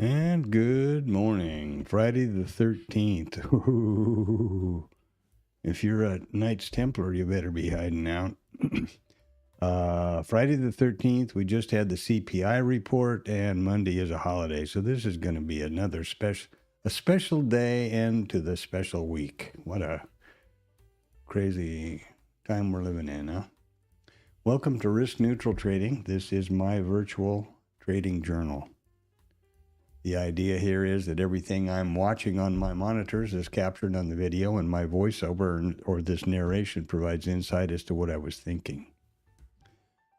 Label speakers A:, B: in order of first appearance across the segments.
A: And good morning, Friday the 13th. Ooh. If you're a Knights Templar, you better be hiding out. Friday the 13th, we just had the CPI report, and Monday is a holiday. So this is going to be another special day end to the special week. What a crazy time we're living in, huh? Welcome to Risk Neutral Trading. This is my virtual trading journal. The idea here is that everything I'm watching on my monitors is captured on the video, and my voiceover or this narration provides insight as to what I was thinking.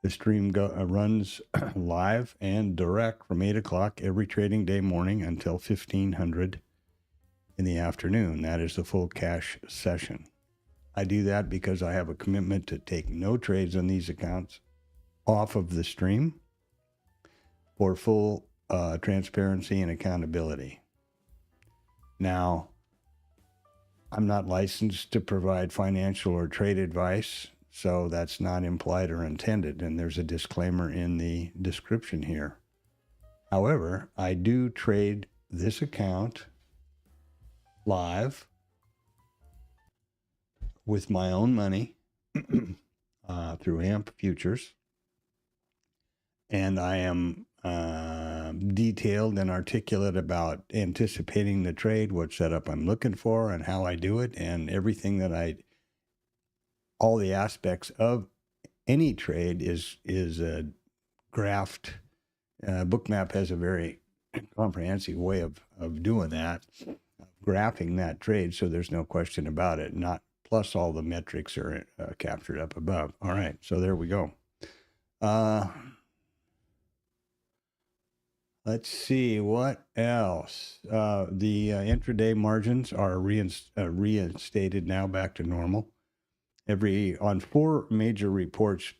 A: The stream runs live and direct from 8 o'clock every trading day morning until 1500 in the afternoon. That is the full cash session. I do that because I have a commitment to take no trades on these accounts off of the stream for full transparency and accountability. Now, I'm not licensed to provide financial or trade advice, so that's not implied or intended, and there's a disclaimer in the description here. However, I do trade this account live with my own money through AMP Futures, and I am detailed and articulate about anticipating the trade, what setup I'm looking for, and how I do it, and everything that all the aspects of any trade is graphed. Bookmap has a very comprehensive way of doing that, graphing that trade, so there's no question about it. Not plus all the metrics are captured up above. All right, so there we go. Let's see, what else? The intraday margins are reinstated now back to normal. On 4 major reports,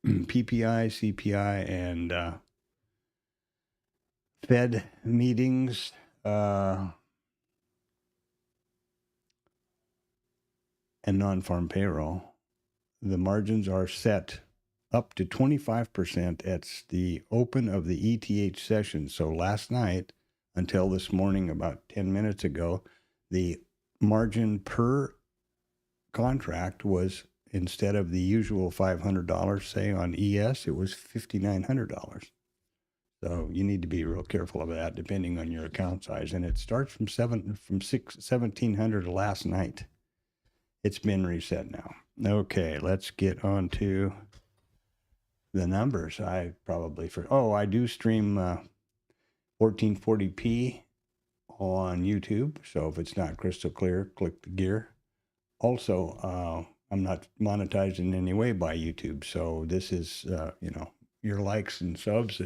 A: PPI, CPI, and Fed meetings, and non-farm payroll, the margins are set up to 25% at the open of the ETH session. So last night until this morning, about 10 minutes ago, the margin per contract was, instead of the usual $500, say on ES, it was $5,900. So you need to be real careful of that depending on your account size. And it starts from 1,700 last night. It's been reset now. Okay, let's get on to the numbers. I do stream 1440p on YouTube. So if it's not crystal clear, click the gear. Also, I'm not monetized in any way by YouTube. So this is, your likes and subs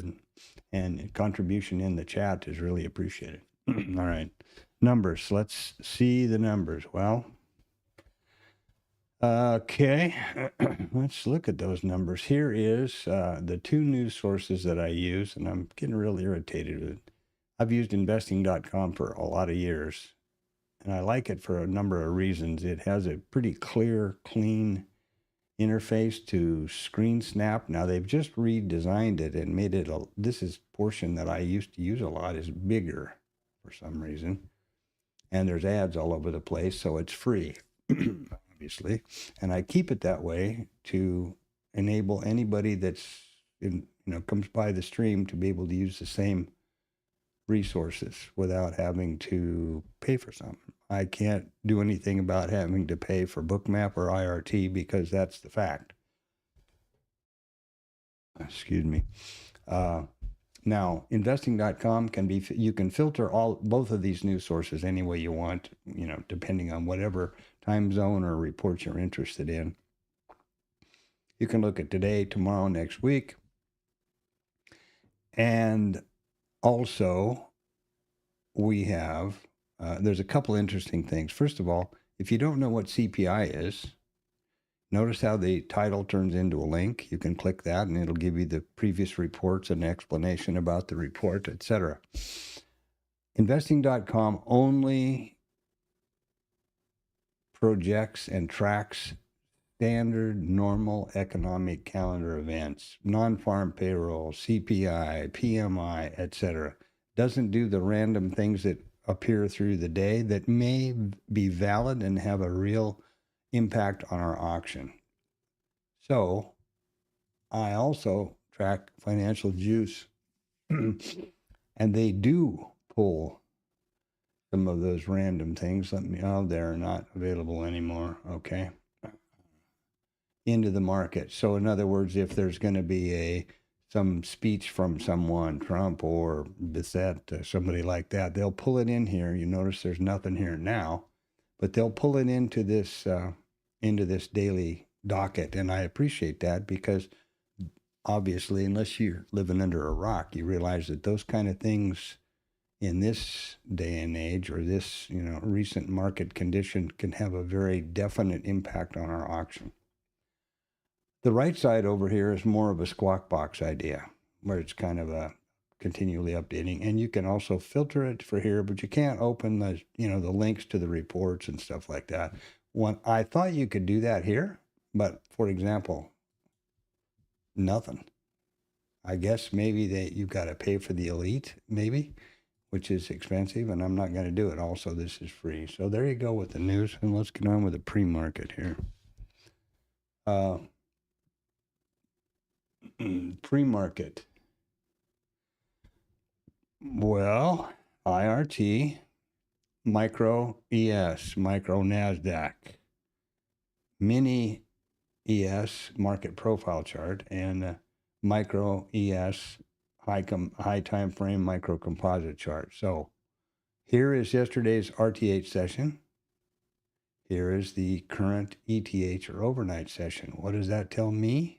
A: and contribution in the chat is really appreciated. All right, numbers. Let's see the numbers. Well, okay, let's look at those numbers. Here is the 2 news sources that I use, and I'm getting really irritated with it. I've used investing.com for a lot of years, and I like it for a number of reasons. It has a pretty clear, clean interface to screen snap. Now they've just redesigned it and made it portion that I used to use a lot is bigger for some reason. And there's ads all over the place, so it's free. Obviously, and I keep it that way to enable anybody that's comes by the stream to be able to use the same resources without having to pay for something. I can't do anything about having to pay for Bookmap or IRT because that's the fact. Excuse me. Now, investing.com you can filter both of these news sources any way you want, depending on whatever time zone or reports you're interested in. You can look at today, tomorrow, next week. And also, we have, there's a couple interesting things. First of all, if you don't know what CPI is, notice how the title turns into a link. You can click that and it'll give you the previous reports and explanation about the report, etc. Investing.com only projects and tracks standard, normal economic calendar events, non-farm payroll, CPI, PMI, etc. doesn't do the random things that appear through the day that may be valid and have a real impact on our auction. So I also track Financial Juice, and they do pull some of those random things. They're not available anymore. Okay. Into the market. So in other words, if there's going to be some speech from someone, Trump or Bissett, somebody like that, they'll pull it in here. You notice there's nothing here now, but they'll pull it into this daily docket. And I appreciate that because obviously, unless you're living under a rock, you realize that those kind of things in this day and age or this, recent market condition can have a very definite impact on our auction. The right side over here is more of a squawk box idea, where it's kind of a continually updating, and you can also filter it for here, but you can't open the, the links to the reports and stuff like that. I thought you could do that here, but for example, nothing. I guess maybe that you've got to pay for the elite, maybe, which is expensive, and I'm not going to do it. Also, this is free. So there you go with the news, and let's get on with the pre-market here. Pre-market. Well, IRT, micro ES, micro NASDAQ, mini ES market profile chart, and micro ES high time frame micro composite chart. So here is yesterday's RTH session. Here is the current ETH or overnight session. What does that tell me?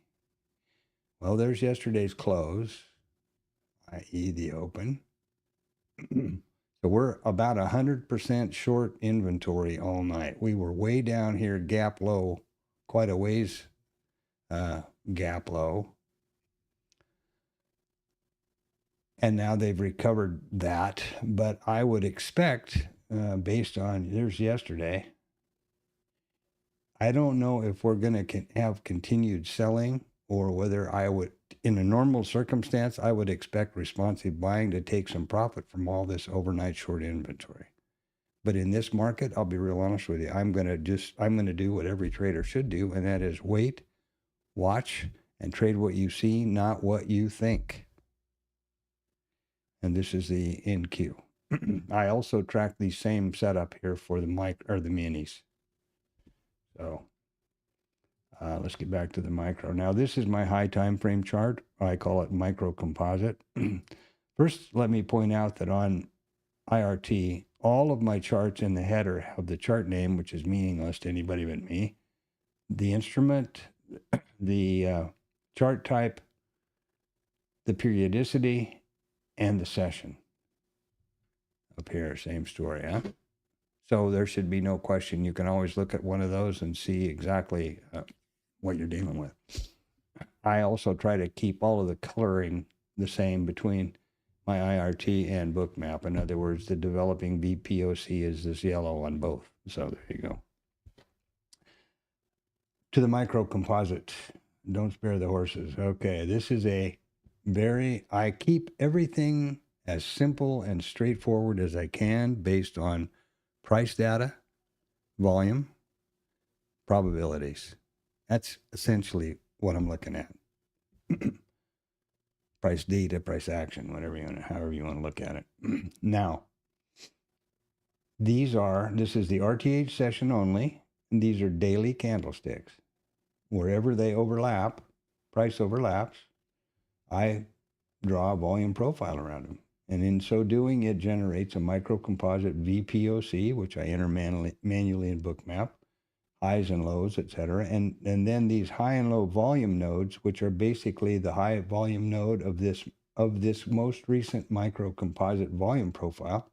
A: Well, there's yesterday's close, i.e. the open. So we're about 100% short inventory all night. We were way down here, gap low, quite a ways gap low. And now they've recovered that. But I would expect, based on, there's yesterday, I don't know if we're going to have continued selling or whether I would, in a normal circumstance, I would expect responsive buying to take some profit from all this overnight short inventory. But in this market, I'll be real honest with you, I'm going to do what every trader should do, and that is wait, watch, and trade what you see, not what you think. And this is the NQ. I also track the same setup here for the minis. So let's get back to the micro. Now, this is my high time frame chart. I call it micro composite. First, let me point out that on IRT, all of my charts in the header have the chart name, which is meaningless to anybody but me, the instrument, the chart type, the periodicity, and the session. Up here, same story, huh? So there should be no question. You can always look at one of those and see exactly what you're dealing with. I also try to keep all of the coloring the same between my IRT and Bookmap. In other words, the developing VPOC is this yellow on both. So there you go. To the micro composite. Don't spare the horses. Okay, this is I keep everything as simple and straightforward as I can based on price data, volume, probabilities. That's essentially what I'm looking at. Price data, price action, however you want to look at it. Now, this is the RTH session only, and these are daily candlesticks. Wherever they overlap, price overlaps, I draw a volume profile around them. And in so doing, it generates a micro composite VPOC, which I enter manually in Bookmap, highs and lows, etc. And then these high and low volume nodes, which are basically the high volume node of this most recent micro composite volume profile,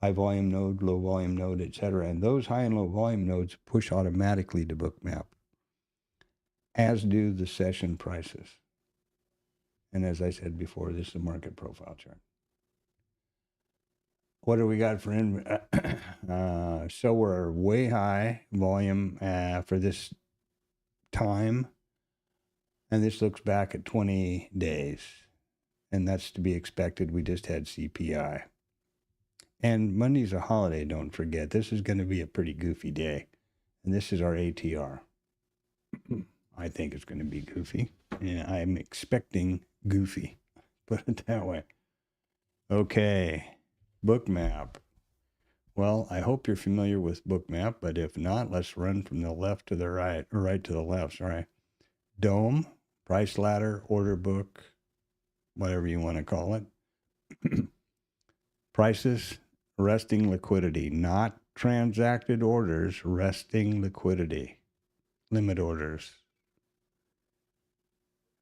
A: high volume node, low volume node, etc. And those high and low volume nodes push automatically to Bookmap, as do the session prices. And as I said before, this is a market profile chart. What do we got for so we're way high volume for this time, and this looks back at 20 days, and that's to be expected. We just had CPI. And Monday's a holiday, don't forget. This is going to be a pretty goofy day. And this is our ATR. I think it's going to be goofy. And I'm expecting goofy. Put it that way. Okay. Bookmap. Well, I hope you're familiar with Bookmap, but if not, let's run from the left to the right, or right to the left, sorry. Dome, price ladder, order book, whatever you want to call it. Prices, resting liquidity, not transacted orders, resting liquidity, limit orders.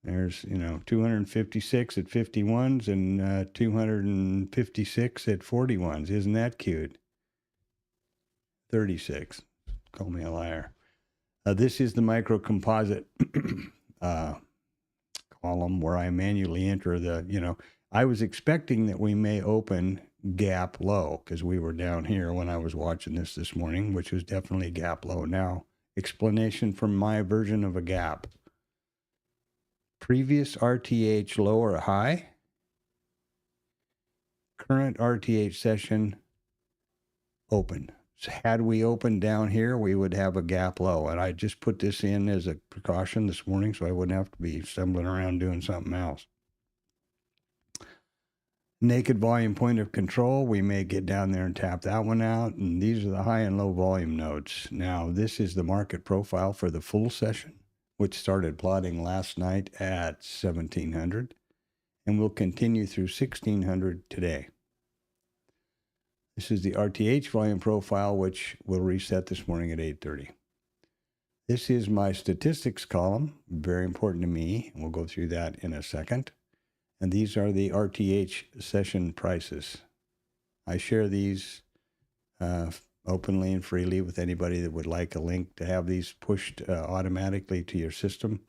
A: There's, 256 at 51s and 256 at 41s. Isn't that cute? 36. Call me a liar. This is the micro composite column where I manually enter the, I was expecting that we may open gap low because we were down here when I was watching this morning, which was definitely gap low. Now, explanation from my version of a gap. Previous RTH low or high. Current RTH session open. So had we opened down here, we would have a gap low. And I just put this in as a precaution this morning so I wouldn't have to be stumbling around doing something else. Naked volume point of control, we may get down there and tap that one out. And these are the high and low volume nodes. Now, this is the market profile for the full session, which started plotting last night at 1700 and will continue through 1600 today. This is the RTH volume profile, which will reset this morning at 8:30. This is my statistics column, very important to me, and we'll go through that in a second. And these are the RTH session prices. I share these openly and freely with anybody that would like a link to have these pushed automatically to your system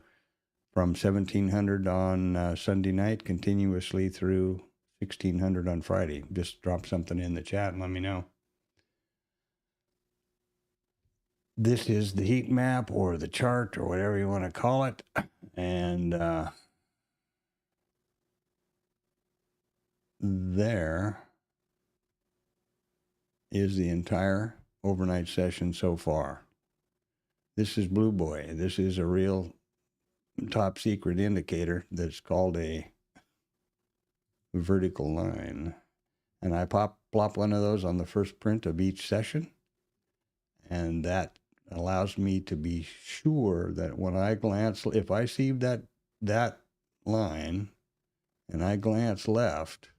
A: from 1700 on Sunday night continuously through 1600 on Friday. Just drop something in the chat and let me know. This is the heat map or the chart or whatever you want to call it. And there is the entire overnight session so far. This is Blue Boy. This is a real top secret indicator that's called a vertical line. And I plop one of those on the first print of each session. And that allows me to be sure that when I glance, if I see that line and I glance left,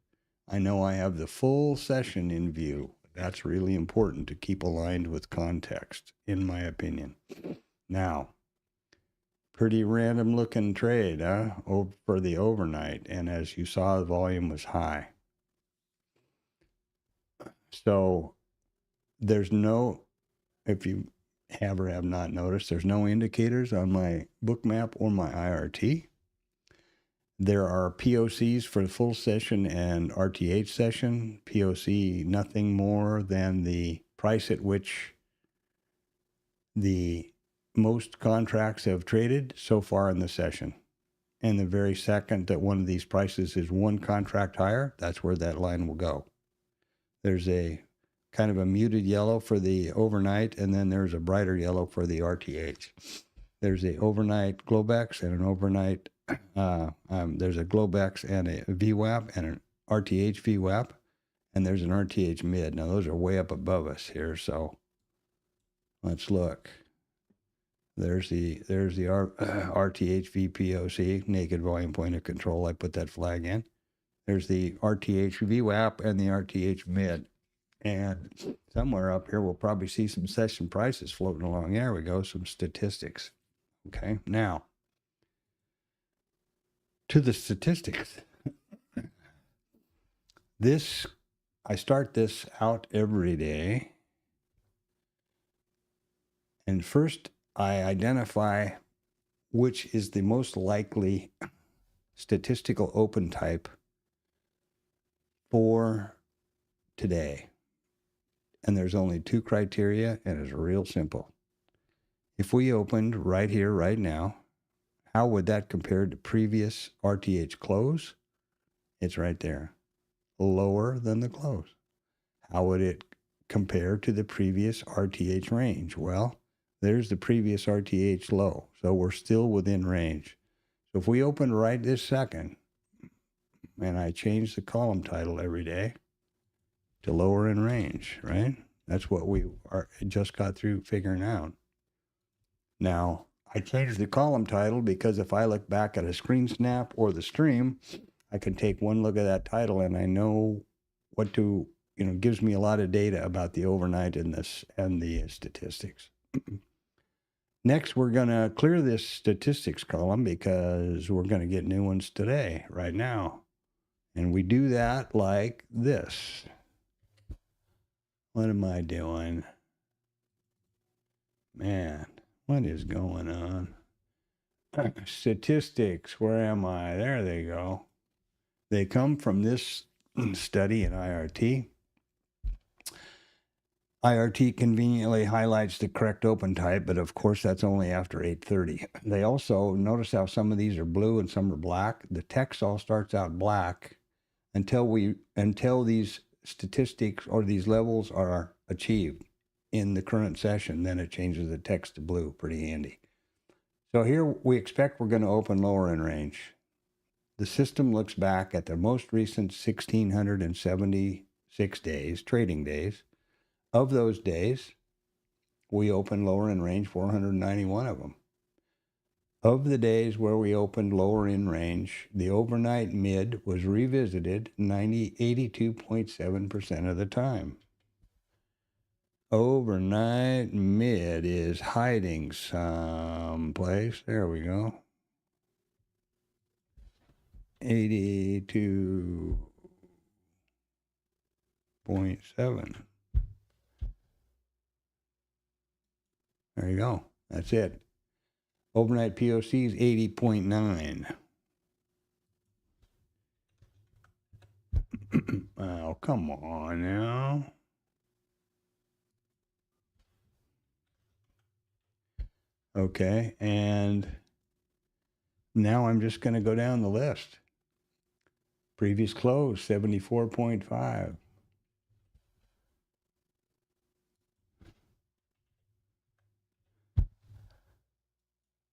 A: I know I have the full session in view. That's really important to keep aligned with context, in my opinion. Now, pretty random looking trade, for the overnight. And as you saw, the volume was high. So there's no, if you have or have not noticed, there's no indicators on my Bookmap or my IRT. There are POCs for the full session and RTH session. POC, nothing more than the price at which the most contracts have traded so far in the session. And the very second that one of these prices is one contract higher, that's where that line will go. There's a kind of a muted yellow for the overnight, and then there's a brighter yellow for the RTH. There's a overnight Globex and an overnight, there's a Globex and a VWAP and an RTH VWAP, and there's an RTH mid. Now those are way up above us here, so let's look. There's the RTH VPOC, naked volume point of control. I put that flag in. There's the RTH VWAP and the RTH mid. And somewhere up here, we'll probably see some session prices floating along. There we go, some statistics. Okay, now, to the statistics. I start this out every day. And first, I identify which is the most likely statistical open type for today. And there's only two criteria, and it's real simple. If we opened right here, right now, how would that compare to previous RTH close? It's right there. Lower than the close. How would it compare to the previous RTH range? Well, there's the previous RTH low. So we're still within range. So if we open right this second, and I change the column title every day to lower in range, right? That's what we just got through figuring out. Now, I changed the column title because if I look back at a screen snap or the stream, I can take one look at that title and I know what to, gives me a lot of data about the overnight and the statistics. Next, we're going to clear this statistics column because we're going to get new ones today, right now. And we do that like this. What am I doing? Man, what is going on? Statistics, where am I? There they go. They come from this study in IRT. IRT conveniently highlights the correct open type, but of course that's only after 8:30. They also notice how some of these are blue and some are black. The text all starts out black until these statistics or these levels are achieved in the current session. Then it changes the text to blue. Pretty handy. So here we expect we're going to open lower in range. The system looks back at the most recent 1,676 days, trading days. Of those days, we opened lower in range 491 of them. Of the days where we opened lower in range, the overnight mid was revisited 82.7% of the time. Overnight mid is hiding someplace. There we go. 82.7. There you go. That's it. Overnight POC is 80.9. Oh, come on now. Okay, and now I'm just going to go down the list. Previous close, 74.5.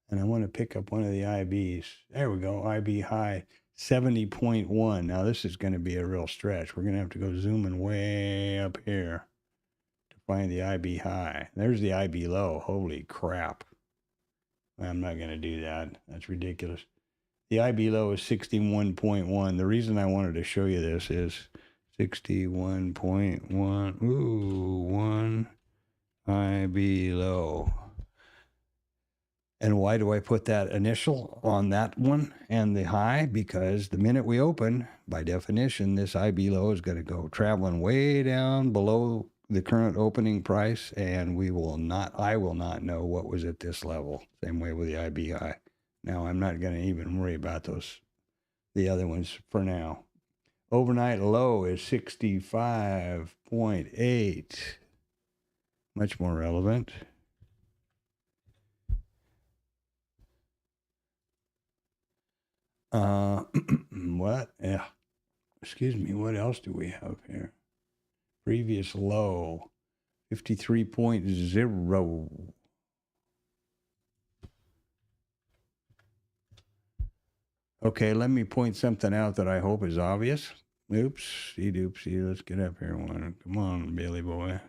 A: And I want to pick up one of the IBs. There we go, IB high, 70.1. Now this is going to be a real stretch. We're going to have to go zooming way up here to find the IB high. There's the IB low. Holy crap. I'm not going to do that. That's ridiculous. The IB low is 61.1. The reason I wanted to show you this is 61.1. Ooh, 1 IB low. And why do I put that initial on that one and the high? Because the minute we open, by definition, this IB low is going to go traveling way down below the current opening price, and I will not know what was at this level. Same way with the IB high. Now, I'm not going to even worry about the other ones for now. Overnight low is 65.8. Much more relevant. What? Yeah. Excuse me. What else do we have here? Previous low, 53.0. Okay, let me point something out that I hope is obvious. Oopsie doopsie. Let's get up here one. Come on, Billy boy.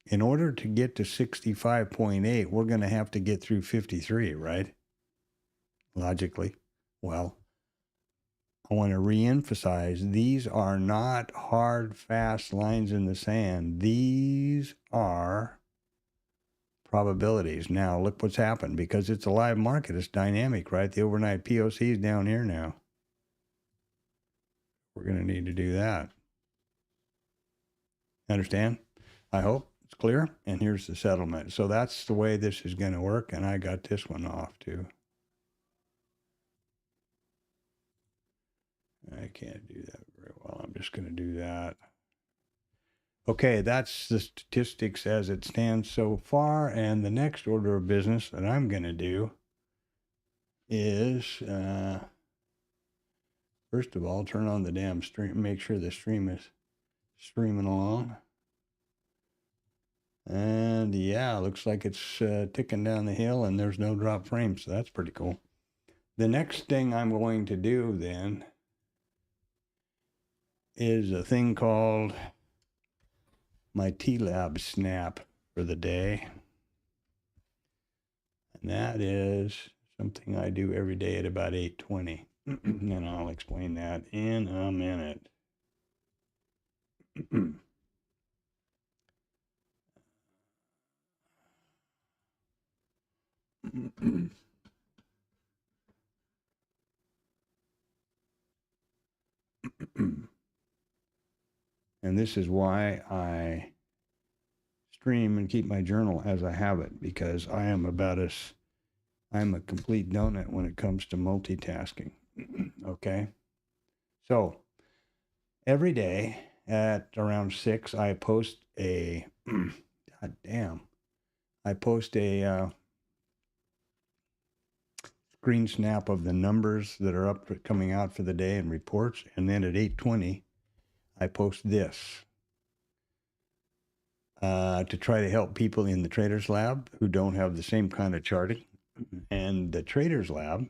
A: In order to get to 65.8, we're going to have to get through 53, right? Logically. Well, I want to reemphasize, these are not hard, fast lines in the sand. These are probabilities. Now, look what's happened. Because it's a live market, it's dynamic, right? The overnight POC is down here now. We're going to need to do that. Understand? I hope it's clear. And here's the settlement. So that's the way this is going to work. And I got this one off too. I can't do that very well. I'm just going to do that. Okay, that's the statistics as it stands so far. And the next order of business that I'm going to do is, first of all, turn on the damn stream, make sure the stream is streaming along. And yeah, looks like it's ticking down the hill and there's no drop frame, so that's pretty cool. The next thing I'm going to do then is a thing called my TLab snap for the day. And that is something I do every day at about 8:20. And I'll explain that in a minute. And this is why I stream and keep my journal as I have it, because I'm a complete donut when it comes to multitasking. Okay. So every day at around 6, I post a, I post a screen snap of the numbers that are coming out for the day and reports. And then at 8:20, I post this to try to help people in the Traders Lab who don't have the same kind of charting. And the Traders Lab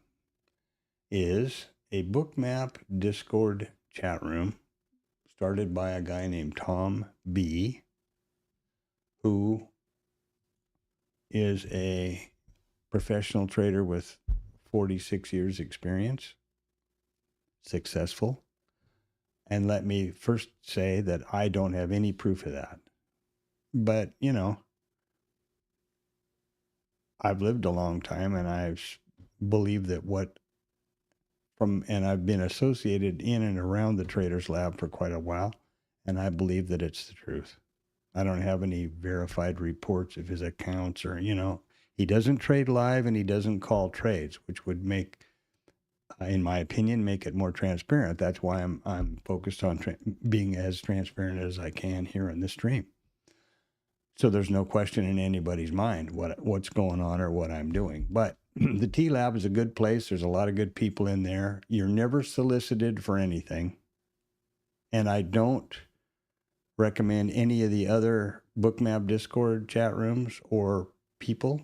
A: is a bookmap Discord chat room started by a guy named Tom B., who is a professional trader with 46 years experience, successful. And let me first say that I don't have any proof of that. But, you know, I've lived a long time and I believe that and I've been associated in and around the Traders Lab for quite a while, and I believe that it's the truth. I don't have any verified reports of his accounts or, you know, he doesn't trade live and he doesn't call trades, which would make, in my opinion, make it more transparent. That's why I'm focused on being as transparent as I can here in the stream. So there's no question in anybody's mind what's going on or what I'm doing. But the TLab is a good place. There's a lot of good people in there. You're never solicited for anything. And I don't recommend any of the other Bookmap Discord chat rooms or people,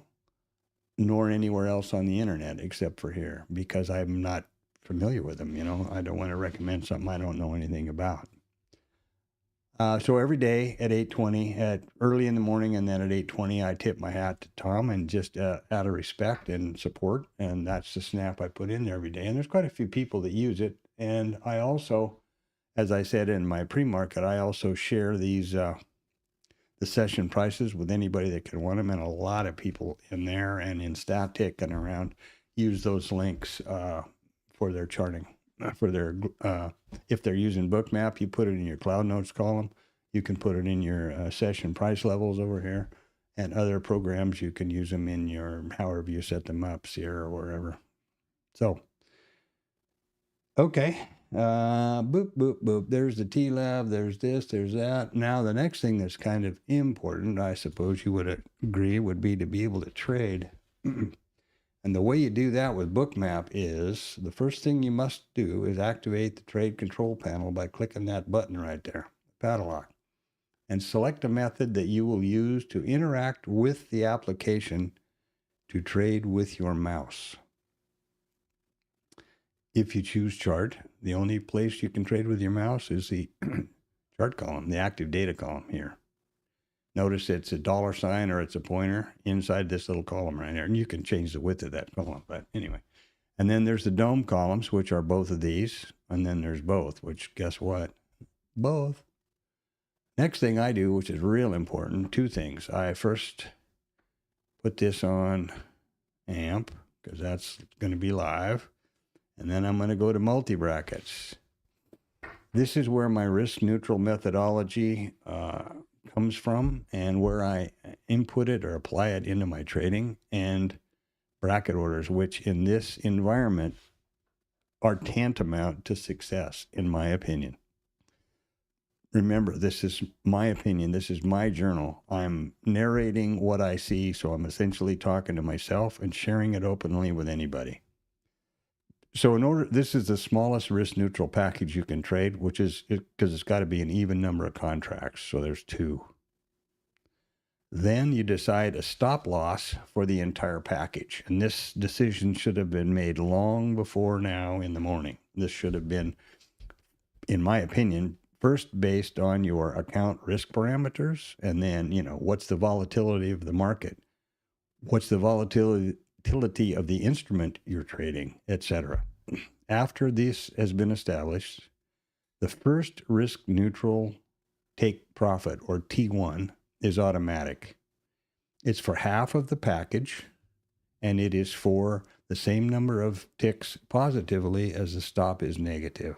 A: nor anywhere else on the internet except for here, because I'm not familiar with them. You know, I don't want to recommend something I don't know anything about. So every day at 8:20, at early in the morning, and then at 8:20, I tip my hat to Tom, and just out of respect and support. And that's the snap I put in there every day. And there's quite a few people that use it. And I also, as I said in my pre-market, I also share these the session prices with anybody that can want them. And a lot of people in there and in Static and around use those links for their charting. For their, if they're using Bookmap, you put it in your Cloud Notes column. You can put it in your session price levels over here, and other programs you can use them in your, however you set them up, Sierra or wherever. So, okay, boop, boop, boop. There's the TLab, there's this, there's that. Now, the next thing that's kind of important, I suppose you would agree, would be to be able to trade. And the way you do that with Bookmap is, the first thing you must do is activate the trade control panel by clicking that button right there, padlock, and select a method that you will use to interact with the application to trade with your mouse. If you choose chart, the only place you can trade with your mouse is the chart column, the active data column here. Notice it's a $sign or it's a pointer inside this little column right here. And you can change the width of that column, but anyway. And then there's the DOM columns, which are both of these. And then there's both, which guess what? Both. Next thing I do, which is real important, two things. I first put this on AMP, because that's going to be live. And then I'm going to go to multi-brackets. This is where my risk neutral methodology comes from, and where I input it or apply it into my trading, and bracket orders, which in this environment are tantamount to success, in my opinion. remember, this is my opinion. This is my journal. I'm narrating what I see, so I'm essentially talking to myself and sharing it openly with anybody. So this is the smallest risk neutral package you can trade, which is because it's got to be an even number of contracts. So there's 2. Then you decide a stop loss for the entire package. And this decision should have been made long before now in the morning. This should have been, in my opinion, first based on your account risk parameters. And then, what's the volatility of the market? What's the volatility of the instrument you're trading, etc. After this has been established, the first risk neutral take profit, or T1, is automatic. It's for half of the package, and it is for the same number of ticks positively as the stop is negative.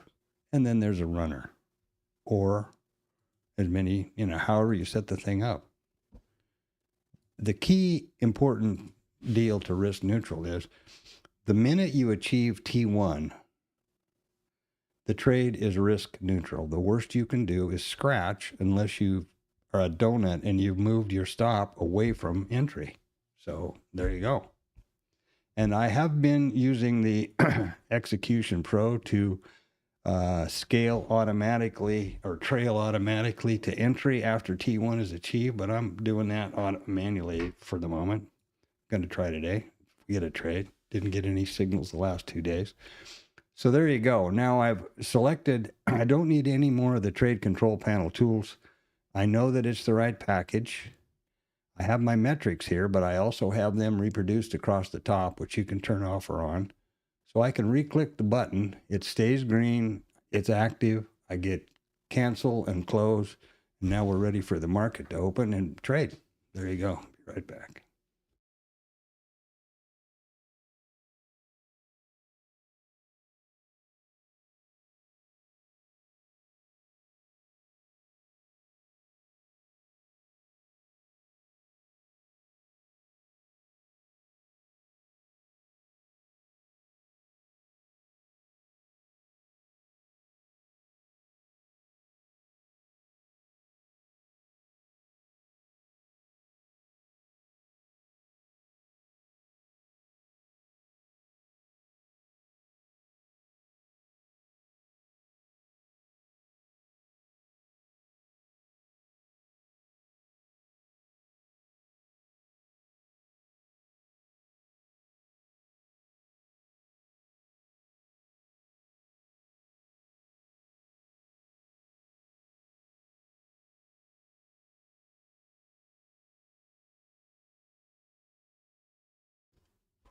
A: And then there's a runner, or as many, however you set the thing up. The key important deal to risk neutral is the minute you achieve T1, the trade is risk neutral. The worst you can do is scratch unless you are a donut and you've moved your stop away from entry. So there you go. And I have been using the Execution Pro to scale automatically or trail automatically to entry after T1 is achieved, but I'm doing that manually for the moment. Going to try today. Get a trade. Didn't get any signals the last 2 days. So there you go. Now I've selected, I don't need any more of the trade control panel tools. I know that it's the right package. I have my metrics here, but I also have them reproduced across the top, which you can turn off or on. So I can re-click the button. It stays green. It's active. I get cancel and close. And now we're ready for the market to open and trade. There you go. Be right back.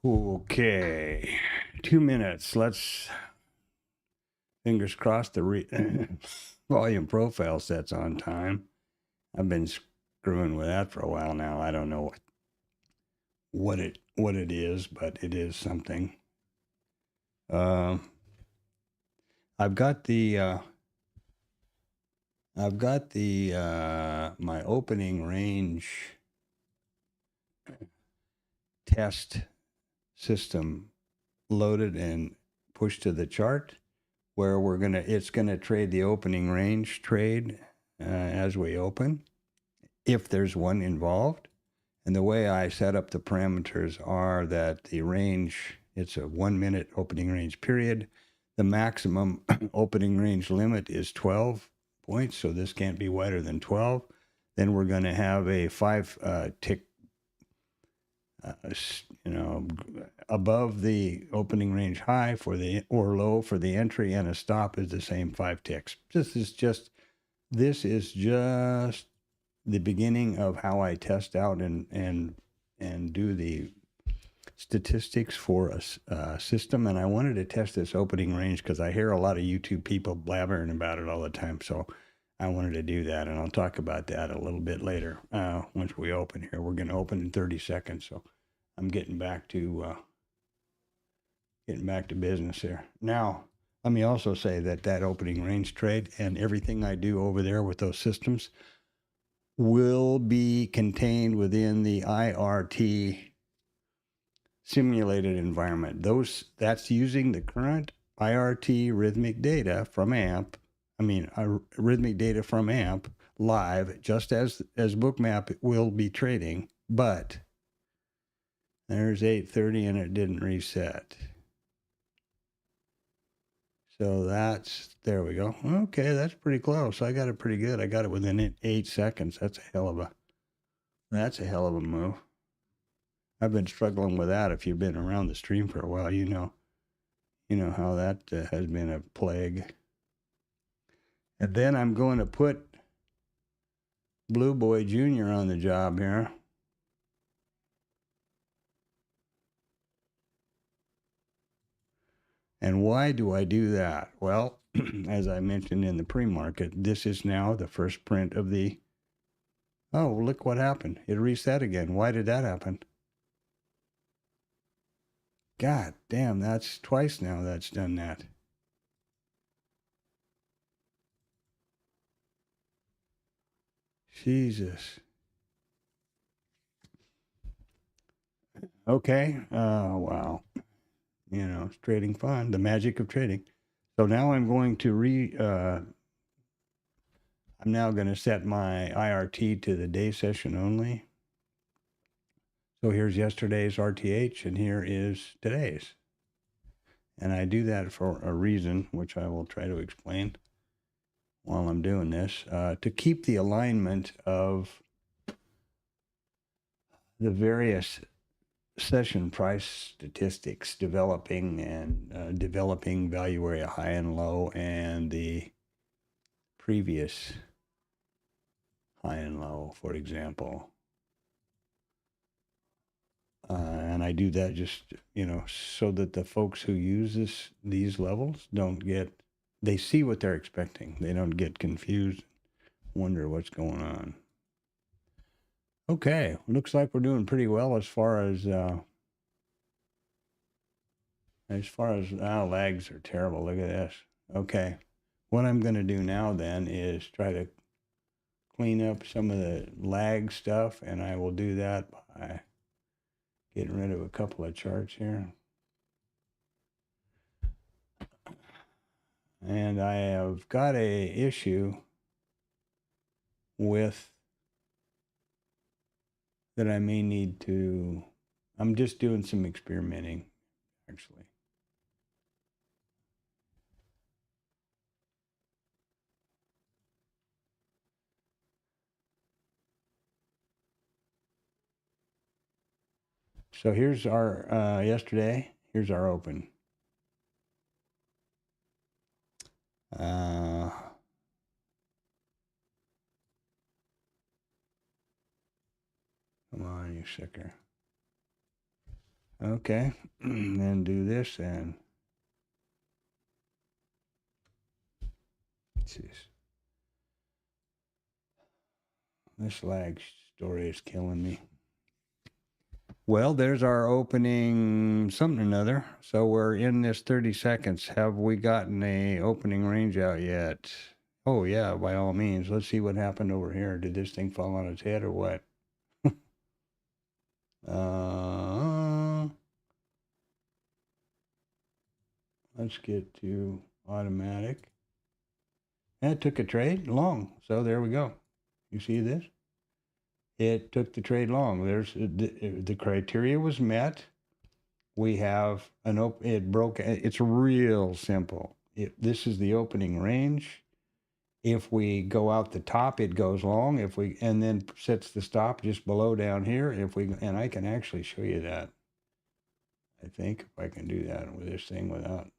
A: Okay, 2 minutes. Let's, fingers crossed, the volume profile set's on time. I've been screwing with that for a while now. I don't know what it is, but it is something. I've got the my opening range test system loaded and pushed to the chart, where it's gonna trade the opening range trade as we open, if there's one involved. And the way I set up the parameters are that the range, it's a 1 minute opening range period. The maximum opening range limit is 12 points, so this can't be wider than 12. Then we're going to have a 5 tick, above the opening range high for the or low for the entry, and a stop is the same 5 ticks. This is just the beginning of how I test out and do the statistics for a system. And I wanted to test this opening range because I hear a lot of YouTube people blabbering about it all the time. So I wanted to do that, and I'll talk about that a little bit later once we open here. We're going to open in 30 seconds, so I'm getting back to business here. Now, let me also say that opening range trade and everything I do over there with those systems will be contained within the IRT simulated environment. That's using the current IRT rhythmic data from AMP. arithmetic data from AMP live, just as Bookmap will be trading, but there's 8:30 and it didn't reset. So there we go. Okay, that's pretty close. I got it pretty good. I got it within 8 seconds. That's a hell of a move. I've been struggling with that. If you've been around the stream for a while, you know how that has been a plague. And then I'm going to put Blue Boy Jr. on the job here. And why do I do that? Well, as I mentioned in the pre-market, this is now the first print of the, oh, look what happened. It reset again. Why did that happen? God damn, that's twice now that's done that. Jesus. Okay. Wow. It's trading fun, the magic of trading. So now I'm going to I'm now going to set my IRT to the day session only. So here's yesterday's RTH and here is today's. And I do that for a reason, which I will try to explain while I'm doing this, to keep the alignment of the various session price statistics developing value area high and low and the previous high and low, for example. And I do that just, so that the folks who use these levels they see what they're expecting. They don't get confused, wonder what's going on. Okay, looks like we're doing pretty well as far as lags are terrible. Look at this. Okay, what I'm going to do now then is try to clean up some of the lag stuff, and I will do that by getting rid of a couple of charts here. And I have got a issue with that I may need to, I'm just doing some experimenting, actually. So here's our yesterday. Here's our open. Come on, you sucker. Okay, then do this and this lag story is killing me. Well, there's our opening something or another. So we're in this 30 seconds. Have we gotten a opening range out yet? Oh, yeah, by all means. Let's see what happened over here. Did this thing fall on its head or what? Let's get to automatic. That took a trade long. So there we go. You see this? It took the trade long. There's the criteria was met. We have it broke. It's real simple. This is the opening range. If we go out the top, it goes long. And then sets the stop just below down here. And I can actually show you that. I think if I can do that with this thing without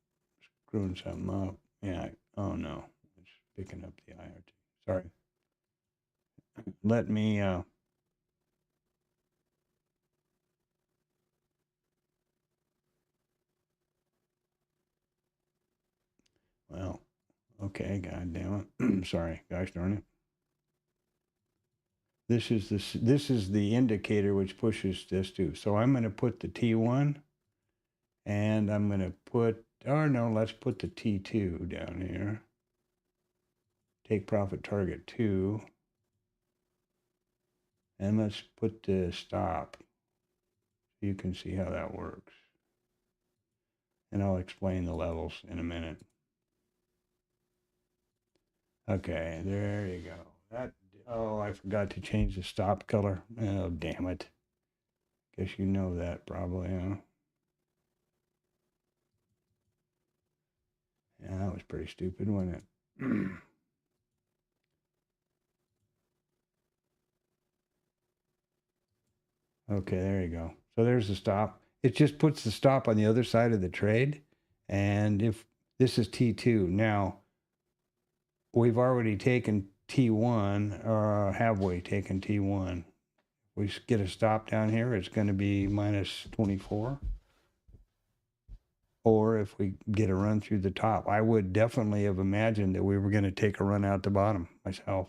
A: screwing something up. Yeah. Oh no, it's picking up the IRT. Sorry. Let me. Well, okay, god damn it. Sorry, gosh darn it. This is the indicator which pushes this too. So I'm going to put the T1 and I'm going to put, or no, let's put the T2 down here. Take profit target 2. And let's put the stop. You can see how that works. And I'll explain the levels in a minute. Okay, there you go. That, oh, I forgot to change the stop color. Oh, damn it. Guess you know that probably, huh? Yeah, that was pretty stupid, wasn't it? Okay, there you go. So there's the stop. It just puts the stop on the other side of the trade. And if this is T2, now we've already taken T1, or have we taken T1? We get a stop down here, it's going to be minus 24. Or if we get a run through the top, I would definitely have imagined that we were going to take a run out the bottom myself.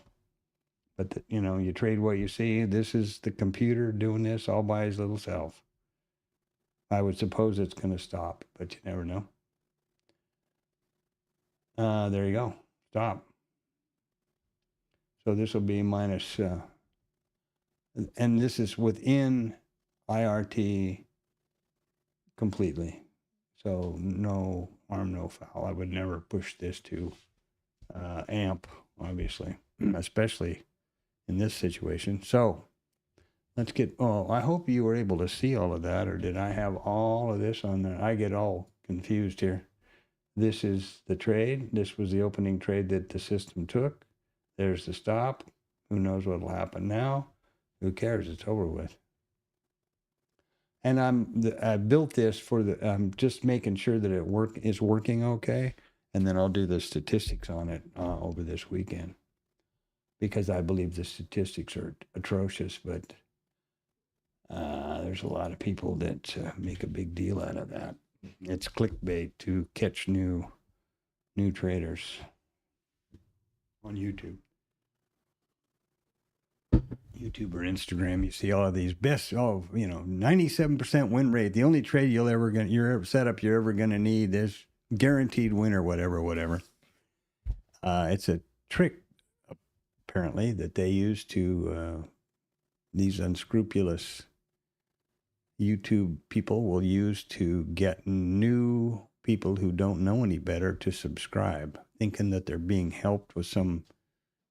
A: But, you know, you trade what you see. This is the computer doing this all by his little self. I would suppose it's going to stop, but you never know. There you go. Stop. So this will be minus, and this is within IRT completely. So no harm, no foul. I would never push this to amp, obviously, especially in this situation. So let's get, oh, I hope you were able to see all of that, or did I have all of this on there? I get all confused here. This is the trade. This was the opening trade that the system took. There's the stop. Who knows what will happen now? Who cares? It's over with. And I built this for the, I'm just making sure that it is working okay. And then I'll do the statistics on it over this weekend, because I believe the statistics are atrocious, but there's a lot of people that make a big deal out of that. It's clickbait to catch new traders on YouTube. YouTube or Instagram, you see all of these best, 97% win rate. The only trade you're ever going to need is guaranteed win or whatever. It's a trick, apparently, that they use to, these unscrupulous YouTube people will use to get new people who don't know any better to subscribe, thinking that they're being helped with some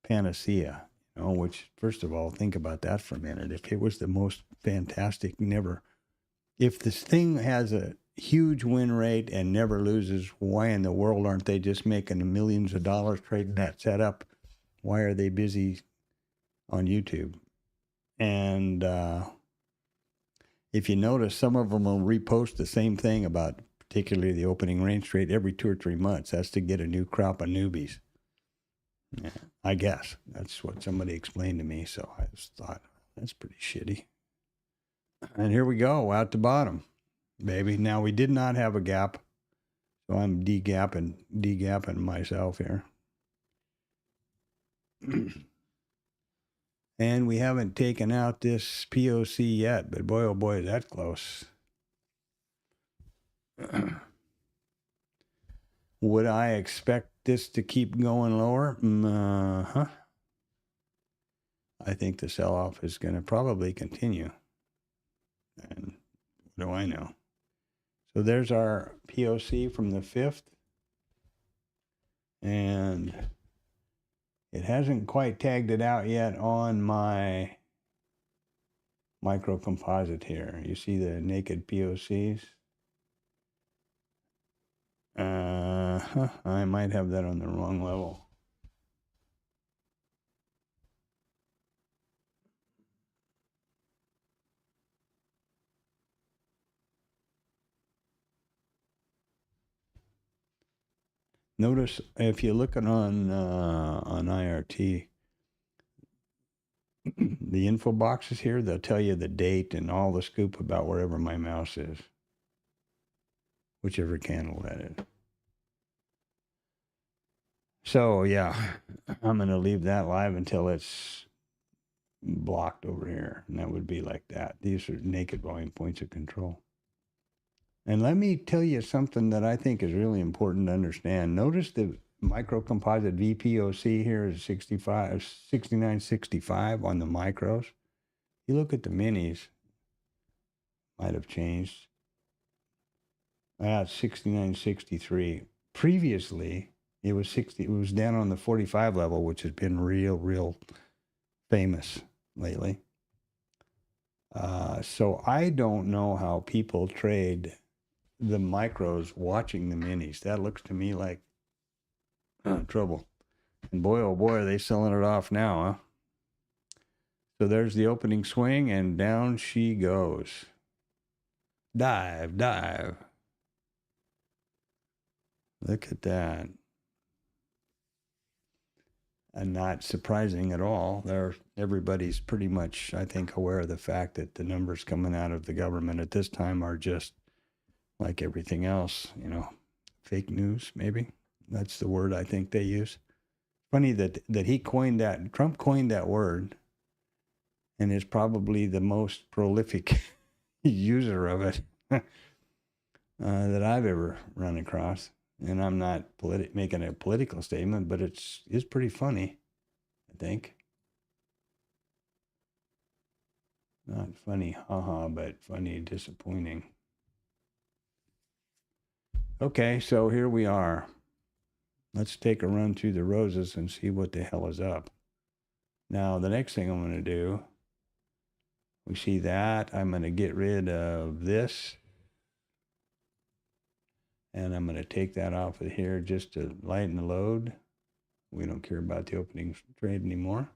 A: panacea. Which, first of all, think about that for a minute. If it was the most fantastic, if this thing has a huge win rate and never loses, why in the world aren't they just making millions of dollars trading that setup? Why are they busy on YouTube? And if you notice, some of them will repost the same thing about particularly the opening range trade every 2 or 3 months. That's to get a new crop of newbies. Yeah, I guess that's what somebody explained to me. So I just thought, that's pretty shitty. And here we go, out the bottom, baby. Now we did not have a gap, so I'm de-gapping myself here. And we haven't taken out this POC yet, but boy, oh boy, is that close. Would I expect this to keep going lower? I think the sell-off is going to probably continue. And what do I know? So there's our POC from the 5th. And it hasn't quite tagged it out yet on my micro composite here. You see the naked POCs? I might have that on the wrong level. Notice if you're looking on IRT, the info boxes here, they'll tell you the date and all the scoop about wherever my mouse is, whichever candle that is. So yeah, I'm going to leave that live until it's blocked over here. And that would be like that. These are naked volume points of control. And let me tell you something that I think is really important to understand. Notice the micro composite VPOC here is 69.65 on the micros. You look at the minis, might have changed. It's 69.63. Previously, It was 60. It was down on the 45 level, which has been real famous lately. So I don't know how people trade the micros watching the minis. That looks to me like trouble. And boy, oh boy, are they selling it off now, huh? So there's the opening swing, and down she goes. Dive, dive. Look at that. And not surprising at all. Everybody's pretty much, I think, aware of the fact that the numbers coming out of the government at this time are just like everything else, fake news, maybe. That's the word I think they use. Funny that he coined that, Trump coined that word, and is probably the most prolific user of it that I've ever run across. And I'm not making a political statement, but it's pretty funny, I think. Not funny, haha, but funny, disappointing. Okay, so here we are. Let's take a run through the roses and see what the hell is up. Now, the next thing I'm going to do, we see that. I'm going to get rid of this. And I'm going to take that off of here just to lighten the load. We don't care about the opening trade anymore.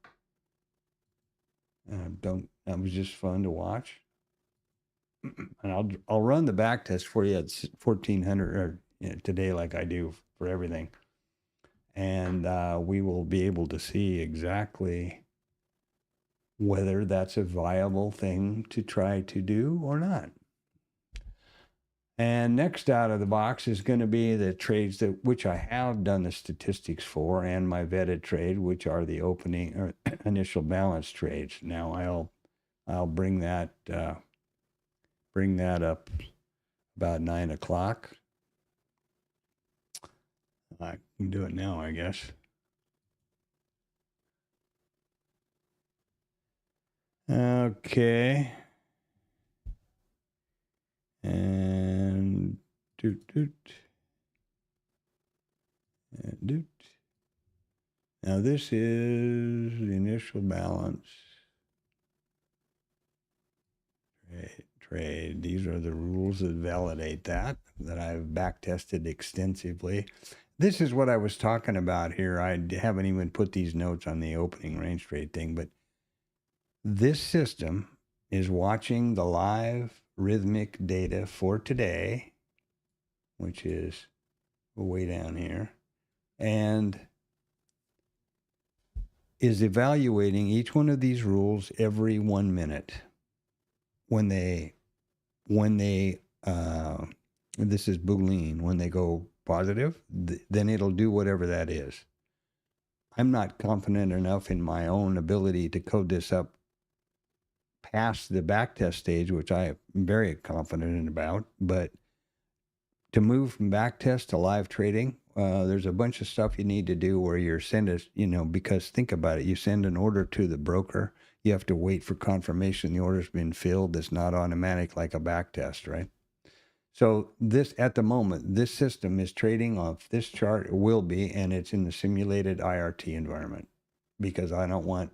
A: That was just fun to watch. And I'll run the back test for you at 1400 today, like I do for everything. And we will be able to see exactly whether that's a viable thing to try to do or not. And next out of the box is going to be the trades which I have done the statistics for, and my vetted trade, which are the opening or initial balance trades. Now I'll bring that up about 9 o'clock. I can do it now, I guess. Okay. And now this is the initial balance trade. These are the rules that validate that I've back tested extensively. This is what I was talking about here. I haven't even put these notes on the opening range trade thing, but this system is watching the live rhythmic data for today, which is way down here, and is evaluating each one of these rules every 1 minute. When they this is Boolean, when they go positive, then it'll do whatever that is. I'm not confident enough in my own ability to code this up past the backtest stage, which I am very confident about, but to move from backtest to live trading, there's a bunch of stuff you need to do where you're because think about it, you send an order to the broker, you have to wait for confirmation the order's been filled. It's not automatic like a backtest, right? So this, at the moment, this system is trading off this chart. It will be, and it's in the simulated IRT environment because I don't want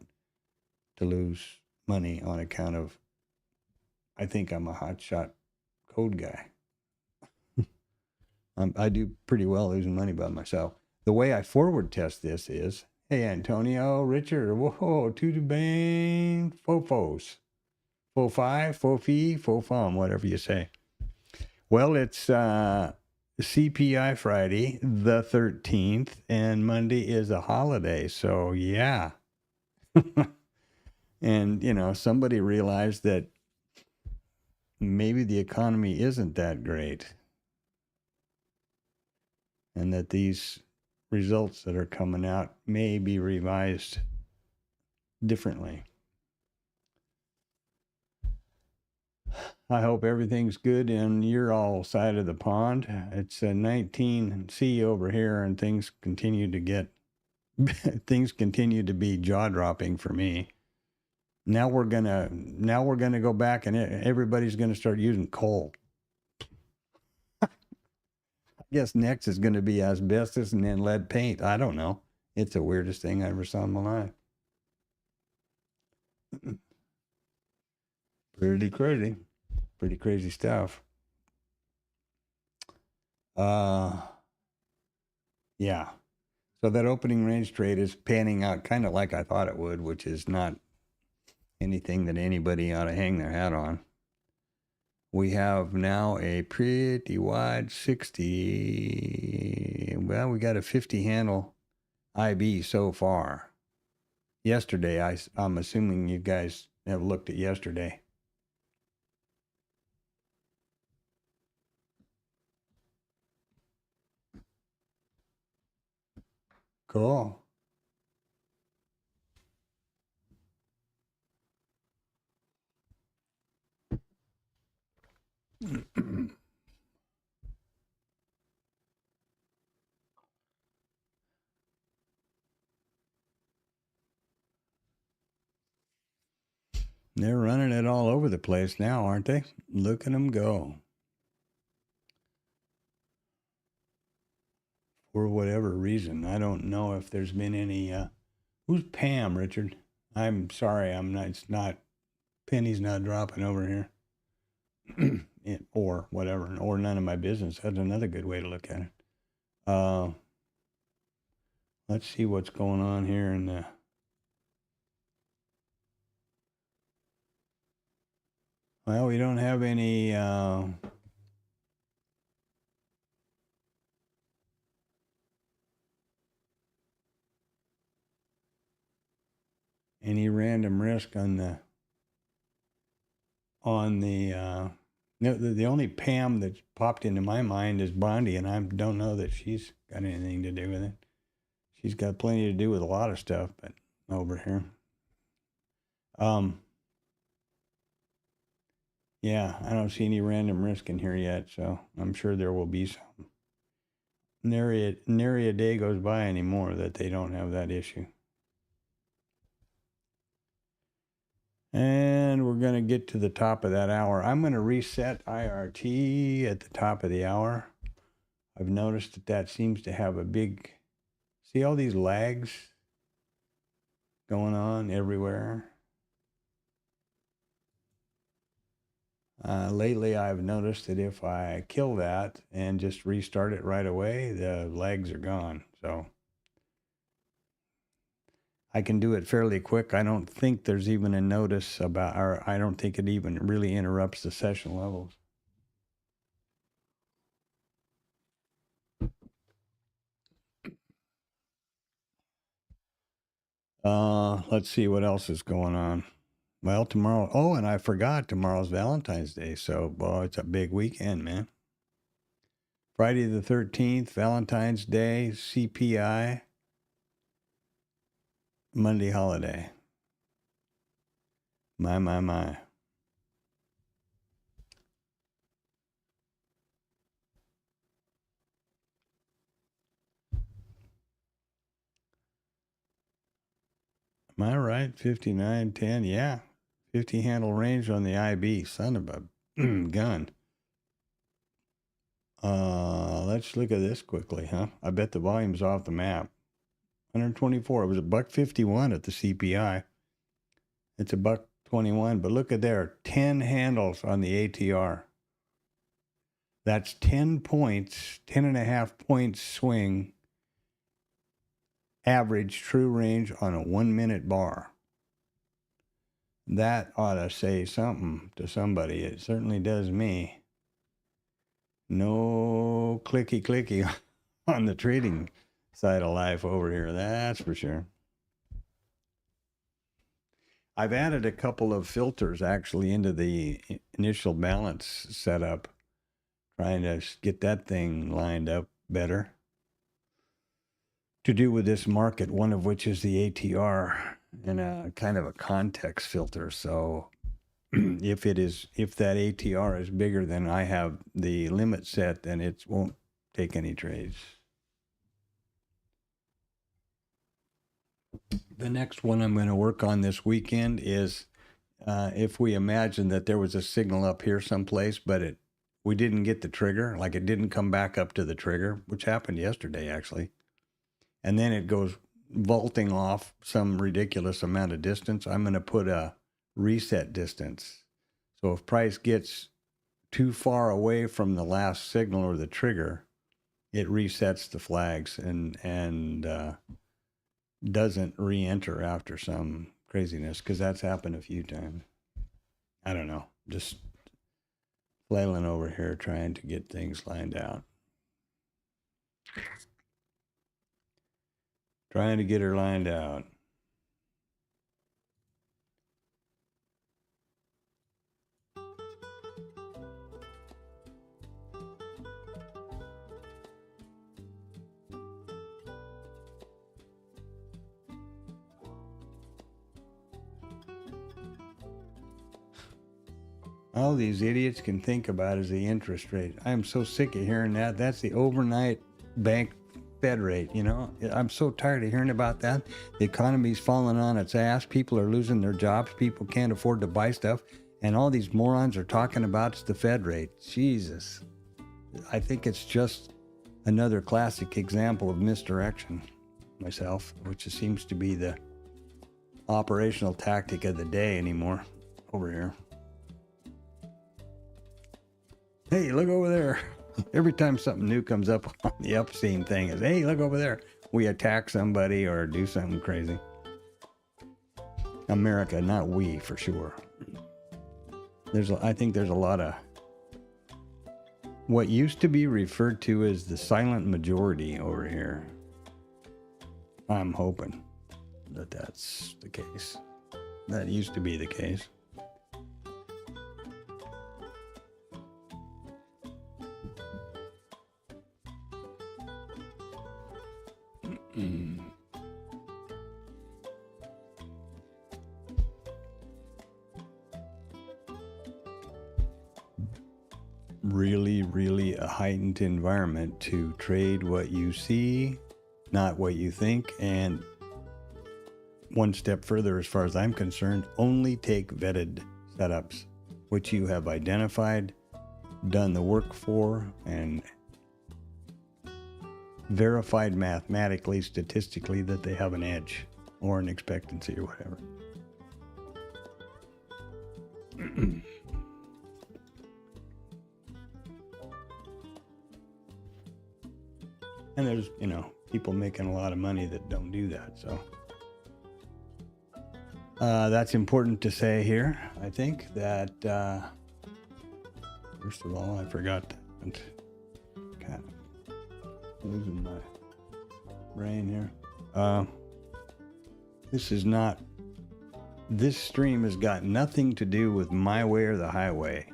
A: to lose money on account of, I think I'm a hotshot code guy. I do pretty well losing money by myself. The way I forward test this is, hey, Antonio, Richard, whoa, to the bang, fofos, fo fi, fo fee, fo fum, whatever you say. Well, it's CPI Friday, the 13th, and Monday is a holiday. So, yeah. And, somebody realized that maybe the economy isn't that great. And that these results that are coming out may be revised differently. I hope everything's good in your all side of the pond. It's a 19C over here, and things continue to be jaw-dropping for me. Now we're gonna go back, and everybody's gonna start using coal. guess next is going to be asbestos and then lead paint. I don't know. It's the weirdest thing I ever saw in my life. Pretty crazy. Pretty crazy stuff. Yeah. So that opening range trade is panning out kind of like I thought it would, which is not anything that anybody ought to hang their hat on. We have now a pretty wide 60. Well, we got a 50 handle IB so far. Yesterday, I'm assuming you guys have looked at yesterday. Cool. They're running it all over the place now, aren't they? Look at them go. For whatever reason. I don't know if there's been any, who's Pam, Richard? I'm sorry, it's not, penny's not dropping over here. Or whatever, or none of my business. That's another good way to look at it. Let's see what's going on here in the, well, we don't have any, any random risk on the the only Pam that's popped into my mind is Bondi, and I don't know that she's got anything to do with it. She's got plenty to do with a lot of stuff, but over here. Yeah, I don't see any random risk in here yet, so I'm sure there will be some. Nary a day goes by anymore that they don't have that issue. And we're going to get to the top of that hour. I'm going to reset IRT at the top of the hour. I've noticed that seems to have a big, see all these lags going on everywhere? Lately, I've noticed that if I kill that and just restart it right away, the lags are gone. So I can do it fairly quick. I don't think there's even a notice about, or I don't think it even really interrupts the session levels. Let's see what else is going on. Well, tomorrow, oh, and I forgot, tomorrow's Valentine's Day. So, boy, it's a big weekend, man. Friday the 13th, Valentine's Day, CPI, Monday holiday. My. Am I right? 59.10, yeah. 50 handle range on the IB. Son of a gun. Let's look at this quickly, huh? I bet the volume's off the map. 124. It was $1.51 at the CPI. It's $1.21, but look at there, 10 handles on the ATR. That's 10 points, 10.5 point swing, average true range on a 1 minute bar. That ought to say something to somebody. It certainly does me. No clicky on the trading side of life over here, that's for sure. I've added a couple of filters actually into the initial balance setup, trying to get that thing lined up better to do with this market, one of which is the ATR and a kind of a context filter. So if that ATR is bigger than I have the limit set, then it won't take any trades. The next one I'm going to work on this weekend is if we imagine that there was a signal up here someplace, but we didn't get the trigger, like it didn't come back up to the trigger, which happened yesterday actually. And then it goes vaulting off some ridiculous amount of distance. I'm going to put a reset distance. So if price gets too far away from the last signal or the trigger, it resets the flags and doesn't re-enter after some craziness, because that's happened a few times. I don't know, just flailing over here trying to get things lined out. Trying to get her lined out. All these idiots can think about is the interest rate. I'm so sick of hearing that. That's the overnight bank Fed rate, you know. I'm so tired of hearing about that. The economy's falling on its ass. People are losing their jobs. People can't afford to buy stuff. And all these morons are talking about it's the Fed rate. Jesus. I think it's just another classic example of misdirection myself, which seems to be the operational tactic of the day anymore over here. Hey, look over there. Every time something new comes up on the Epstein thing is, hey, look over there. We attack somebody or do something crazy. America, not we, for sure. I think there's a lot of what used to be referred to as the silent majority over here. I'm hoping that that's the case. That used to be the case. Really a heightened environment to trade what you see, not what you think. And one step further, as far as I'm concerned, only take vetted setups, which you have identified, done the work for, and verified mathematically, statistically, that they have an edge or an expectancy or whatever. And there's, you know, people making a lot of money that don't do that. So that's important to say here. I think that, first of all, I forgot that. God, losing my brain here. This stream has got nothing to do with my way or the highway.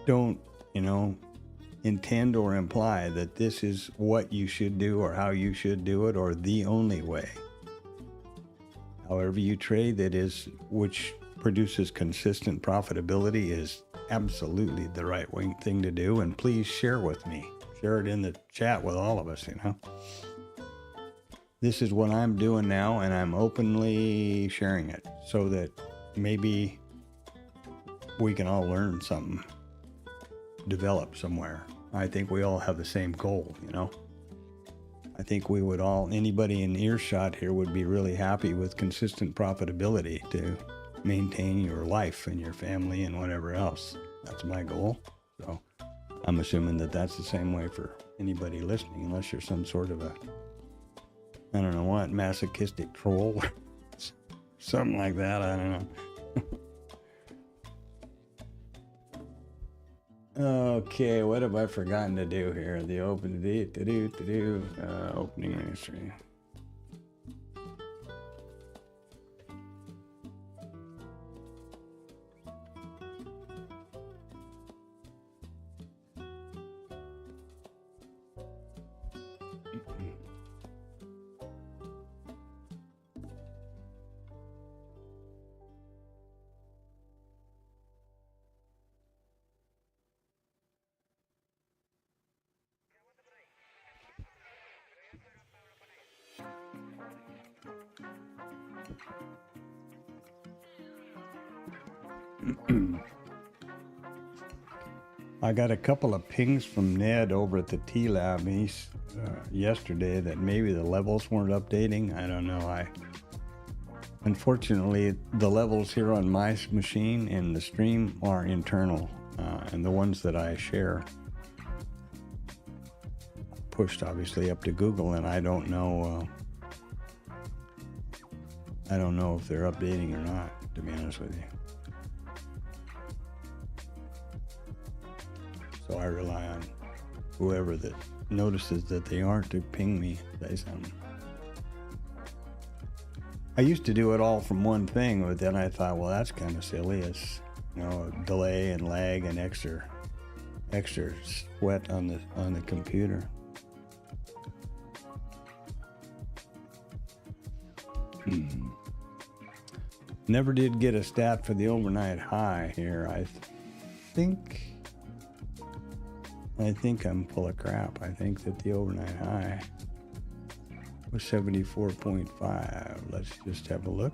A: Don't, you know, intend or imply that this is what you should do or how you should do it or the only way. However you trade, which produces consistent profitability, is absolutely the right thing to do. And please share with me. Share it in the chat with all of us, you know. This is what I'm doing now, and I'm openly sharing it so that maybe we can all learn something, develop somewhere. I think we all have the same goal, you know. I think anybody in earshot here would be really happy with consistent profitability to maintain your life and your family and whatever else. That's my goal. So I'm assuming that that's the same way for anybody listening, unless you're some sort of I don't know what, masochistic troll or something like that. I don't know. Okay, what have I forgotten to do here? The opening ministry. I got a couple of pings from Ned over at the TLab yesterday that maybe the levels weren't updating. I don't know. Unfortunately, the levels here on my machine and the stream are internal, and the ones that I share pushed obviously up to Google, and I don't know. I don't know if they're updating or not, to be honest with you. So I rely on whoever that notices that they aren't to ping me, say something. I used to do it all from one thing, but then I thought, well, that's kind of silly. It's, you know, delay and lag and extra sweat on the computer. Never did get a stat for the overnight high here. I think I'm full of crap. I think that the overnight high was 74.5. Let's just have a look.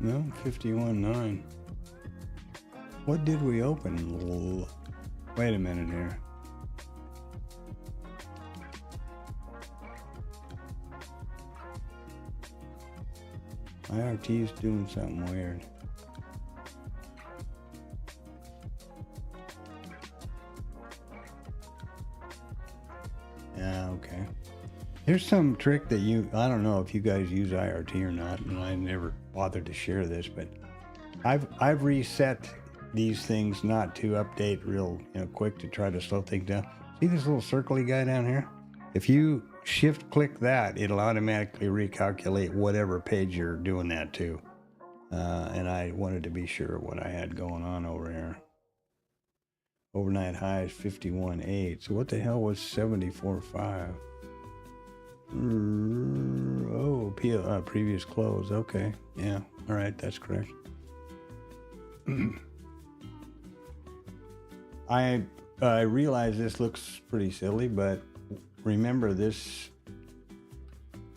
A: No, 51.9. What did we open? Wait a minute here. IRT is doing something weird. Yeah, okay. There's some trick that I don't know if you guys use IRT or not, and I never bothered to share this, but I've reset these things not to update real quick to try to slow things down. See this little circly guy down here? If you shift click that, it'll automatically recalculate whatever page you're doing that to. And I wanted to be sure what I had going on over here. Overnight high is 51.8. So what the hell was 74.5? Oh, previous close. Okay. Yeah. All right. That's correct. I realize this looks pretty silly, but remember this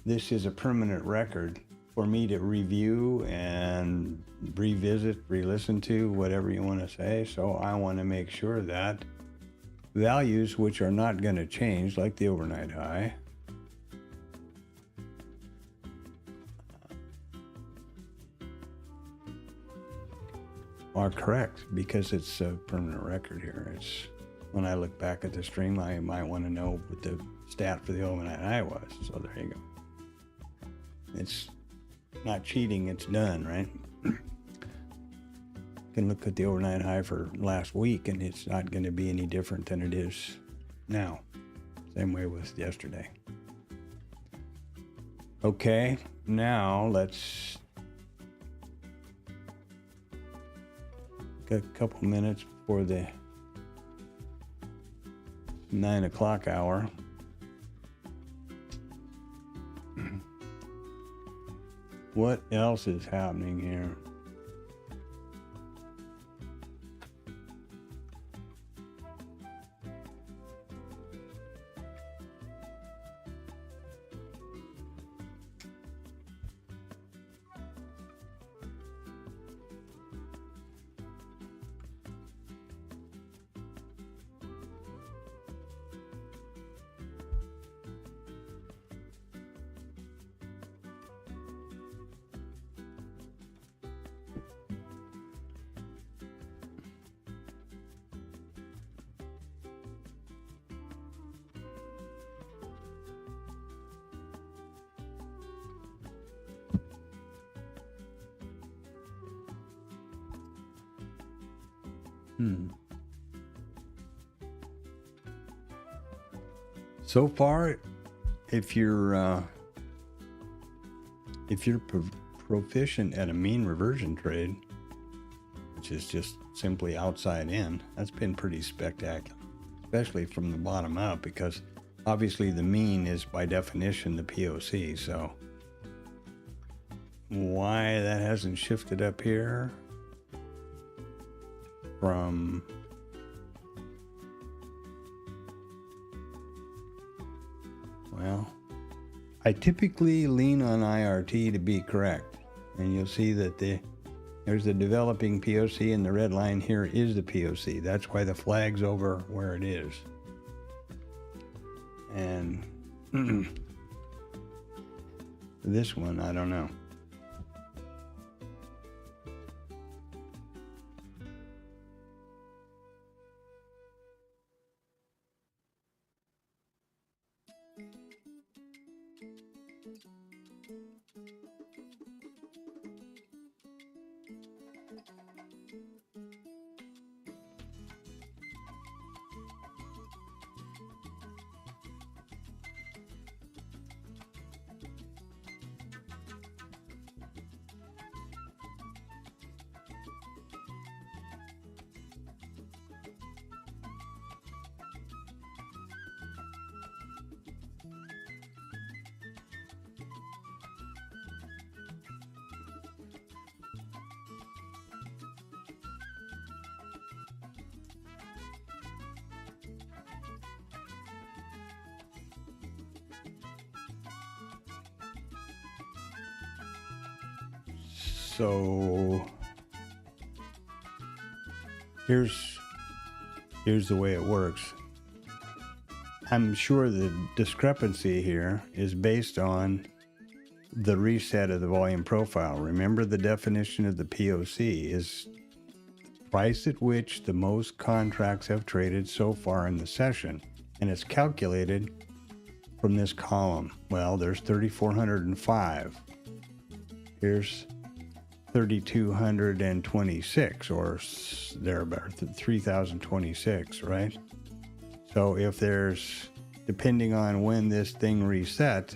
A: is a permanent record for me to review and revisit, re-listen to, whatever you want to say. So I want to make sure that values which are not going to change, like the overnight high, are correct, because it's a permanent record here. It's when I look back at the stream, I might want to know what the stat for the overnight high was. So there you go. It's not cheating, it's done, right? You can look at the overnight high for last week and it's not going to be any different than it is now. Same way with yesterday. Okay, now let's a couple minutes before the 9 o'clock hour. What else is happening here? So far, if you're proficient at a mean reversion trade, which is just simply outside in, that's been pretty spectacular, especially from the bottom up, because obviously the mean is by definition the POC. So why that hasn't shifted up here from well, I typically lean on IRT to be correct, and you'll see that there's the developing POC, and the red line here is the POC. That's why the flag's over where it is. And this one, I don't know. So here's the way it works. I'm sure the discrepancy here is based on the reset of the volume profile. Remember, the definition of the POC is price at which the most contracts have traded so far in the session, and it's calculated from this column. Well, there's 3,405. Here's 3,226, or thereabout, 3,026, right? So if there's, depending on when this thing reset,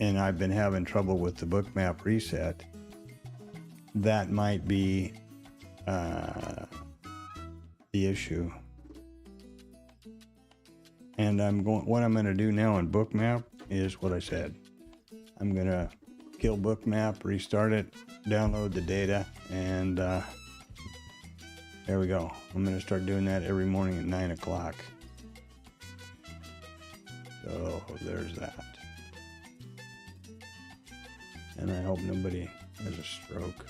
A: and I've been having trouble with the bookmap reset, that might be the issue. And what I'm going to do now in bookmap is what I said. I'm going to kill bookmap, restart it, download the data, and there we go. I'm going to start doing that every morning at 9 o'clock. So there's that. And I hope nobody has a stroke.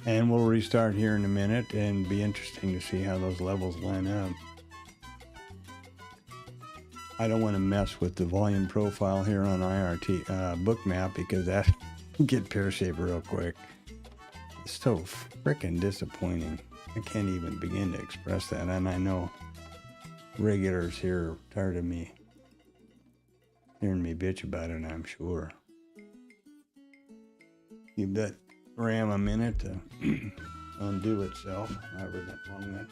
A: And we'll restart here in a minute, and be interesting to see how those levels line up. I don't want to mess with the volume profile here on IRT bookmap, because that can get pear-shaped real quick. It's so freaking disappointing. I can't even begin to express that, and I know regulars here are tired of me hearing me bitch about it, I'm sure. You bet RAM a minute to undo itself, however that long that.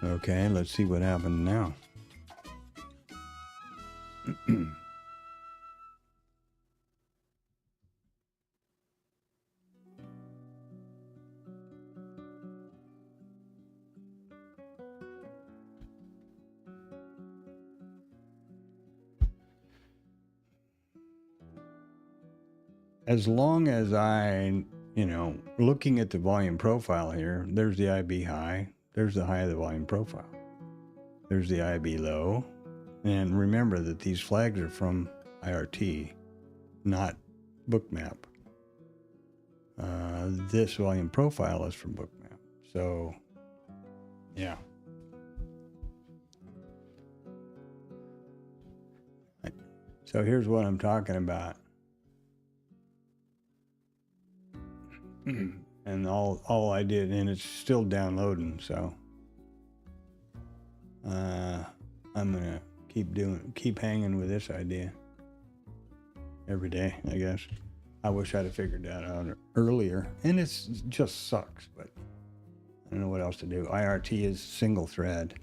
A: Okay, let's see what happened now. As long as looking at the volume profile here, there's the IB high, there's the high of the volume profile, there's the IB low, and remember that these flags are from IRT, not bookmap. This volume profile is from bookmap, so yeah. So here's what I'm talking about. And all I did, and it's still downloading, so I'm gonna keep hanging with this idea every day, I guess. I wish I'd have figured that out earlier, and it just sucks, but I don't know what else to do. IRT is single thread.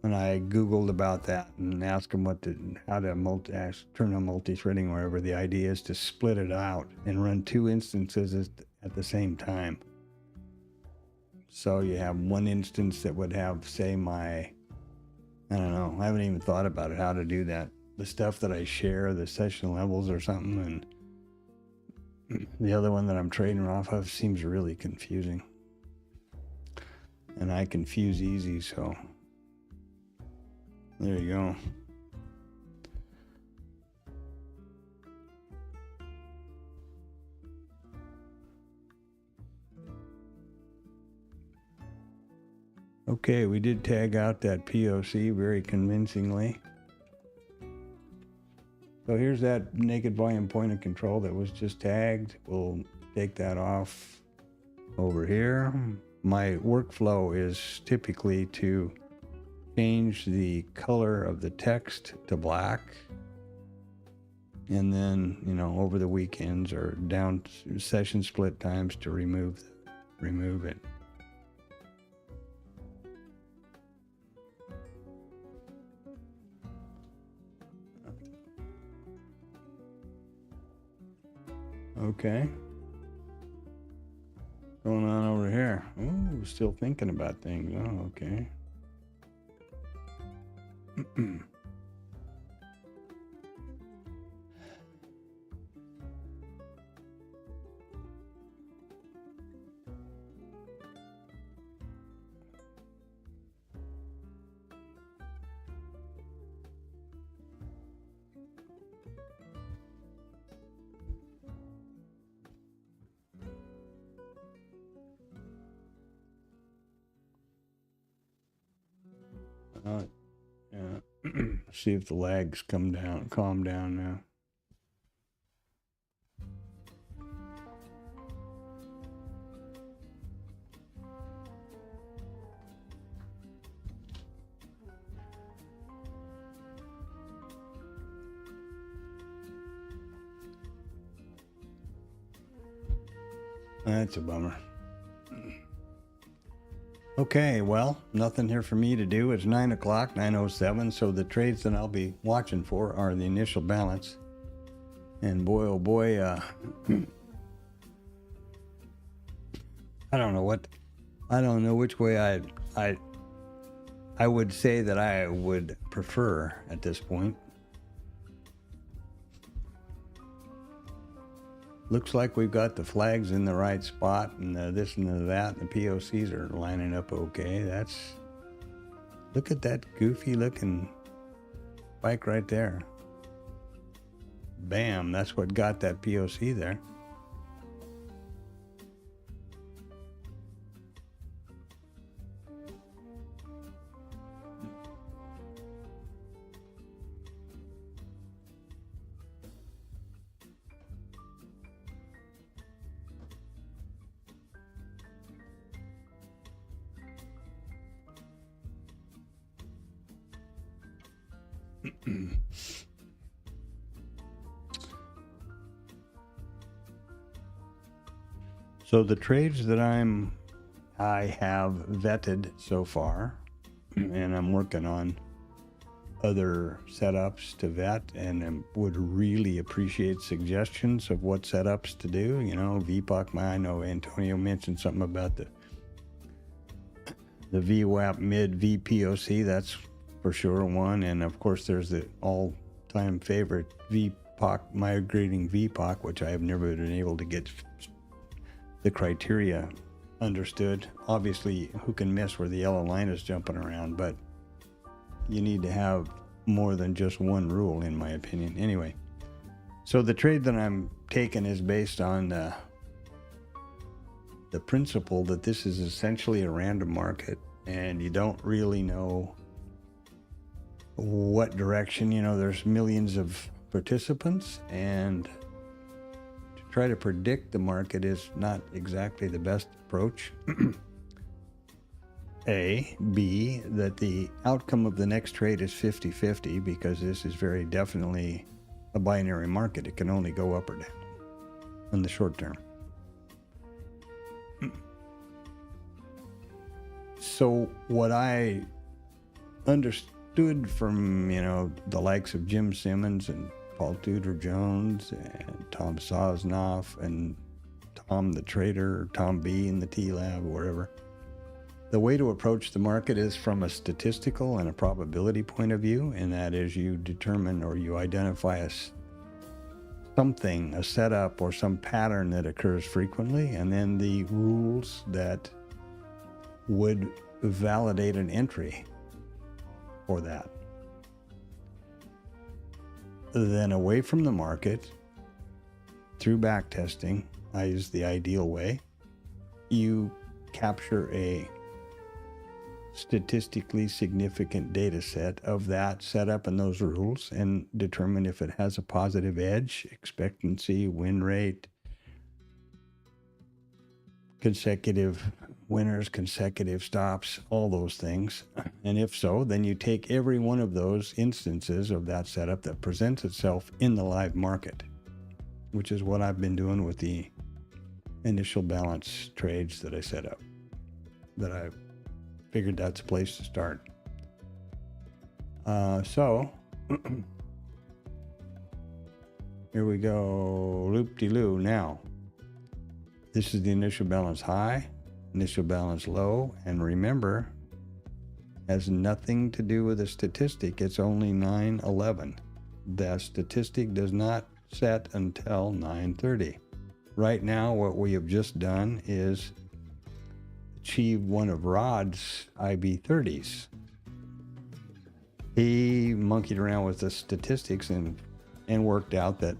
A: And I Googled about that and asked them how to turn on multi-threading, wherever the idea is to split it out and run 2 instances at the same time. So you have one instance that would have, say, I don't know, I haven't even thought about it, how to do that. The stuff that I share, the session levels or something, and the other one that I'm trading off of seems really confusing. And I confuse easy, so there you go. Okay, we did tag out that POC very convincingly. So here's that naked volume point of control that was just tagged. We'll take that off over here. My workflow is typically to change the color of the text to black. And then, over the weekends or down session split times to remove it. Okay. Going on over here. Oh, still thinking about things. Oh, okay. Yeah. See if the lags calm down now. That's a bummer. Okay, well, nothing here for me to do. It's 9 o'clock, 9:07, so the trades that I'll be watching for are the initial balance. And boy, oh boy, I don't know which way I would say that I would prefer at this point. Looks like we've got the flags in the right spot, and this and that, and the POCs are lining up okay. Look at that goofy looking spike right there. Bam, that's what got that POC there. So the trades that I have vetted so far, and I'm working on other setups to vet, and would really appreciate suggestions of what setups to do. VPOC, I know Antonio mentioned something about the VWAP mid VPOC, that's for sure one. And of course there's the all-time favorite VPOC, migrating VPOC, which I have never been able to get the criteria understood. Obviously, who can miss where the yellow line is jumping around, but you need to have more than just one rule, in my opinion. Anyway, so the trade that I'm taking is based on the principle that this is essentially a random market, and you don't really know what direction. There's millions of participants, and to try to predict the market is not exactly the best approach. B, that the outcome of the next trade is 50-50, because this is very definitely a binary market. It can only go up or down in the short term. So what I understood from, the likes of Jim Simmons and Paul Tudor Jones and Tom Sosnoff and Tom the Trader, or Tom B in the TLab, or wherever, the way to approach the market is from a statistical and a probability point of view, and that is you determine or you identify a setup or some pattern that occurs frequently, and then the rules that would validate an entry for that. Then away from the market, through backtesting, I use the ideal way, you capture a statistically significant data set of that setup and those rules and determine if it has a positive edge, expectancy, win rate, consecutive winners, consecutive stops, all those things. And if so, then you take every one of those instances of that setup that presents itself in the live market, which is what I've been doing with the initial balance trades that I set up, that I figured that's a place to start. So here we go, loop-de-loo. Now, this is the initial balance high, initial balance low, and remember, has nothing to do with the statistic. It's only 9:11. The statistic does not set until 9:30. Right now, what we have just done is achieve one of Rod's IB30s. He monkeyed around with the statistics and worked out that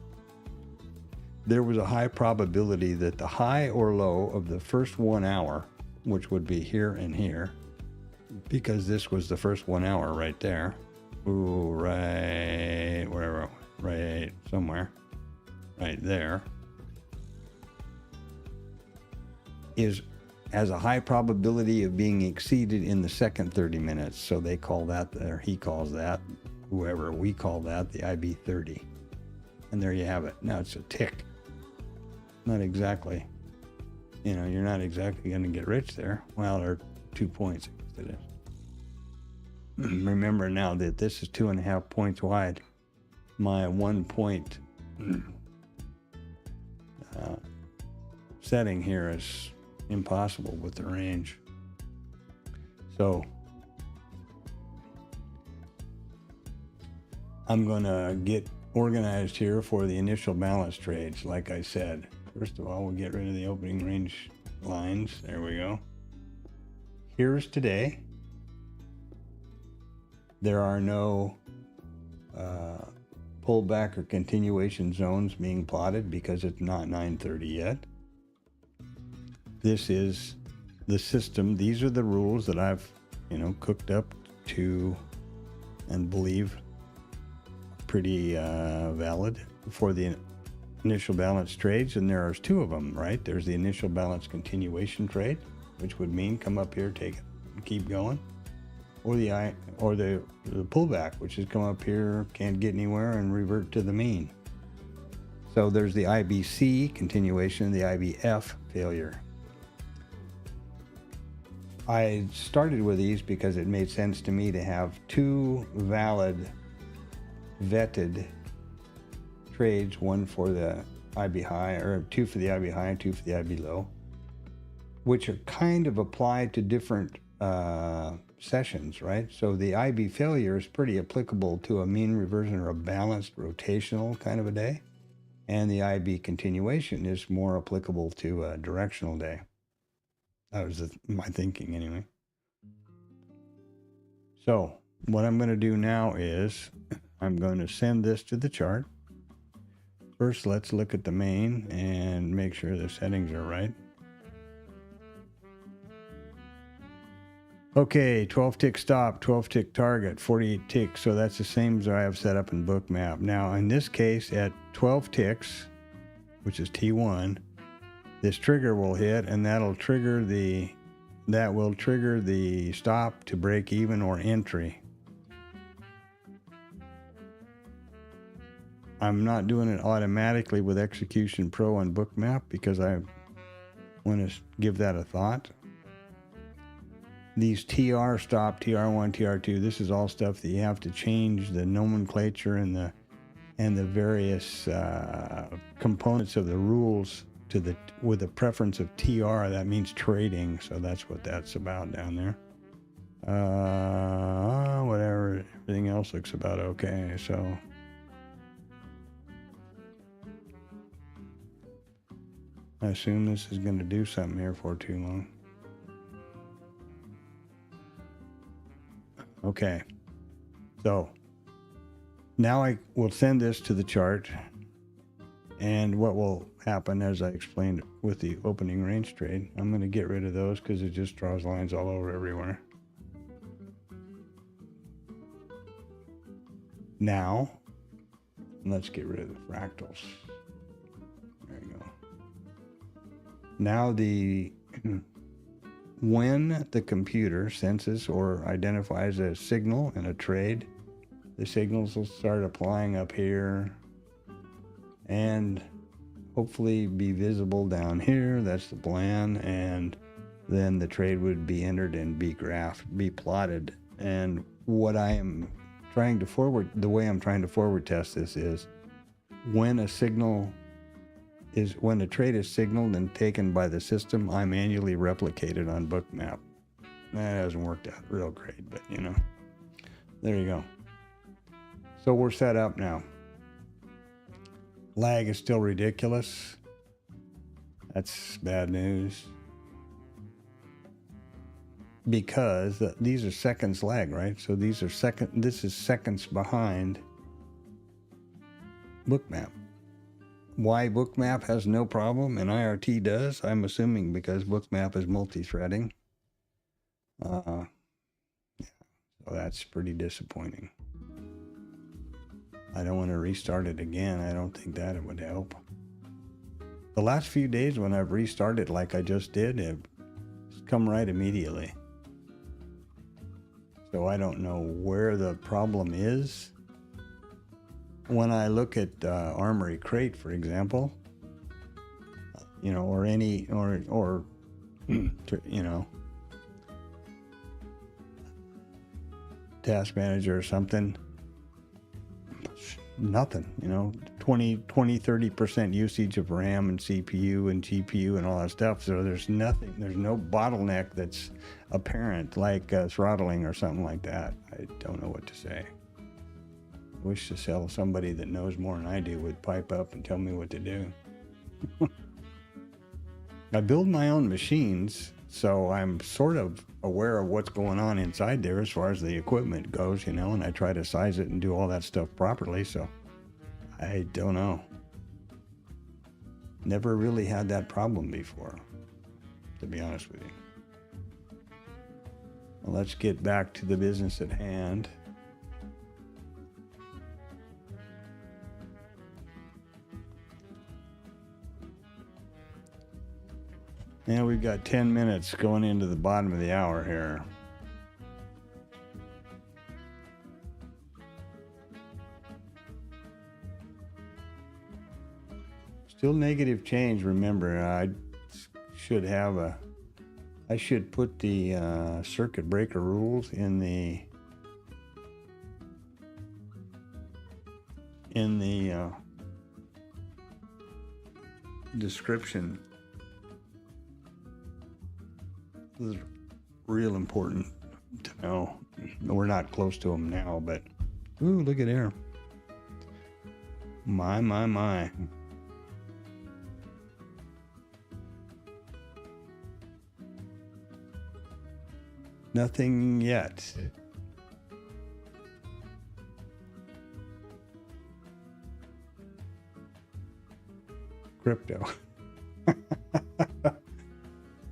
A: there was a high probability that the high or low of the first 1 hour, which would be here and here, because this was the first 1 hour right there. Ooh, right, wherever, right somewhere, right there, has a high probability of being exceeded in the second 30 minutes. So they call that, or he calls that, whoever, we call that the IB30. And there you have it. Now it's a tick. Not exactly, you're not exactly going to get rich there. Well, there are 2 points. It is. Remember now that this is 2.5 points wide. My 1 point setting here is impossible with the range. So I'm going to get organized here for the initial balance trades. Like I said, first of all, we'll get rid of the opening range lines. There we go. Here's today. There are no pullback or continuation zones being plotted because it's not 9:30 yet. This is the system. These are the rules that I've, cooked up to and believe pretty valid for the initial balance trades. And there are two of them, right? There's the initial balance continuation trade, which would mean come up here, take it, and keep going, or the pullback, which is come up here, can't get anywhere, and revert to the mean. So there's the IBC continuation, the IBF failure. I started with these because it made sense to me to have two valid, vetted trades, one for the IB high, or two for the IB high and two for the IB low, which are kind of applied to different sessions, right? So the IB failure is pretty applicable to a mean reversion or a balanced rotational kind of a day, and the IB continuation is more applicable to a directional day. That was my thinking anyway. So what I'm going to do now is I'm going to send this to the chart. First, let's look at the main and make sure the settings are right. Okay, 12 tick stop, 12 tick target, 48 ticks. So that's the same as I have set up in Bookmap. Now, in this case, at 12 ticks, which is T1, this trigger will hit, and that will trigger the stop to break even or entry. I'm not doing it automatically with Execution Pro on Bookmap because I want to give that a thought. these TR stop, TR1, TR2, this is all stuff that you have to change the nomenclature and the various components of the rules to the with a preference of TR. That means trading, so that's what that's about down there. Whatever, everything else looks about okay. So I assume this is going to do something here for too long. Okay, so now I will send this to the chart, and what will happen, as I explained with the opening range trade, I'm going to get rid of those because it just draws lines all over everywhere. Now, let's get rid of the fractals. There you go. Now when the computer senses or identifies a signal in a trade, the signals will start applying up here and hopefully be visible down here. That's the plan. And then the trade would be entered and be graphed, be plotted. And what I am trying to forward, the way I'm trying to forward test this is when a signal is, when a trade is signaled and taken by the system, I manually replicate it on Bookmap. That hasn't worked out real great, but you know, there you go. So we're set up now. Lag is still ridiculous. That's bad news. Because these are seconds lag, right? So these are this is seconds behind Bookmap. Why Bookmap has no problem and IRT does, I'm assuming because Bookmap is multi-threading. Yeah, so that's pretty disappointing. I don't want to restart it again. I don't think that it would help. The last few days when I've restarted like I just did, it's come right immediately. So I don't know where the problem is. When I look at Armory Crate, for example, you know, or any, or you know, Task Manager or something, nothing, you know, 30% usage of RAM and CPU and GPU and all that stuff. So there's nothing, there's no bottleneck that's apparent, like throttling or something like that. I don't know what to say. I wish to sell somebody that knows more than I do would pipe up and tell me what to do. I build my own machines, so I'm sort of aware of what's going on inside there as far as the equipment goes, you know, and I try to size it and do all that stuff properly, so I don't know. Never really had that problem before, to be honest with you. Well, let's get back to the business at hand. And we've got 10 minutes going into the bottom of the hour here. Still negative change. Remember, I should have I should put the circuit breaker rules in the description. This is real important to know. We're not close to them now, but ooh, look at there. My. Nothing yet. Crypto.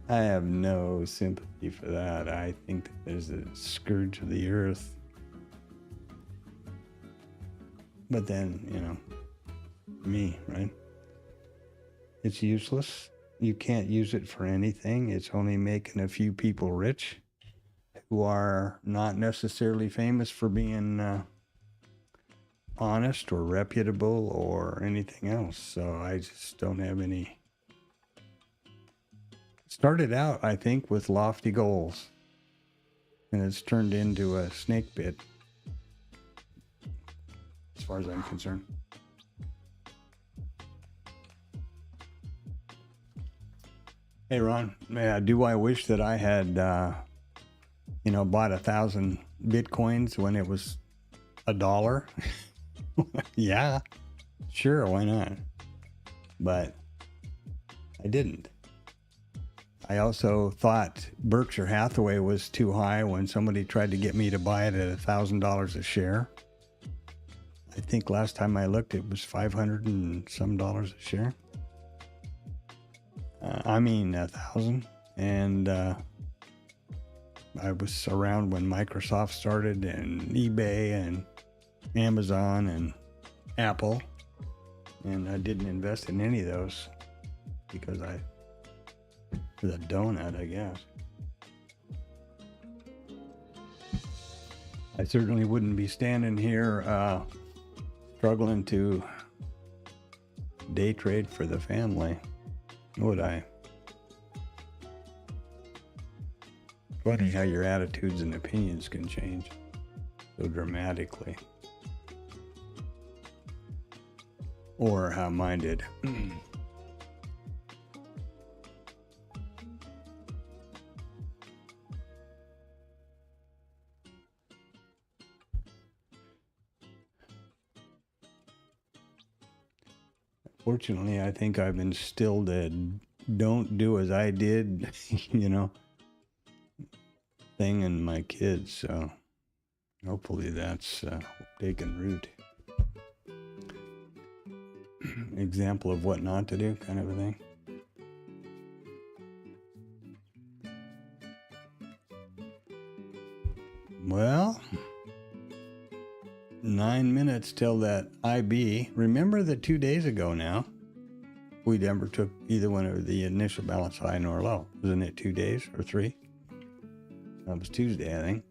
A: I have no sympathy for that. I think that there's a scourge of the earth. But then, you know, me, right? It's useless. You can't use it for anything. It's only making a few people rich who are not necessarily famous for being honest or reputable or anything else. So I just don't have any. Started out, I think, with lofty goals. and it's turned into a snake pit, as far as I'm concerned. Hey, Ron, do I wish that I had, bought 1,000 Bitcoins when it was $1? Yeah, sure, why not? But I didn't. I also thought Berkshire Hathaway was too high when somebody tried to get me to buy it at $1,000 a share. I think last time I looked, it was $500 and some a share. 1,000. And I was around when Microsoft started, and eBay and Amazon and Apple. And I didn't invest in any of those because the donut, I guess. I certainly wouldn't be standing here struggling to day trade for the family, would I? Funny how your attitudes and opinions can change so dramatically. Or how mine did. Fortunately, I think I've instilled a don't do as I did, thing in my kids. So hopefully that's taken root. Example of what not to do, kind of a thing. Well, 9 minutes till that IB. Remember that 2 days ago now, we never took either one of the initial balance high nor low. Wasn't it 2 days or 3? That was Tuesday, I think.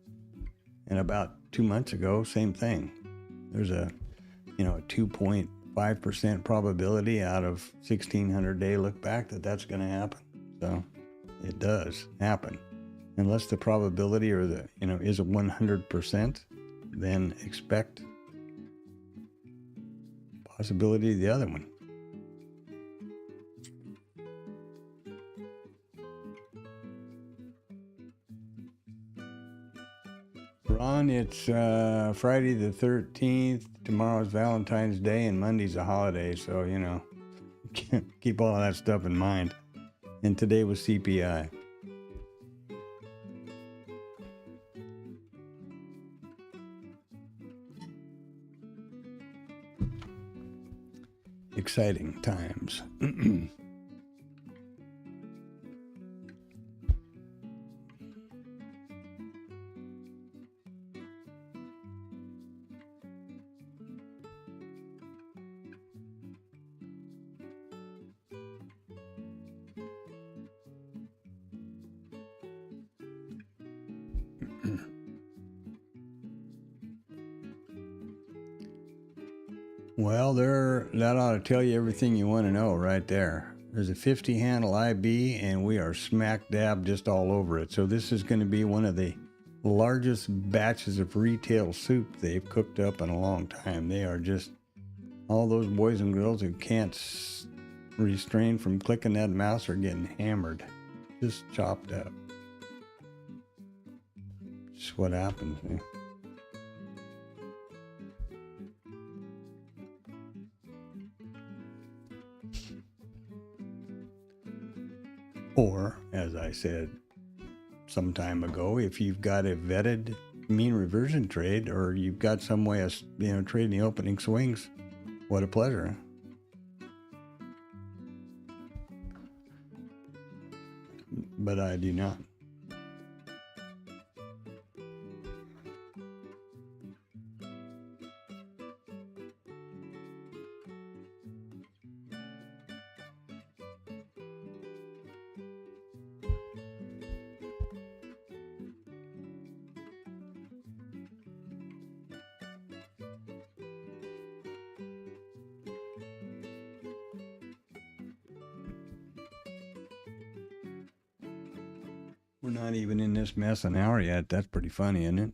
A: And about 2 months ago, same thing. There's a 2.5% probability out of 1,600 day look back that's going to happen. So it does happen. Unless the probability is a 100%, then expect possibility of the other one. Ron, it's Friday the 13th. Tomorrow's Valentine's Day and Monday's a holiday, so, keep all of that stuff in mind. And today was CPI. Exciting times. Well, that ought to tell you everything you want to know right there. There's a 50 handle IB, and we are smack dab just all over it. So this is going to be one of the largest batches of retail soup they've cooked up in a long time. They are just, all those boys and girls who can't restrain from clicking that mouse are getting hammered. Just chopped up. Just what happens. Or, as I said some time ago, if you've got a vetted mean reversion trade, or you've got some way of trading the opening swings, what a pleasure. But I do not. We're not even in this mess an hour yet. That's pretty funny, isn't it?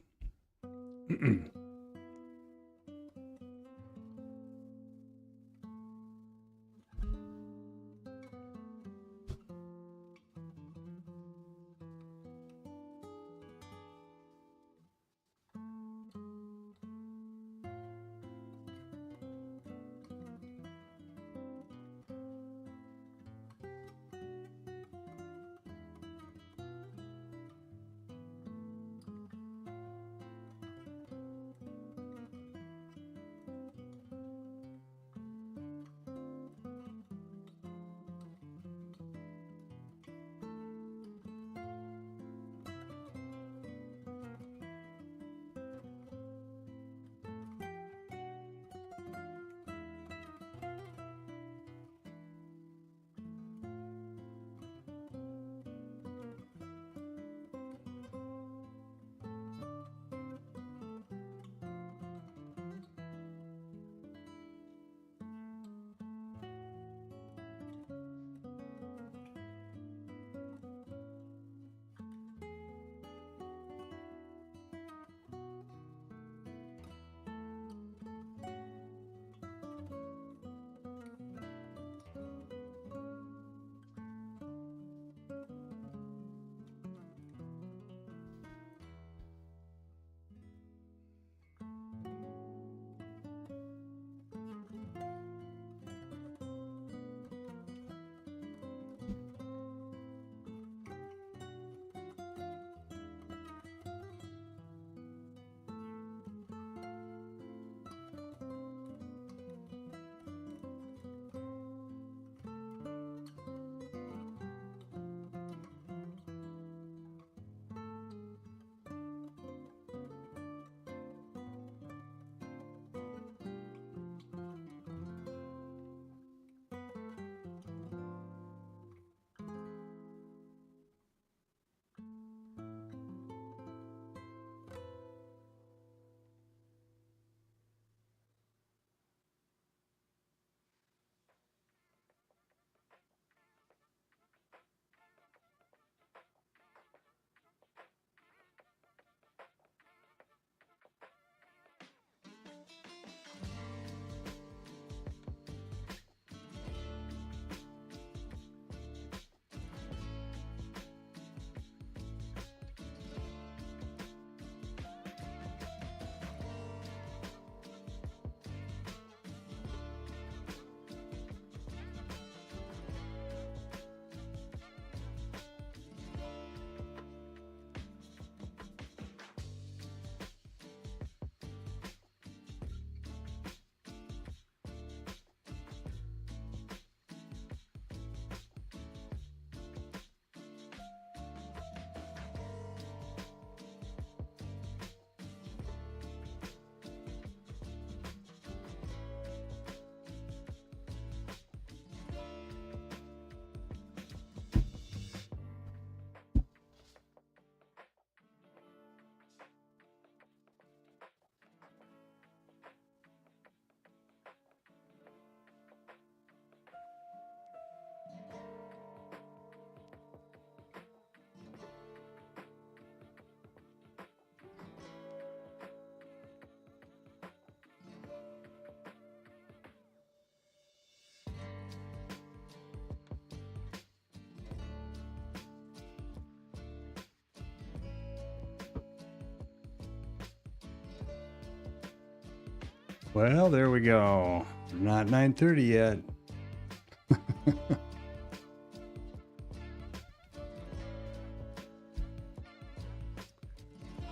A: Well, there we go. Not 9:30 yet.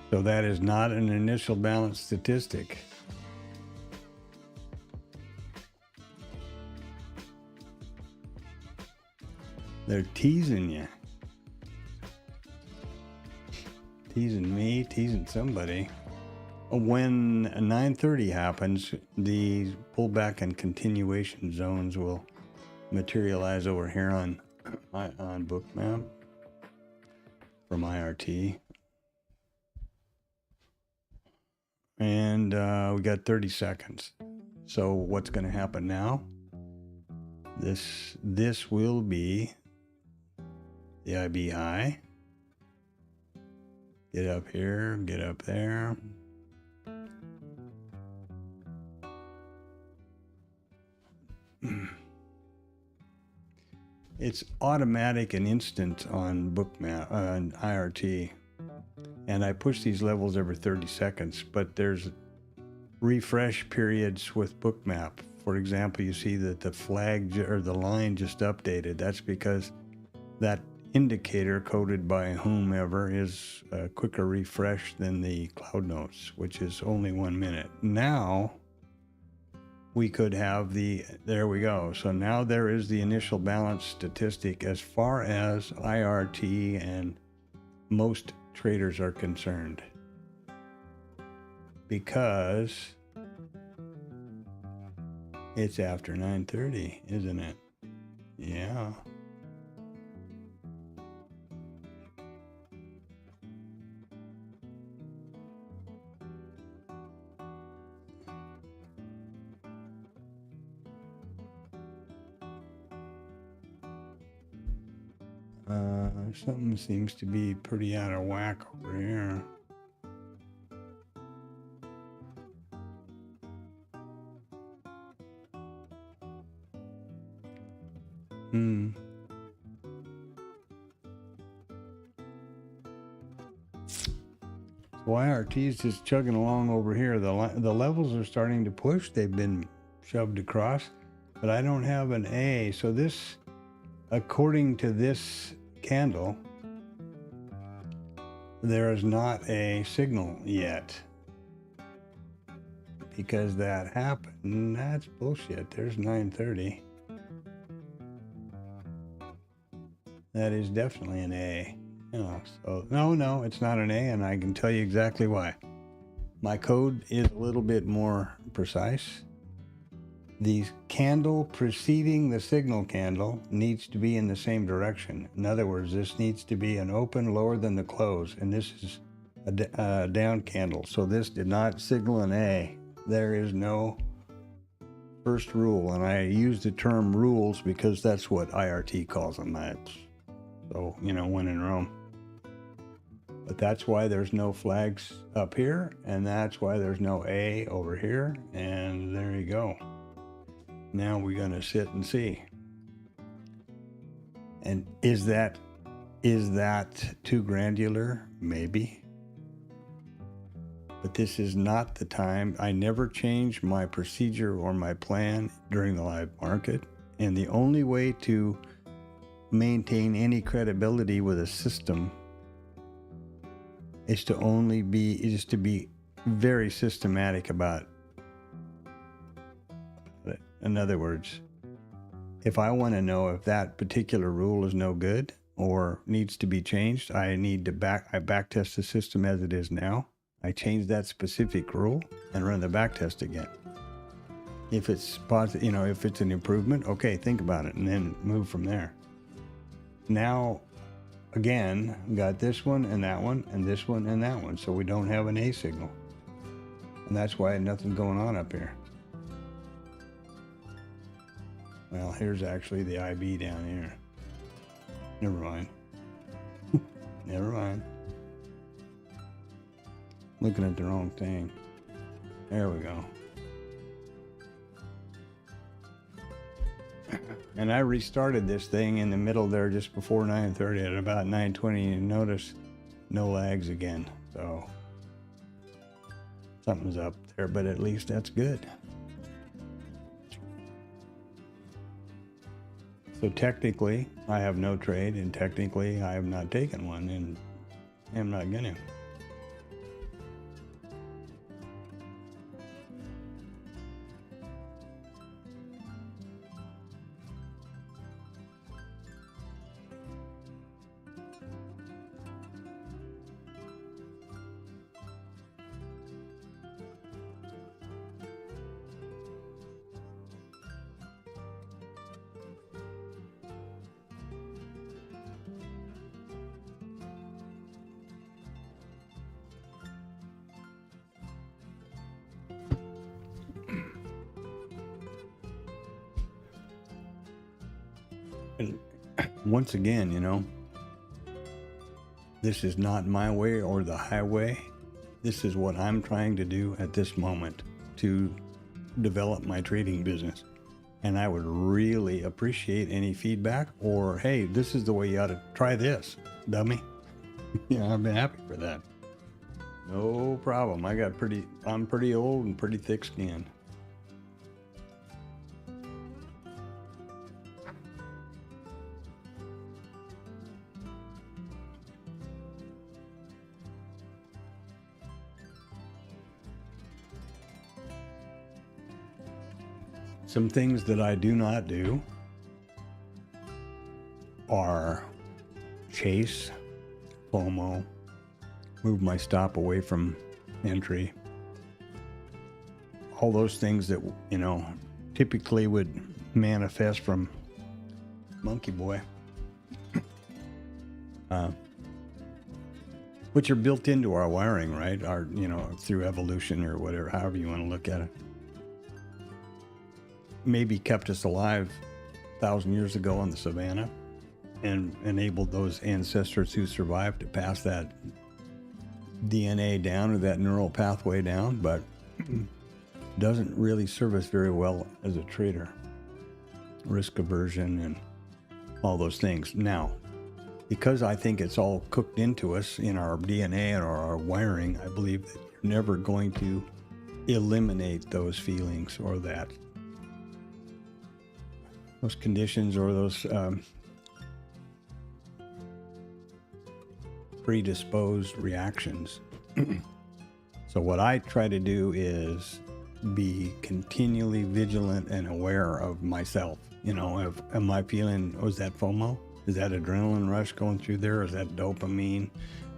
A: So that is not an initial balance statistic. They're teasing you. Teasing me, teasing somebody. When 9:30 happens, the pullback and continuation zones will materialize over here on Bookmap from IRT. And we got 30 seconds. So what's going to happen now? This will be the IB high. Get up here, get up there. It's automatic and instant on Bookmap, on IRT. And I push these levels every 30 seconds, but there's refresh periods with Bookmap. For example, you see that the flag or the line just updated. That's because that indicator coded by whomever is a quicker refresh than the cloud notes, which is only 1 minute. Now we could have there we go. So now there is the initial balance statistic as far as IRT and most traders are concerned, because it's after 9:30, isn't it? Yeah. Something seems to be pretty out of whack over here. So IRT is just chugging along over here. The levels are starting to push. They've been shoved across, but I don't have an A. So this, according to this candle, there is not a signal yet, because that happened. That's bullshit. There's 9:30. That is definitely an A. So no, it's not an A, and I can tell you exactly why. My code is a little bit more precise. The candle preceding the signal candle needs to be in the same direction. In other words, this needs to be an open lower than the close, and this is a down candle. So this did not signal an A. There is no first rule, and I use the term rules because that's what IRT calls them. So, when in Rome. But that's why there's no flags up here, and that's why there's no A over here, and there you go. Now we're going to sit and see. And is that too granular? Maybe. But this is not the time. I never change my procedure or my plan during the live market, and the only way to maintain any credibility with a system is to be very systematic about it. In other words, if I want to know if that particular rule is no good or needs to be changed, I backtest the system as it is now. I change that specific rule and run the backtest again. If it's positive, if it's an improvement, okay, think about it and then move from there. Now, again, got this one and that one and this one and that one, so we don't have an A signal. And that's why nothing's going on up here. Well, here's actually the IB down here. Never mind. Never mind. Looking at the wrong thing. There we go. And I restarted this thing in the middle there just before 9:30 at about 9:20, and notice no lags again. So something's up there, but at least that's good. So technically, I have no trade, and technically, I have not taken one, and I'm not going to. Once again, This is not my way or the highway. This is what I'm trying to do at this moment to develop my trading business. And I would really appreciate any feedback or, hey, this is the way you ought to try this, dummy. Yeah, I've been happy for that. No problem. I'm pretty old and pretty thick skinned. Some things that I do not do are chase, FOMO, move my stop away from entry. All those things that, you know, typically would manifest from Monkey Boy, which are built into our wiring, right? Our, you know, through evolution or whatever, however you want to look at it. Maybe kept us alive 1,000 years ago on the savannah and enabled those ancestors who survived to pass that DNA down or that neural pathway down, but doesn't really serve us very well as a trader. Risk aversion and all those things. Now, because I think it's all cooked into us in our DNA and our wiring, I believe that you're never going to eliminate those feelings or those conditions or those predisposed reactions. So what I try to do is be continually vigilant and aware of myself. You know, am I feeling, was that FOMO? Is that adrenaline rush going through there? Is that dopamine?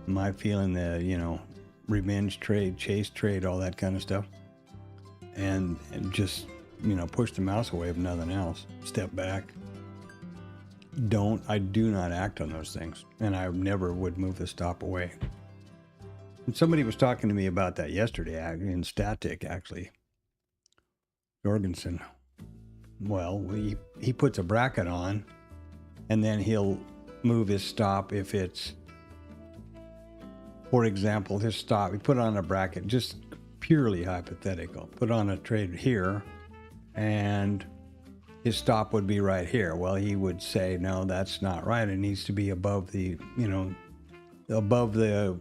A: Am I feeling the, you know, revenge trade, chase trade, all that kind of stuff? And just, you know, push the mouse away if nothing else. Step back. I do not act on those things. And I never would move the stop away. And somebody was talking to me about that yesterday in Static, actually. Jorgensen. Well, he puts a bracket on, and then he'll move his stop if it's, for example, his stop, he put on a bracket, just purely hypothetical, put on a trade here, and his stop would be right here. Well, he would say, no, that's not right. It needs to be above the, you know, above the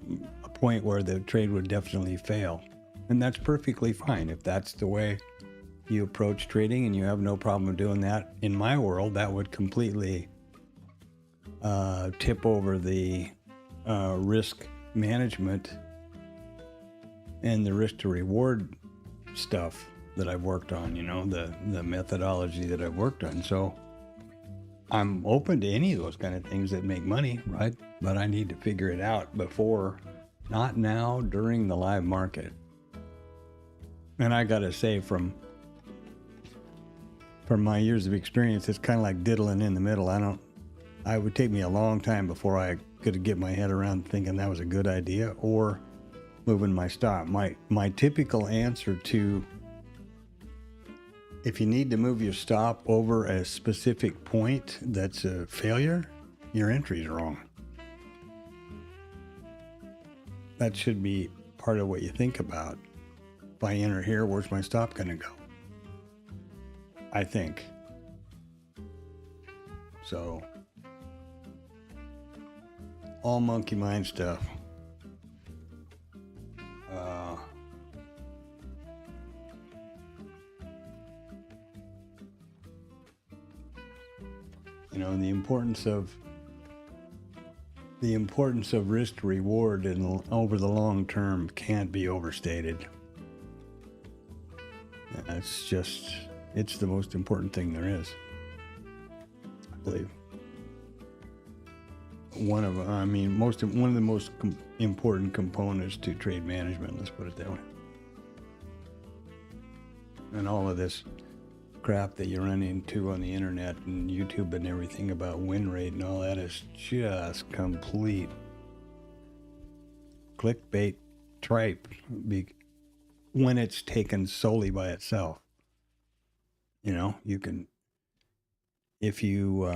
A: point where the trade would definitely fail. And that's perfectly fine if that's the way you approach trading and you have no problem doing that. In my world, that would completely tip over the risk management and the risk to reward stuff that I've worked on, you know, the methodology that I've worked on. So I'm open to any of those kind of things that make money, right? But I need to figure it out before, not now, during the live market. And I got to say, from my years of experience, it's kind of like diddling in the middle. I would take me a long time before I could get my head around thinking that was a good idea or moving my stop. My typical answer to, if you need to move your stop over a specific point that's a failure, your entry's wrong. That should be part of what you think about. If I enter here, where's my stop going to go? I think. So, all monkey mind stuff. You know, the importance of risk to reward and over the long term can't be overstated. It's the most important thing there is, I believe. One of the most important components to trade management, let's put it that way. And all of this crap that you run into on the internet and YouTube and everything about win rate and all that is just complete clickbait tripe when it's taken solely by itself. You know, you can, if you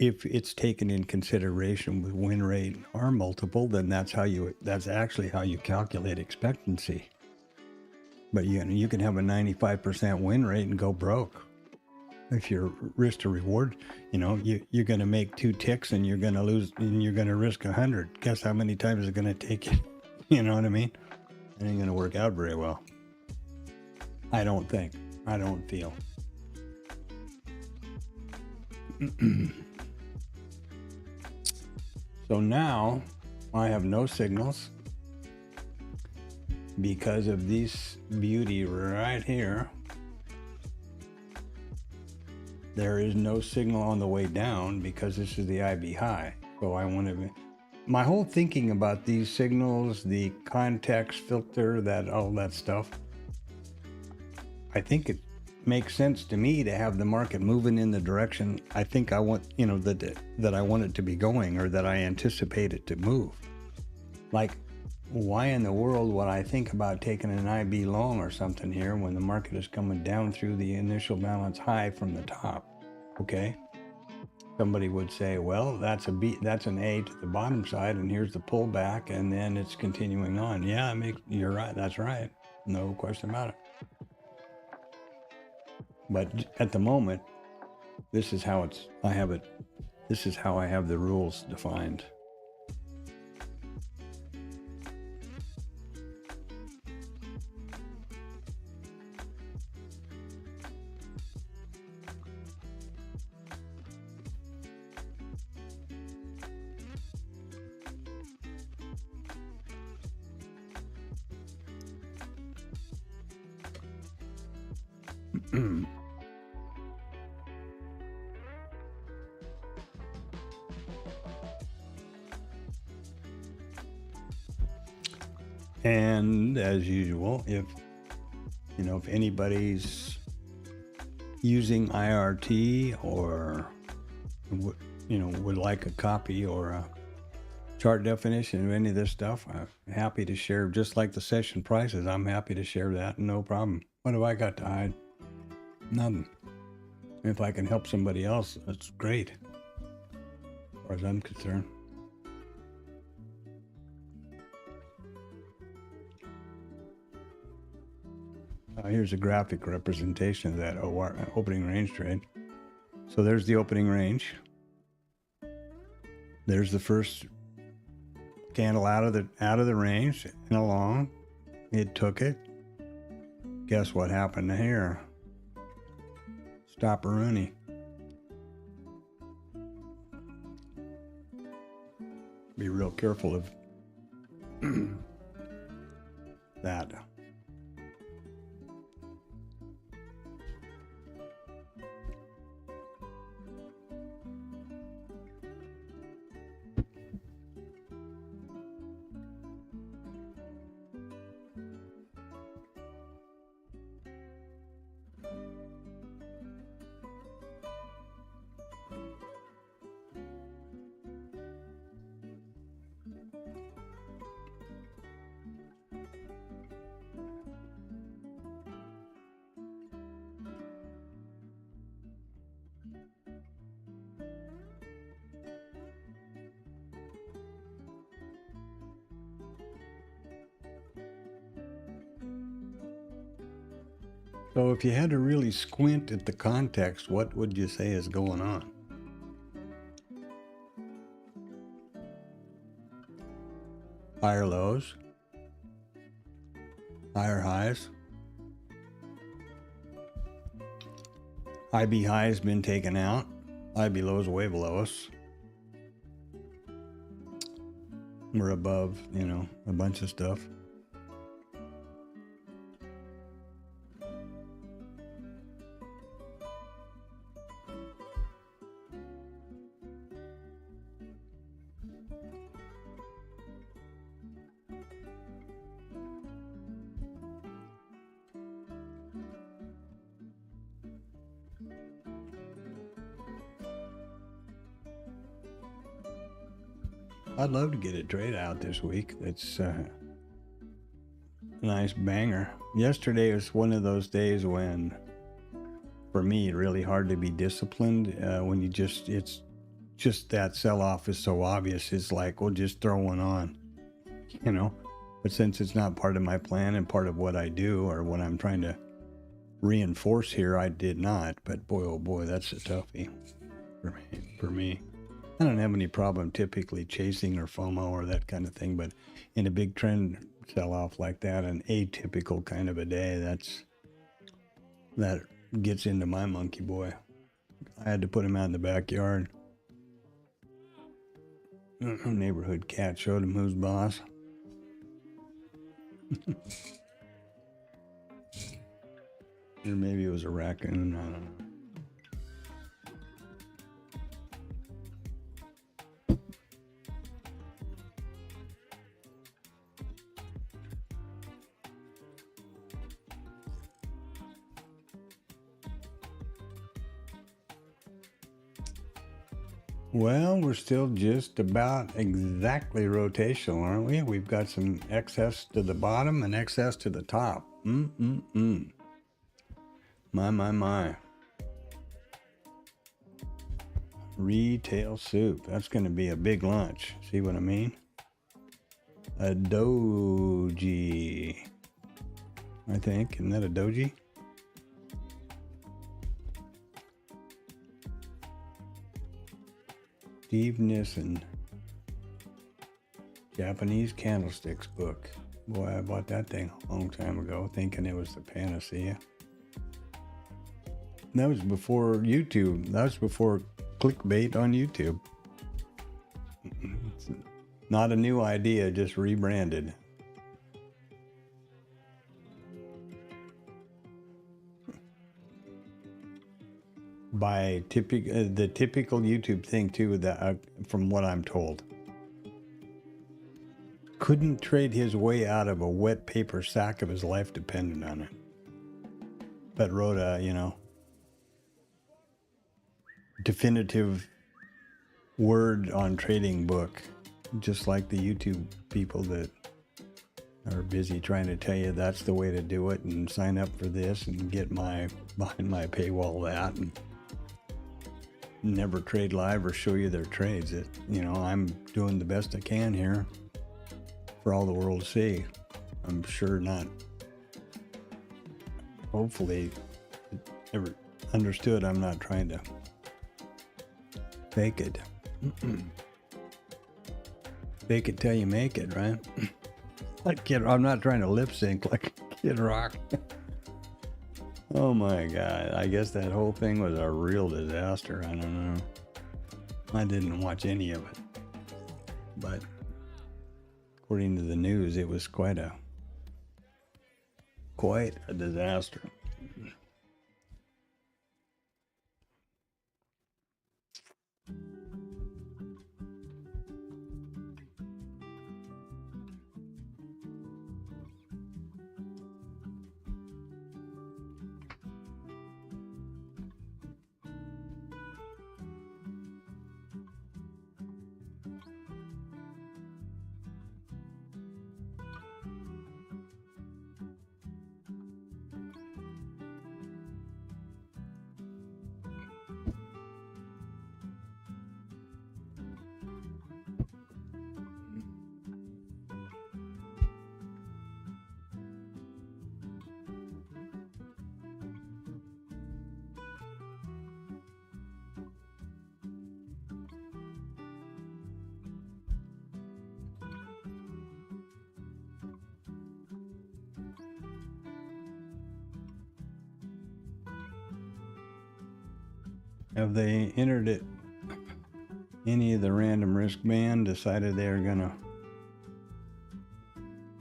A: if it's taken in consideration with win rate and R multiple, then that's actually how you calculate expectancy. But you can have a 95% win rate and go broke. If your risk to reward, you're going to make 2 ticks and you're going to lose and you're going to risk 100. Guess how many times it's going to take you? You know what I mean? It ain't going to work out very well. I don't feel. So now I have no signals because of this beauty right here. There is no signal on the way down because this is the IB high. So my whole thinking about these signals, the context filter, all that stuff, I think it makes sense to me to have the market moving in the direction I think I want, that I want it to be going, or that I anticipate it to move. Like, why in the world would I think about taking an IB long or something here when the market is coming down through the initial balance high from the top? Okay. Somebody would say, well, that's an A to the bottom side, and here's the pullback, and then it's continuing on. Yeah, you're right. That's right. No question about it. But at the moment, this is how I have the rules defined. And as usual, if anybody's using IRT or would like a copy or a chart definition of any of this stuff, I'm happy to share. Just like the session prices, I'm happy to share that. No problem. What have I got to hide? Nothing. If I can help somebody else, that's great, as far as I'm concerned. Here's a graphic representation of that opening range trade. So there's the opening range. There's the first candle out of the range and along. It took it. Guess what happened here? Stop-a-rooney. Be real careful of that. So if you had to really squint at the context, what would you say is going on? Higher lows, higher highs. IB high has been taken out. IB low is way below us. We're above, a bunch of stuff. I'd love to get a trade out this week. It's a nice banger. Yesterday was one of those days when, for me, it's really hard to be disciplined when it's just that sell-off is so obvious. It's like, well, just throw one on, you know. But since it's not part of my plan and part of what I do or what I'm trying to reinforce here, I did not. But boy, oh boy, that's a toughie for me. I don't have any problem typically chasing or FOMO or that kind of thing, but in a big trend sell-off like that, an atypical kind of a day, that gets into my monkey boy. I had to put him out in the backyard. Neighborhood cat showed him who's boss. Or maybe it was a raccoon, I don't know. Well, we're still just about exactly rotational, aren't we? We've got some excess to the bottom and excess to the top. My. Retail soup. That's going to be a big lunch. See what I mean? A doji, I think. Isn't that a doji? Steve Nissen, Japanese Candlesticks book. Boy, I bought that thing a long time ago, thinking it was the panacea. That was before YouTube. That was before clickbait on YouTube. It's not a new idea, just rebranded. By the typical YouTube thing too, that from what I'm told, couldn't trade his way out of a wet paper sack if his life depended on it, but wrote a definitive word on trading book, just like the YouTube people that are busy trying to tell you that's the way to do it and sign up for this and get behind my paywall that and never trade live or show you their trades. I'm doing the best I can here for all the world to see. I'm sure not. Hopefully, ever understood. I'm not trying to fake it. Fake it till you make it, right? I'm not trying to lip sync like Kid Rock. Oh my God, I guess that whole thing was a real disaster. I don't know. I didn't watch any of it. But according to the news, it was quite a disaster. Have they entered it? Any of the random risk band decided they were gonna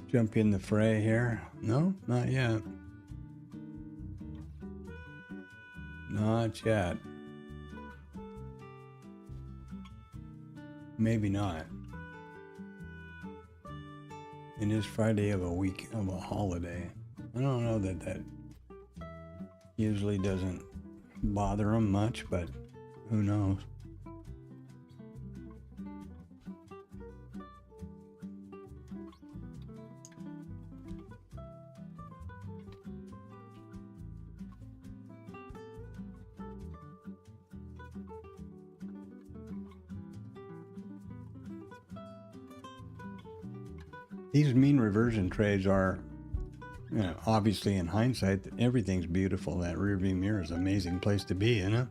A: jump in the fray here? No, not yet. Not yet. Maybe not. It is Friday of a holiday. I don't know that usually doesn't bother them much, but who knows? these mean reversion trades are, you know, obviously in hindsight, everything's beautiful. That rearview mirror is an amazing place to be, you know?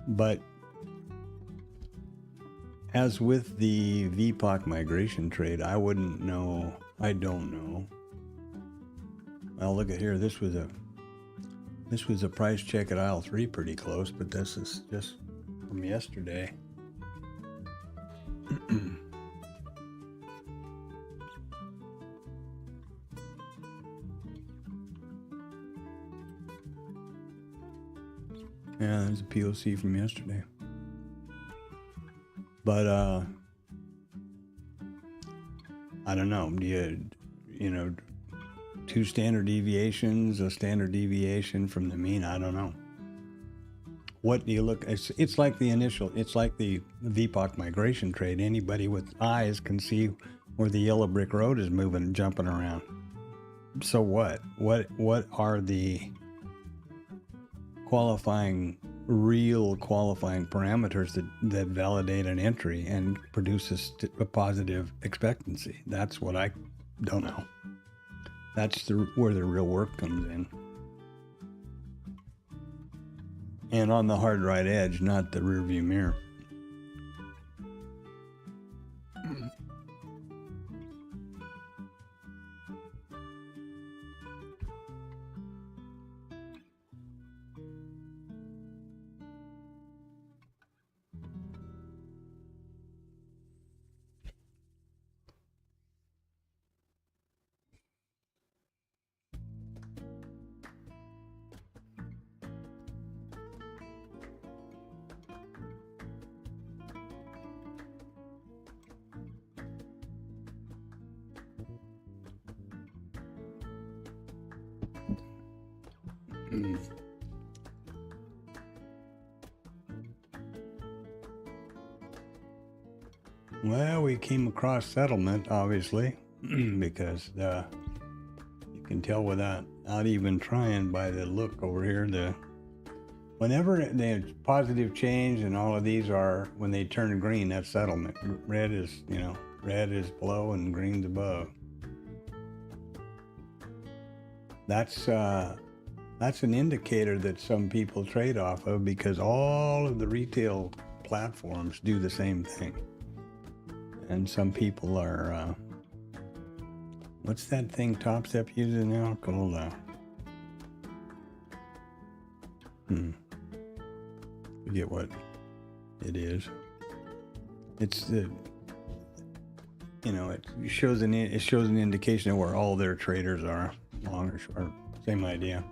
A: But as with the VPOC migration trade, I wouldn't know. I don't know. Well, look at here. This was a price check at aisle 3 pretty close, but this is just from yesterday. Yeah, there's a POC from yesterday. But I don't know. Do you know, 2 standard deviations, a standard deviation from the mean? I don't know. What do you look? It's like the initial. It's like the VPOC migration trade. Anybody with eyes can see where the yellow brick road is moving and jumping around. So what? What are the real qualifying parameters that validate an entry and produce a positive expectancy? That's what I don't know. That's where the real work comes in. And on the hard right edge, not the rear view mirror. Well, we came across settlement, obviously, because you can tell without not even trying by the look over here. Whenever there's positive change, and all of these are, when they turn green, that's settlement. Red is, you know, red is below and green's above. That's an indicator that some people trade off of, because all of the retail platforms do the same thing. And some people are, what's that thing Top Step uses now called, forget what it is. It's the, you know, it shows an indication of where all their traders are, long or short, same idea.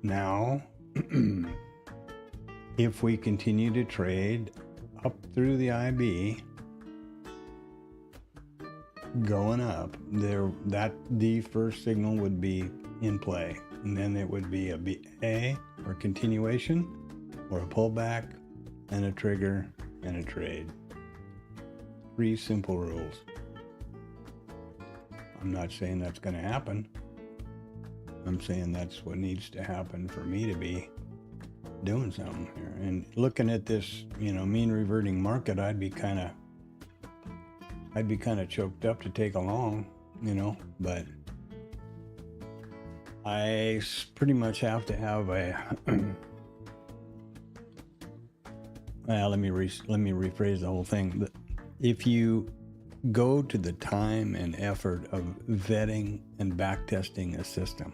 A: Now, if we continue to trade up through the IB, going up, the first signal would be in play, and then it would be a or continuation, or a pullback, and a trigger, and a trade. 3 simple rules. I'm not saying that's going to happen. I'm saying that's what needs to happen for me to be doing something here. And looking at this, you know, mean reverting market, I'd be kind of choked up to take along, you know, but I pretty much have to have let me rephrase the whole thing. If you go to the time and effort of vetting and backtesting a system,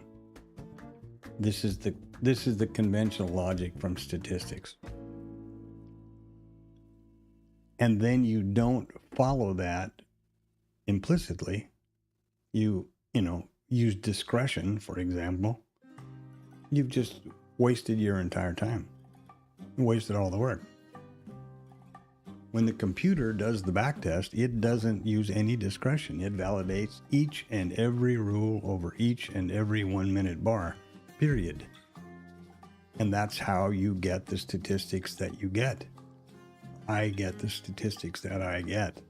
A: this is the conventional logic from statistics. And then you don't follow that implicitly. You use discretion, for example. You've just wasted your entire time. Wasted all the work. When the computer does the backtest, it doesn't use any discretion. It validates each and every rule over each and every 1 minute bar, period. And that's how you get the statistics that you get. I get the statistics that I get.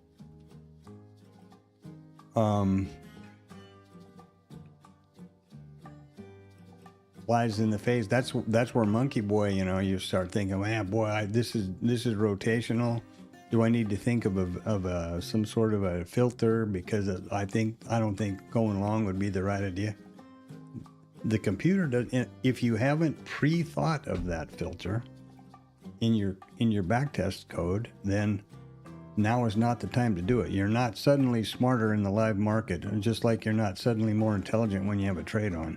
A: Flies in the face. That's where Monkey Boy, you start thinking, this is rotational. Do I need to think of some sort of a filter because I don't think going long would be the right idea. The computer does. If you haven't pre-thought of that filter in your backtest code, then now is not the time to do it. You're not suddenly smarter in the live market, just like you're not suddenly more intelligent when you have a trade on.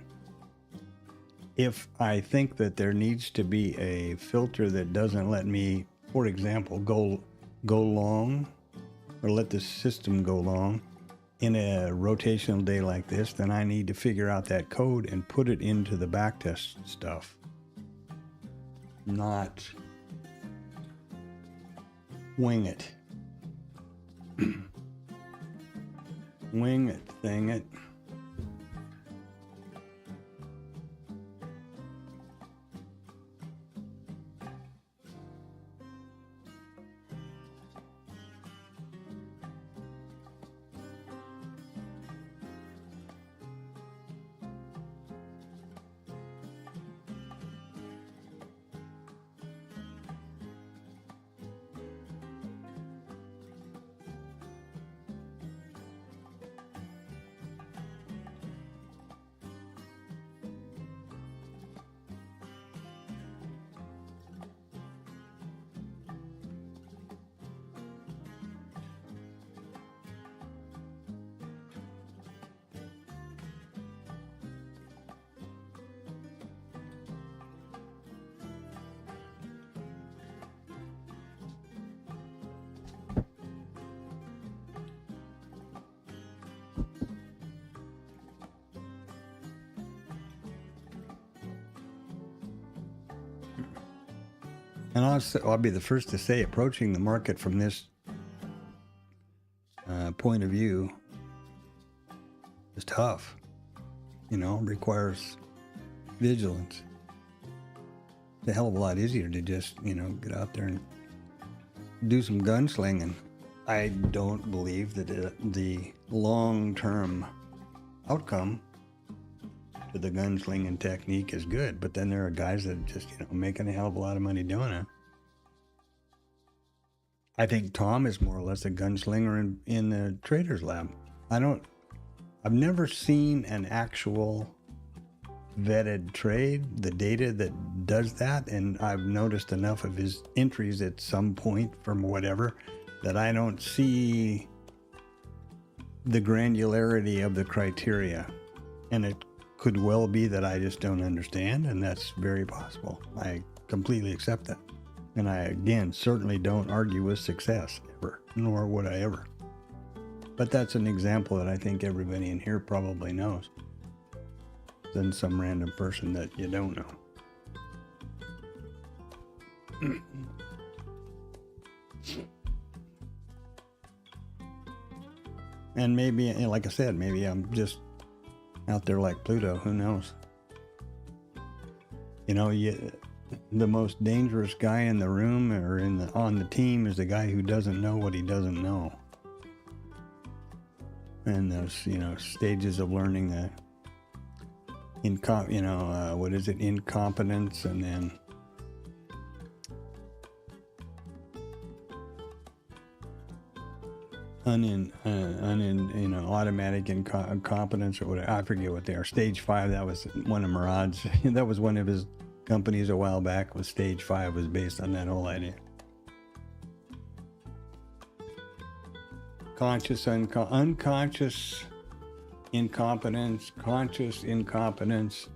A: If I think that there needs to be a filter that doesn't let me, for example, go long or let the system go long in a rotational day like this, then I need to figure out that code and put it into the backtest stuff. Not wing it. Wing it, thing it. And I'll be the first to say, approaching the market from this point of view is tough. Requires vigilance. It's a hell of a lot easier to just, get out there and do some gunslinging. I don't believe that the long-term outcome to the gunslinging technique is good, but then there are guys that just, making a hell of a lot of money doing it. I think Tom is more or less a gunslinger in the trader's lab. I've never seen an actual vetted trade, the data that does that, and I've noticed enough of his entries at some point from whatever that I don't see the granularity of the criteria. And it could well be that I just don't understand, and that's very possible. I completely accept that. And I, again, certainly don't argue with success, ever, nor would I ever. But that's an example that I think everybody in here probably knows than some random person that you don't know. And maybe, like I said, maybe I'm just out there like Pluto, who knows? The most dangerous guy in the room or on the team is the guy who doesn't know what he doesn't know. And those, stages of learning incompetence, and then automatic incompetence or whatever. I forget what they are. Stage 5. That was one of Murad's. That was one of his companies a while back. Was Stage 5 was based on that whole idea. Conscious, unconscious incompetence, conscious incompetence,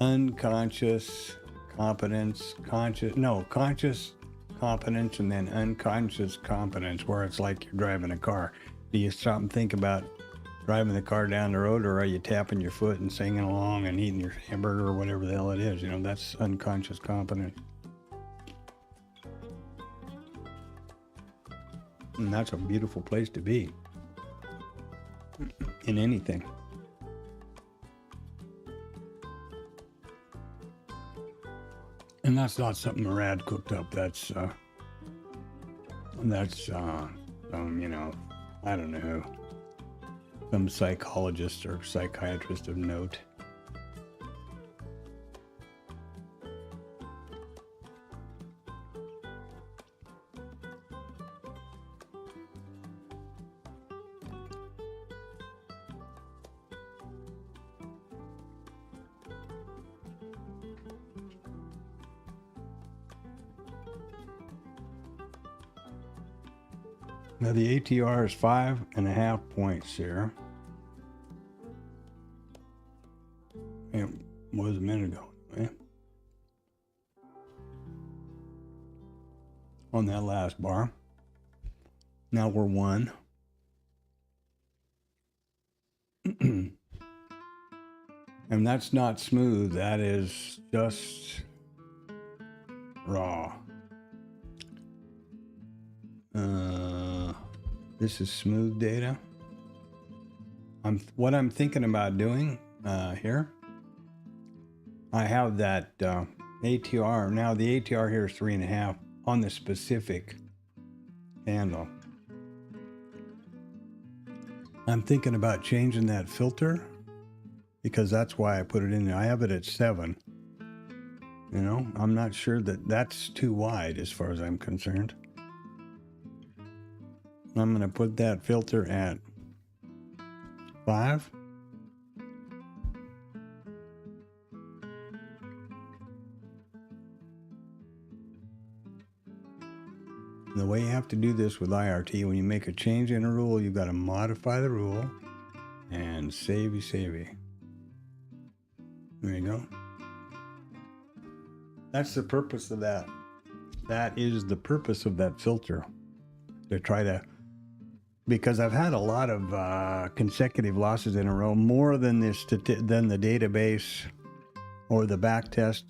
A: unconscious competence, conscious competence, and then unconscious competence, where it's like you're driving a car. Do you stop and think about driving the car down the road, or are you tapping your foot and singing along and eating your hamburger or whatever the hell it is? You know, that's unconscious competence. And that's a beautiful place to be in anything. And that's not something Rad cooked up. That's you know, I don't know who. Some psychologist or psychiatrist of note. Now the ATR is 5.5 points here. It was a minute ago, right? On that last bar. Now we're 1. And that's not smooth. That is just raw. This is smooth data. What I'm thinking about doing here, I have that ATR. Now the ATR here is 3.5 on the specific handle. I'm thinking about changing that filter because that's why I put it in there. I have it at 7. You know, I'm not sure that that's too wide as far as I'm concerned. I'm going to put that filter at 5. The way you have to do this with IRT, when you make a change in a rule, you've got to modify the rule and savey. There you go. That's the purpose of that. That is the purpose of that filter. To try to, because I've had a lot of consecutive losses in a row, more than the database or the backtest,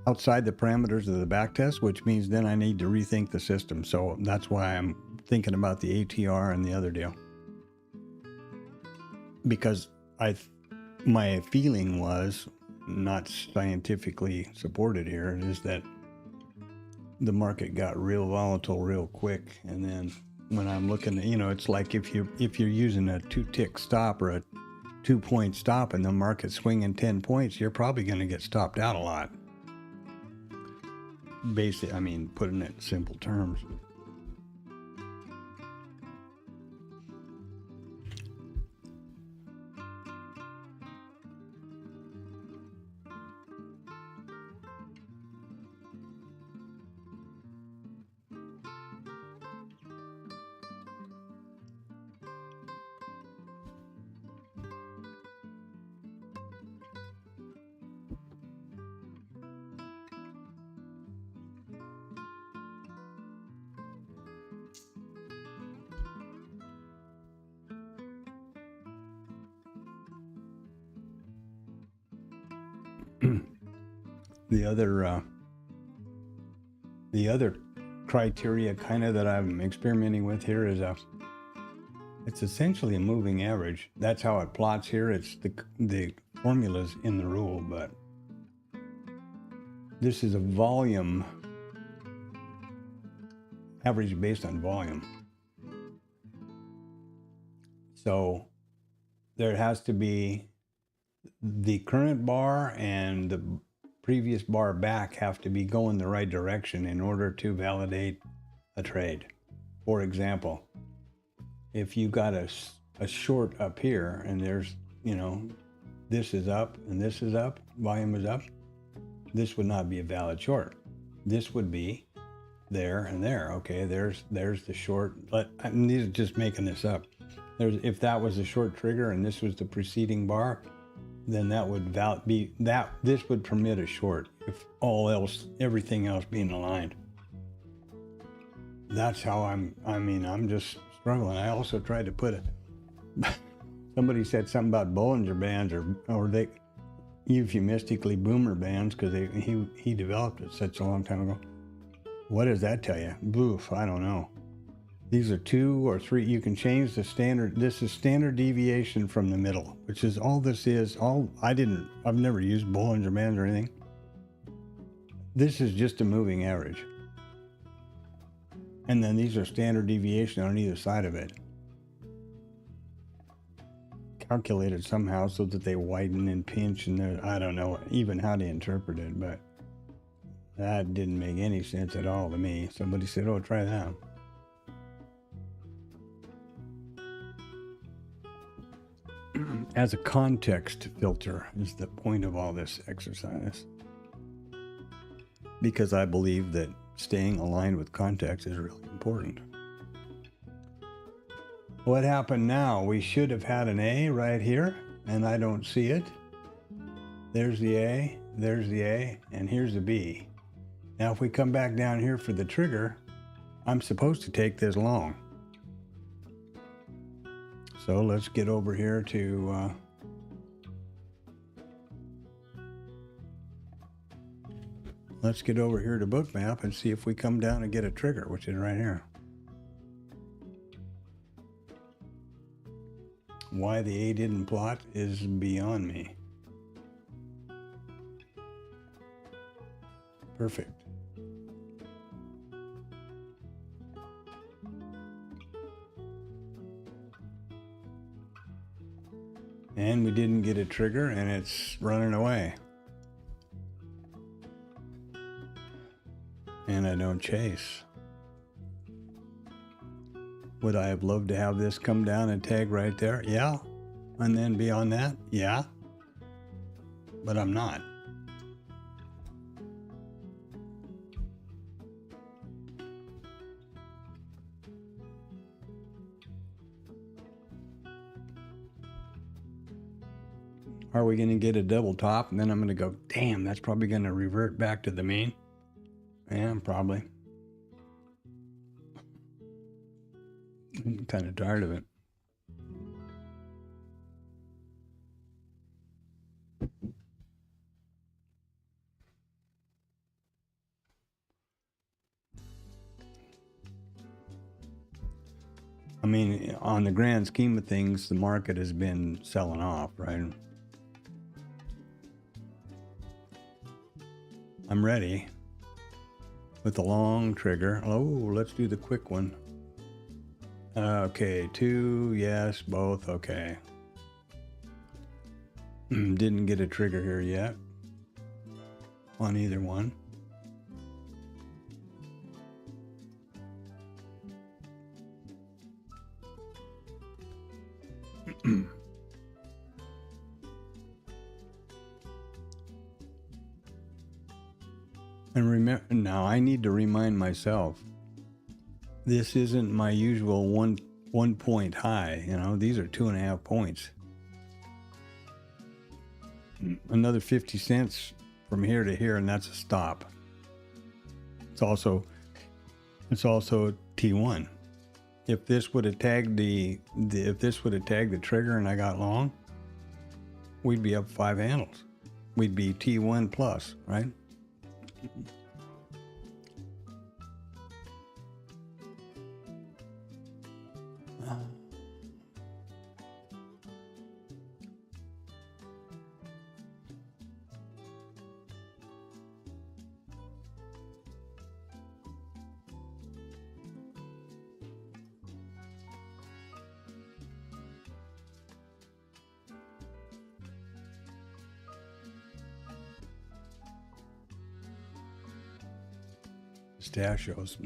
A: outside the parameters of the backtest, which means then I need to rethink the system. So that's why I'm thinking about the ATR and the other deal. Because my feeling was, not scientifically supported here, is that the market got real volatile real quick, and then when I'm looking at, you know, it's like if you're using a 2-tick stop or a 2-point stop and the market's swinging 10 points, you're probably going to get stopped out a lot. Basic, I mean, putting it in simple terms. The other criteria kind of that I'm experimenting with here is it's essentially a moving average. That's how it plots here. It's the formulas in the rule, but this is a volume average based on volume. So there has to be the current bar and the previous bar back have to be going the right direction in order to validate a trade. For example, if you got a short up here and there's, you know, this is up and this is up, volume is up, this would not be a valid short. This would be there and there. Okay, there's the short. I'm just making this up. If that was a short trigger and this was the preceding bar, then that would this would permit a short if everything else being aligned. That's how I'm just struggling. I also tried to put somebody said something about Bollinger Bands or they euphemistically boomer bands because he developed it such a long time ago. What does that tell you? Boof, I don't know. These are 2 or 3. You can change the standard. This is standard deviation from the middle, which is all this is. I've never used Bollinger Bands or anything. This is just a moving average. And then these are standard deviation on either side of it. Calculated somehow so that they widen and pinch, and I don't know even how to interpret it, but that didn't make any sense at all to me. Somebody said, oh, try that. As a context filter is the point of all this exercise. Because I believe that staying aligned with context is really important. What happened now? We should have had an A right here, and I don't see it. There's the A, and here's the B. Now if we come back down here for the trigger, I'm supposed to take this long. So let's get over here to Bookmap and see if we come down and get a trigger, which is right here. Why the A didn't plot is beyond me. Perfect. And we didn't get a trigger, and it's running away. And I don't chase. Would I have loved to have this come down and tag right there? Yeah. And then beyond that? Yeah. But I'm not. Are we going to get a double top? And then I'm going to go, damn, that's probably going to revert back to the mean. Yeah, probably. I'm kind of tired of it. I mean, on the grand scheme of things, the market has been selling off, right? I'm ready with the long trigger. Oh, let's do the quick one. Okay, 2, yes, both, okay. Didn't get a trigger here yet on either one. And remember, now I need to remind myself, this isn't my usual one point high. You know, these are 2.5 points. Another 50 cents from here to here, and that's a stop. It's also T1. If this would have tagged the trigger and I got long, we'd be up 5 handles. We'd be T1 plus, right? Pistachios.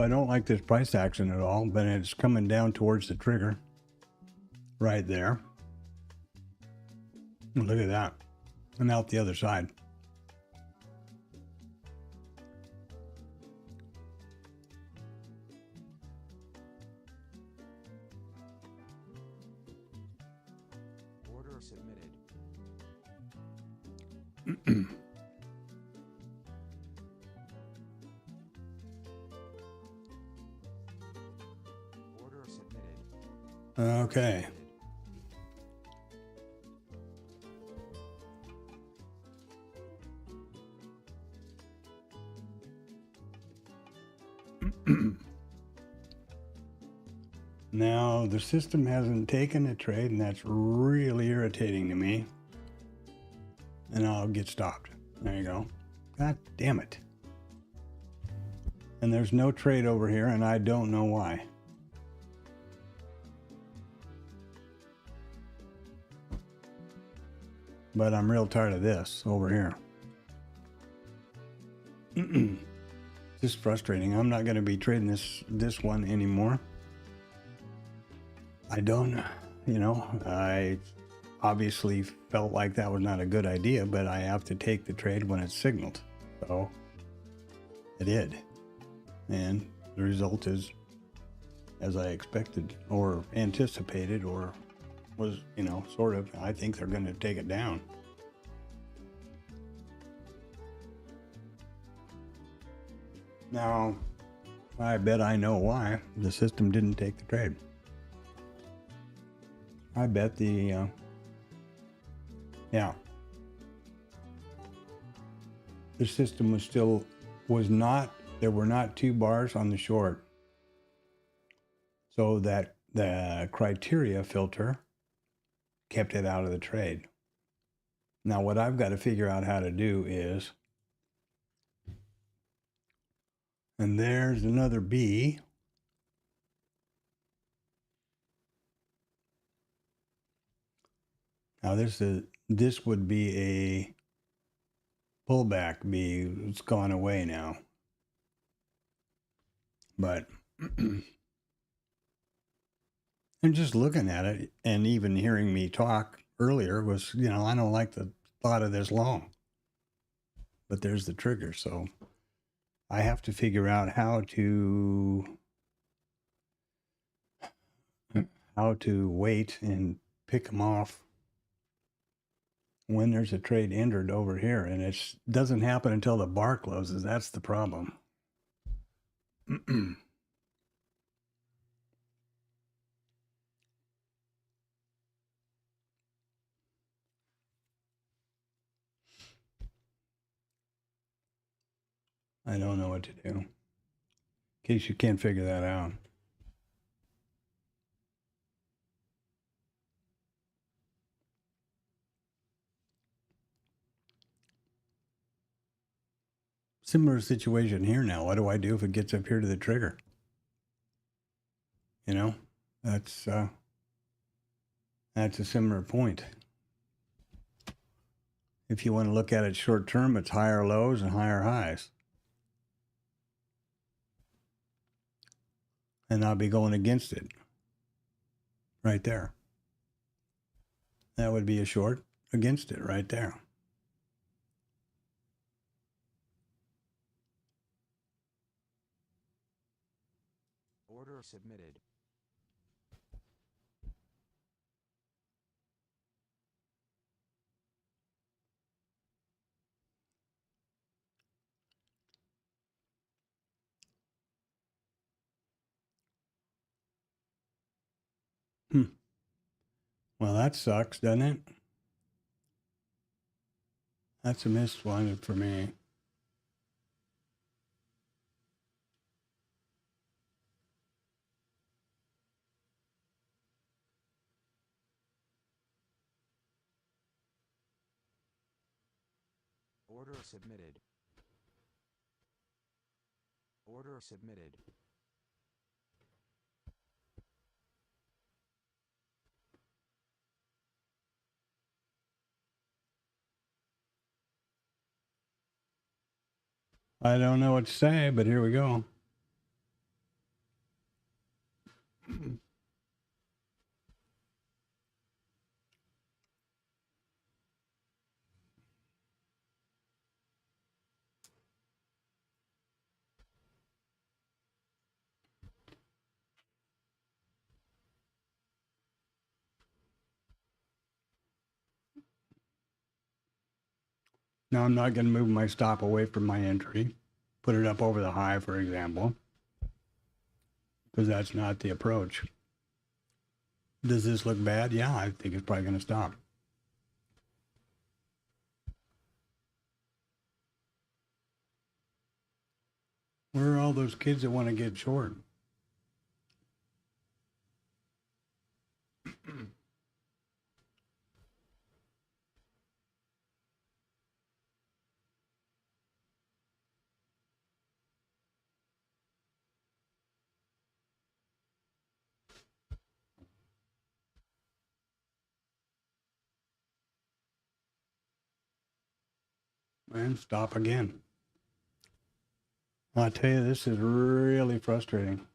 A: So I don't like this price action at all, but it's coming down towards the trigger right there. Look at that. And out the other side.
B: Order submitted. Order submitted.
A: Okay. Now, the system hasn't taken a trade, and that's really irritating to me. And I'll get stopped. There you go. God damn it. And there's no trade over here, and I don't know why. But I'm real tired of this over here. Just frustrating. I'm not going to be trading this one anymore. I don't, I obviously felt like that was not a good idea, but I have to take the trade when it's signaled. So I did. And the result is as I expected or anticipated, or was, sort of. I think they're going to take it down. Now, I bet I know why the system didn't take the trade. I bet the, the system there were not 2 bars on the short. So that the criteria filter kept it out of the trade. Now, what I've got to figure out how to do is, and there's another B. Now this would be a pullback B. It's gone away now. But and just looking at it and even hearing me talk earlier was, I don't like the thought of this long. But there's the trigger, so I have to figure out how to wait and pick them off when there's a trade entered over here, and it doesn't happen until the bar closes. That's the problem. I don't know what to do. In case you can't figure that out. Similar situation here now. What do I do if it gets up here to the trigger? That's a similar point. If you want to look at it short term, it's higher lows and higher highs. And I'll be going against it right there. That would be a short against it right there.
B: Order submitted.
A: Well, that sucks, doesn't it? That's a missed one for me.
B: Order submitted. Order submitted.
A: I don't know what to say, but here we go. Now I'm not going to move my stop away from my entry, put it up over the high, for example, because that's not the approach. Does this look bad? Yeah, I think it's probably going to stop. Where are all those kids that want to get short? And stop again. I'll tell you, this is really frustrating.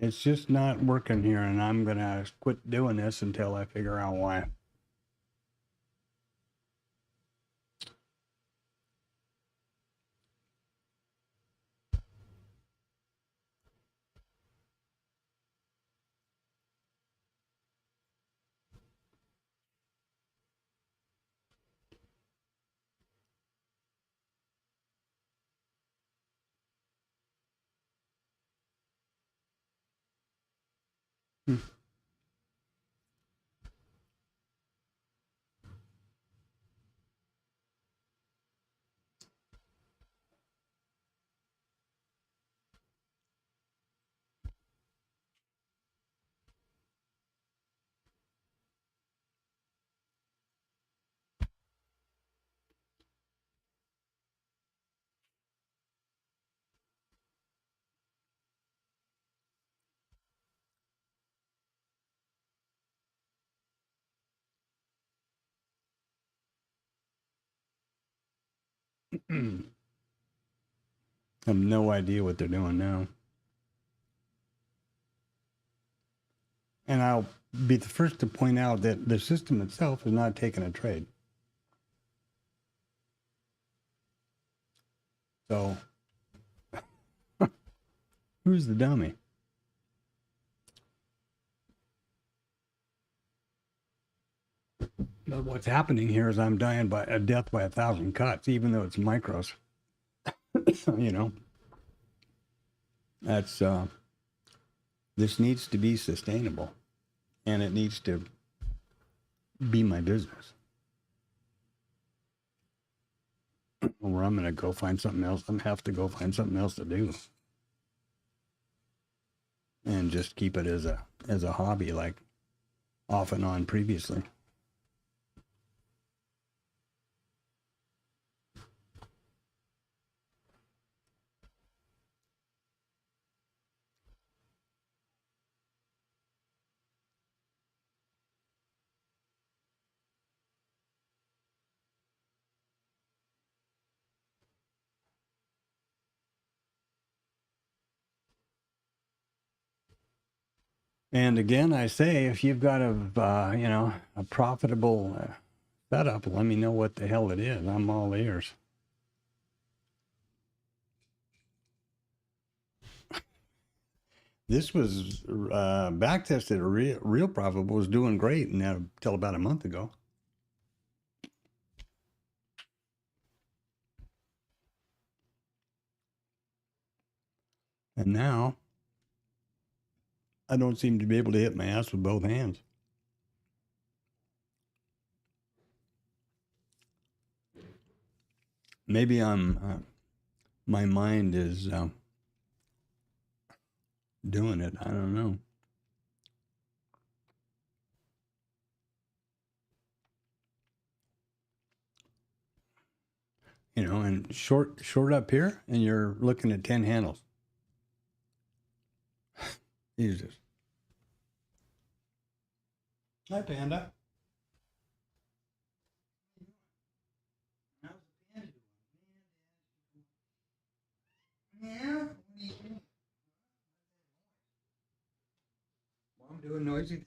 A: It's just not working here, and I'm going to quit doing this until I figure out why. I have no idea what they're doing now. And I'll be the first to point out that the system itself is not taking a trade. So, who's the dummy? But what's happening here is I'm dying by a death by 1,000 cuts, even though it's micros. You know, that's this needs to be sustainable, and it needs to be my business. Or I'm going to go find something else. I'm have to go find something else to do, and just keep it as a hobby, like off and on previously. And again, I say, if you've got a profitable setup, let me know what the hell it is. I'm all ears. This was backtested. Real profitable was doing great until about a month ago. And now I don't seem to be able to hit my ass with both hands. Maybe my mind is doing it. I don't know. You know, and short up here, and you're looking at 10 handles. Jesus. Hi, Panda. How's the panda doing? Yeah. What are you doing? Well, I'm doing noisy things.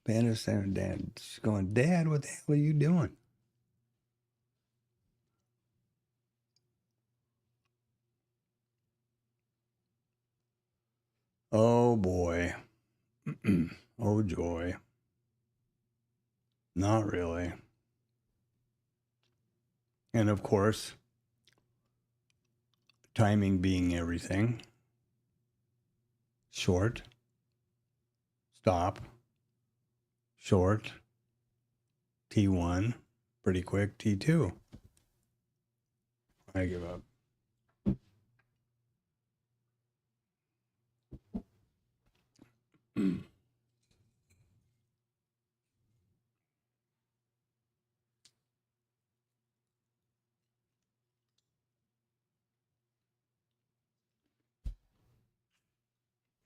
A: Panda's saying, Dad. She's going, Dad, what the hell are you doing? Oh boy. Oh, joy. Not really. And of course, timing being everything. Short. Stop. Short. T1. Pretty quick. T2. I give up.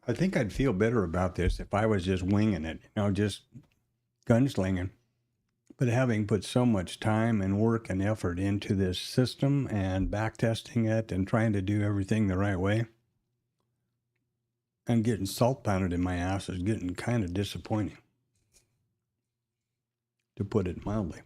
A: I think I'd feel better about this if I was just winging it, just gunslinging. But having put so much time and work and effort into this system and backtesting it and trying to do everything the right way, and getting salt pounded in my ass is getting kind of disappointing, to put it mildly.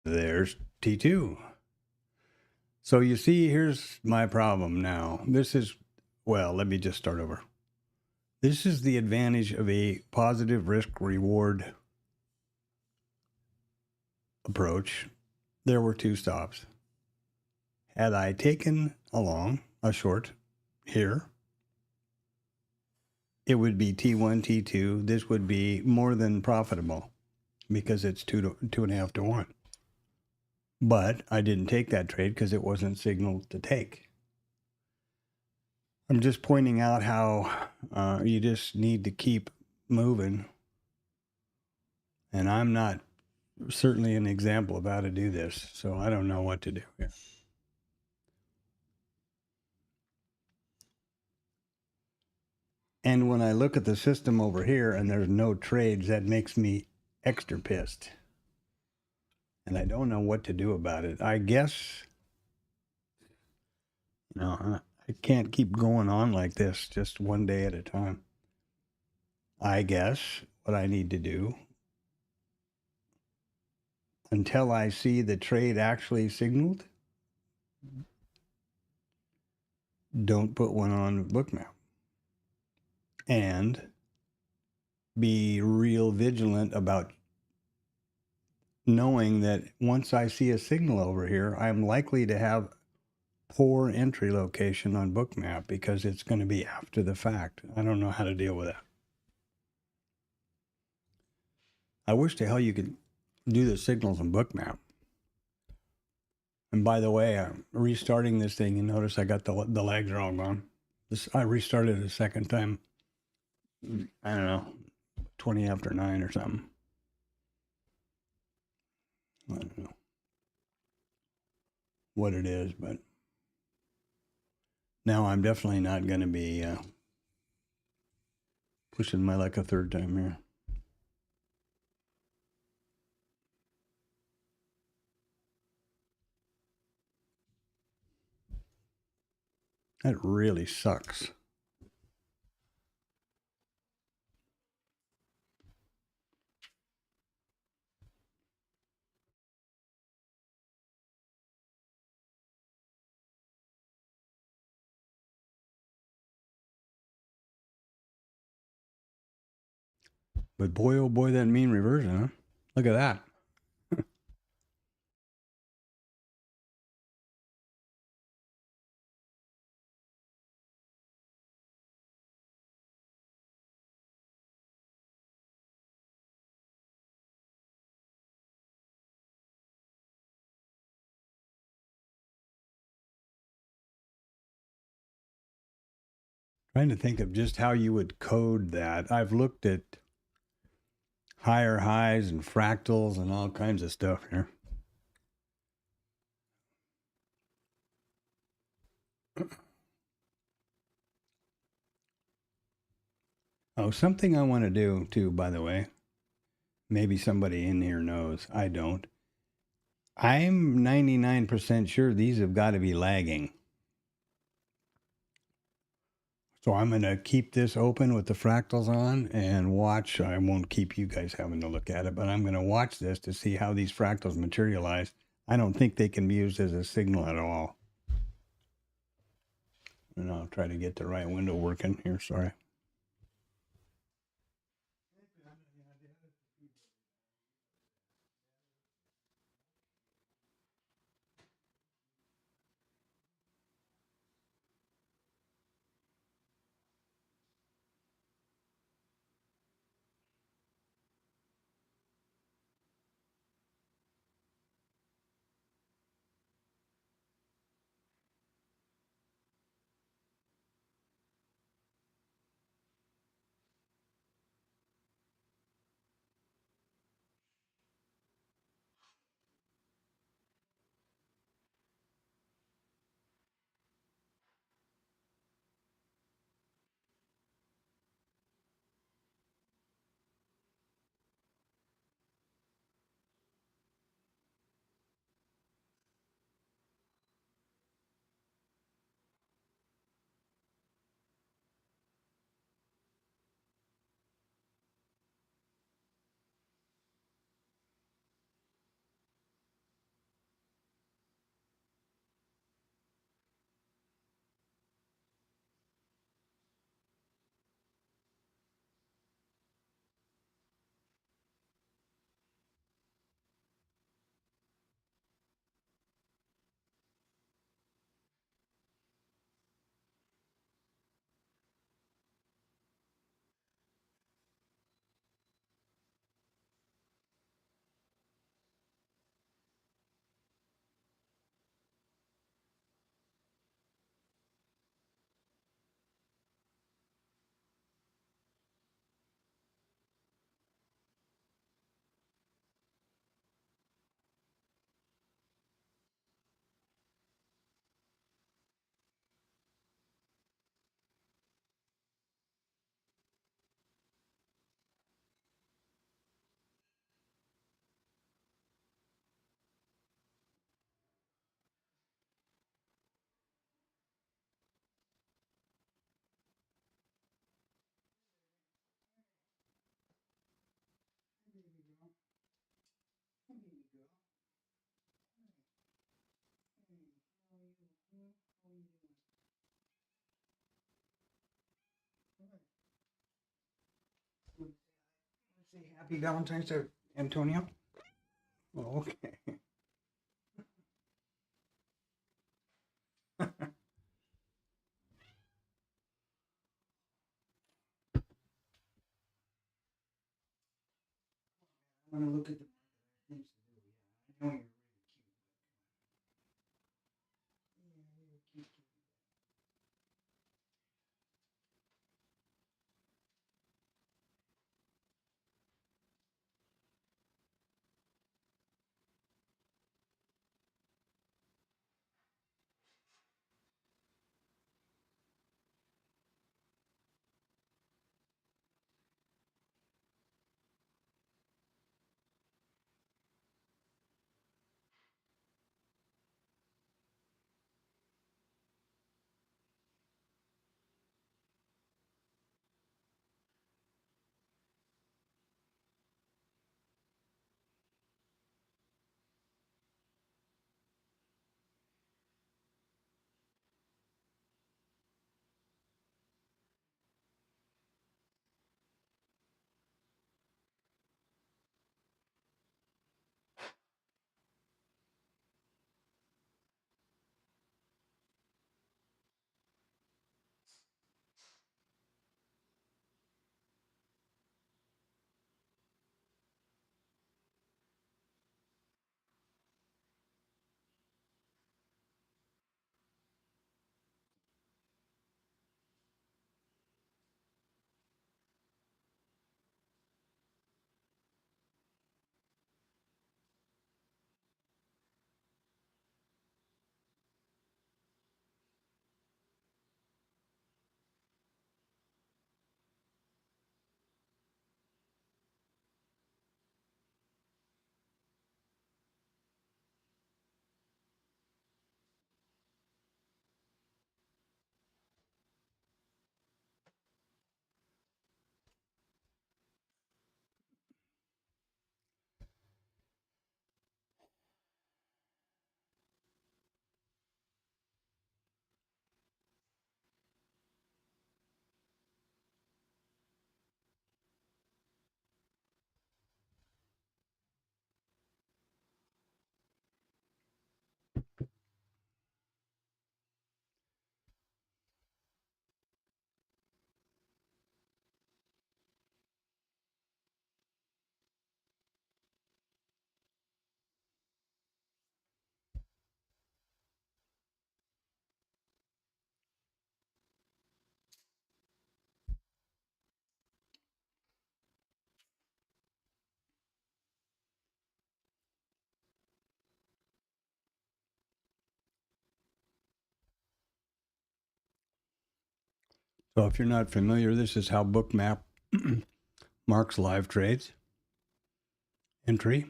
A: There's T2. So you see, here's my problem now. Let me just start over. This is the advantage of a positive risk reward approach. There were 2 stops. Had I taken along a short here, it would be T1, T2. This would be more than profitable because it's 2.5 to 1. But I didn't take that trade because it wasn't signaled to take. I'm just pointing out how you just need to keep moving. And I'm not certainly an example of how to do this, so I don't know what to do here. And when I look at the system over here and there's no trades, that makes me extra pissed. And I don't know what to do about it. I guess, I can't keep going on like this just one day at a time. I guess what I need to do, until I see the trade actually signaled, don't put one on Bookmap. and be real vigilant about knowing that once I see a signal over here, I'm likely to have poor entry location on Bookmap because it's going to be after the fact. I don't know how to deal with that. I wish to hell you could do the signals on Bookmap. And by the way, I'm restarting this thing. You notice I got the lags are all gone. I restarted a second time. I don't know, 20 after 9 or something. I don't know what it is, but now I'm definitely not going to be pushing my luck a third time here. That really sucks. But boy, oh boy, that mean reversion, huh? Look at that. Trying to think of just how you would code that. I've looked at higher highs and fractals and all kinds of stuff here. Oh, something I want to do too, by the way. Maybe somebody in here knows. I don't. I'm 99% sure these have got to be lagging. So I'm going to keep this open with the fractals on and watch. I won't keep you guys having to look at it, but I'm going to watch this to see how these fractals materialize. I don't think they can be used as a signal at all. And I'll try to get the right window working here. Sorry. Happy Valentine's Day, Antonio. Oh, okay. I want to look at the things to do. Yeah, I know you're really cute. So if you're not familiar, this is how Bookmap marks live trades. Entry,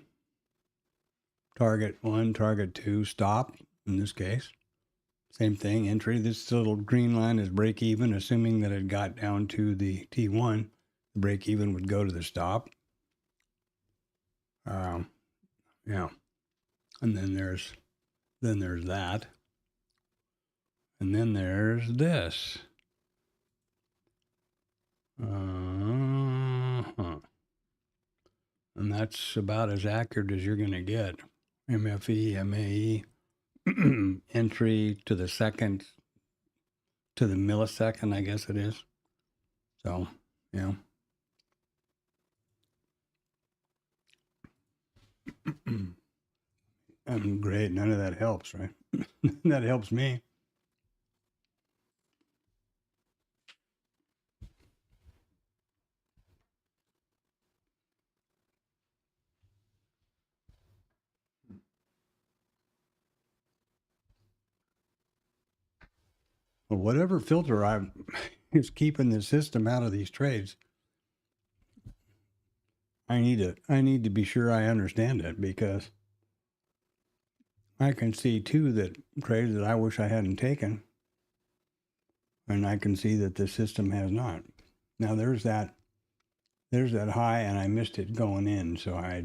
A: target 1, target 2, stop, in this case. Same thing, entry. This little green line is break even, assuming that it got down to the T1. The break even would go to the stop. Yeah. And then there's that. And then there's this. And that's about as accurate as you're going to get. MFE, MAE, entry to the second, to the millisecond, I guess it is. So, yeah. Great. None of that helps, right? That helps me. Well, whatever filter is keeping the system out of these trades, I need to be sure I understand it, because I can see too that trades that I wish I hadn't taken, and I can see that the system has not. Now there's that high, and I missed it going in, so I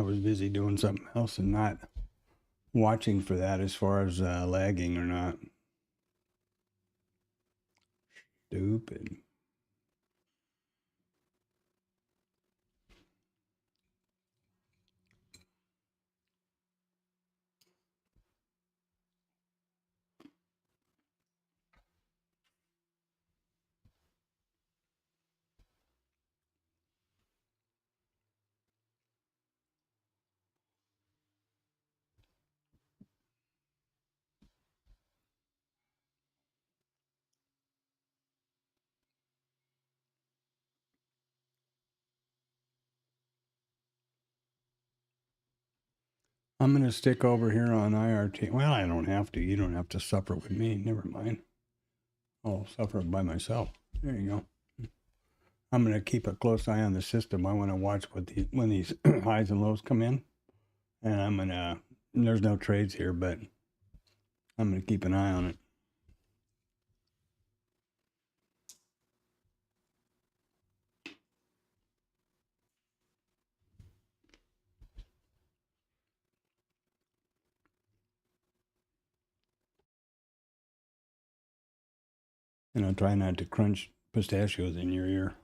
A: was busy doing something else and not watching for that as far as lagging or not. Stupid. I'm going to stick over here on IRT. Well, I don't have to. You don't have to suffer with me. Never mind. I'll suffer by myself. There you go. I'm going to keep a close eye on the system. I want to watch when these highs and lows come in. And I'm going to, there's no trades here, but I'm going to keep an eye on it. And I'll try not to crunch pistachios in your ear.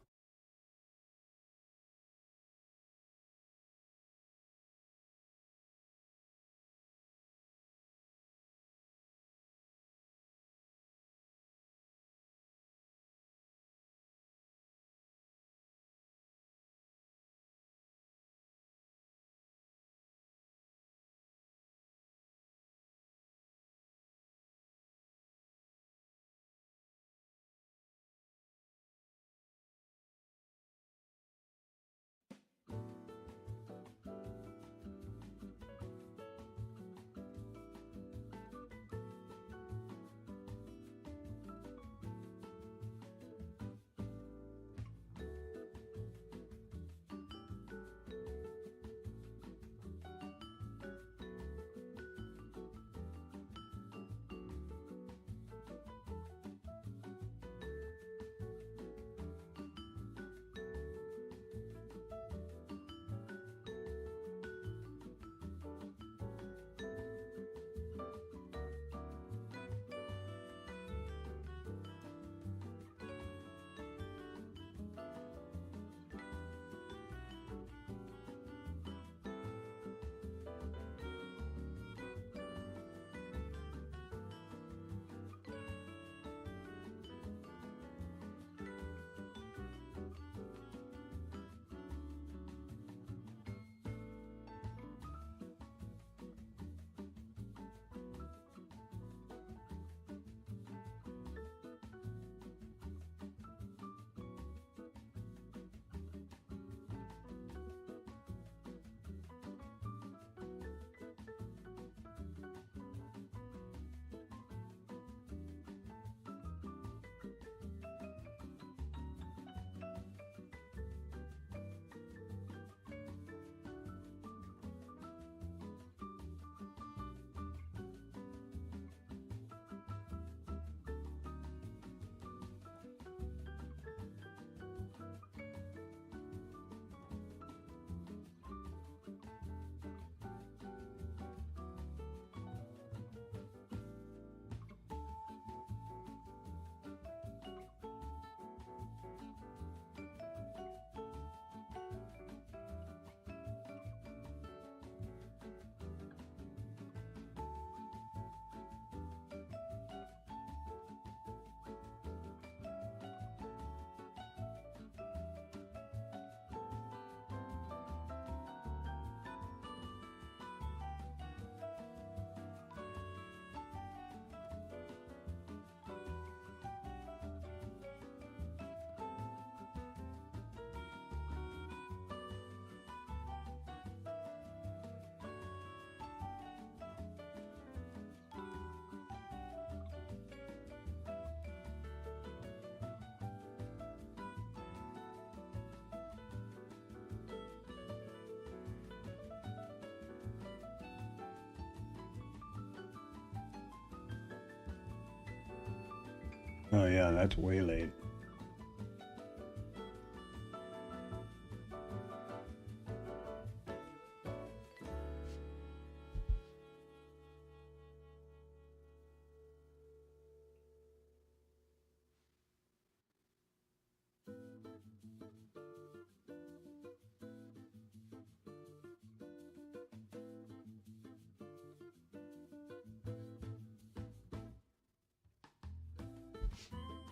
A: Oh yeah, that's way late.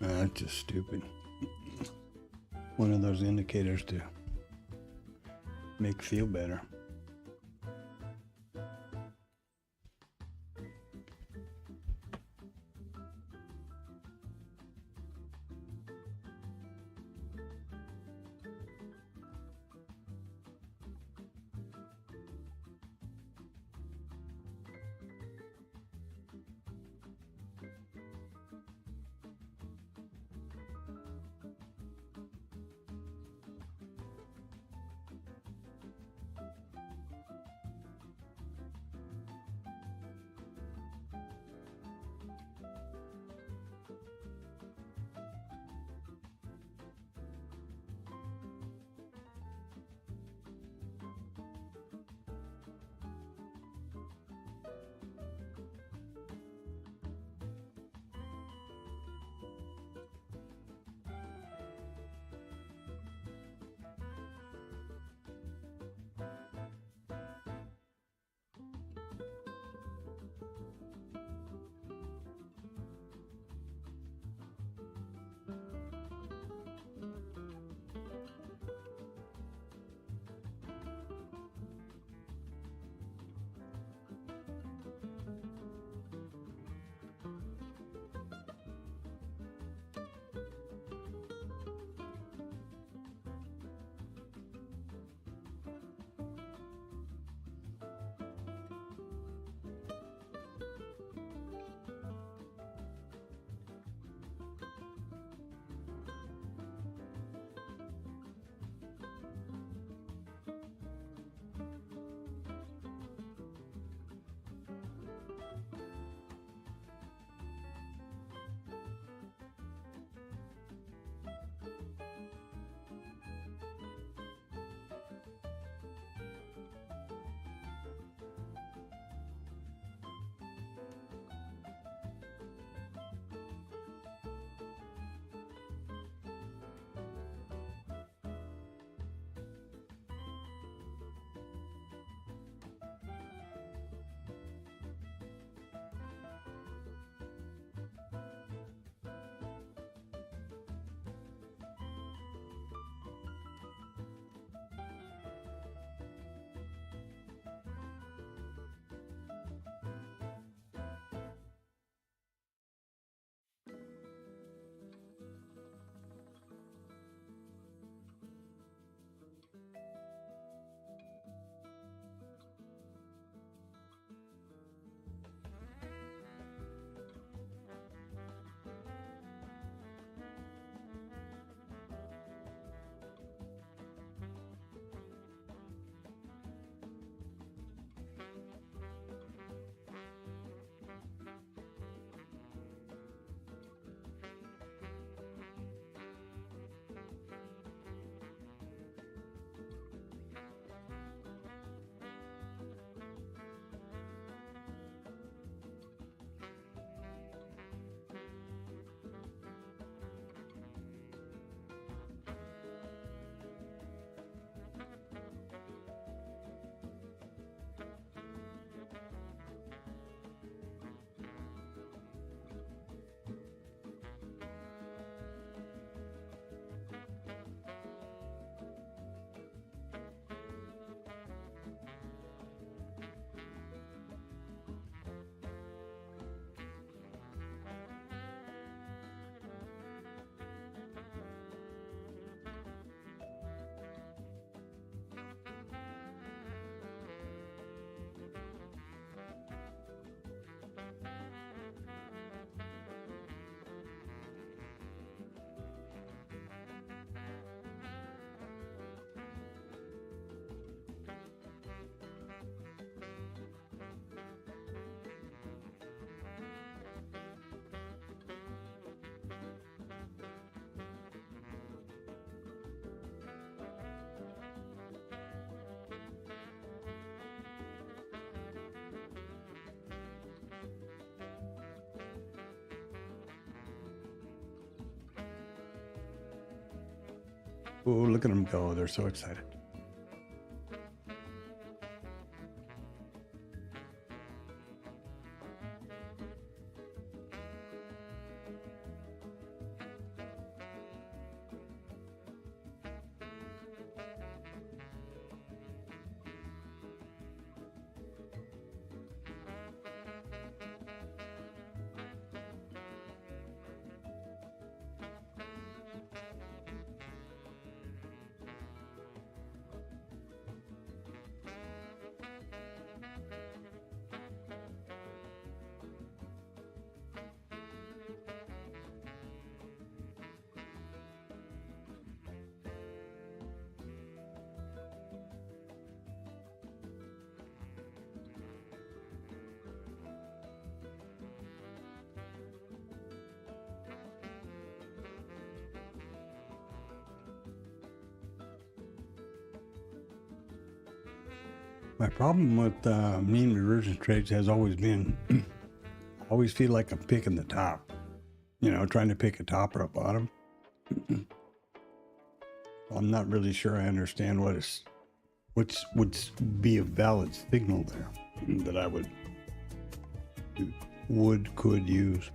A: That's just stupid. One of those indicators to make feel better. Oh, look at them go. They're so excited. My problem with mean reversion trades has always been, I always feel like I'm picking the top, trying to pick a top or a bottom. I'm not really sure I understand what would be a valid signal there that I could use.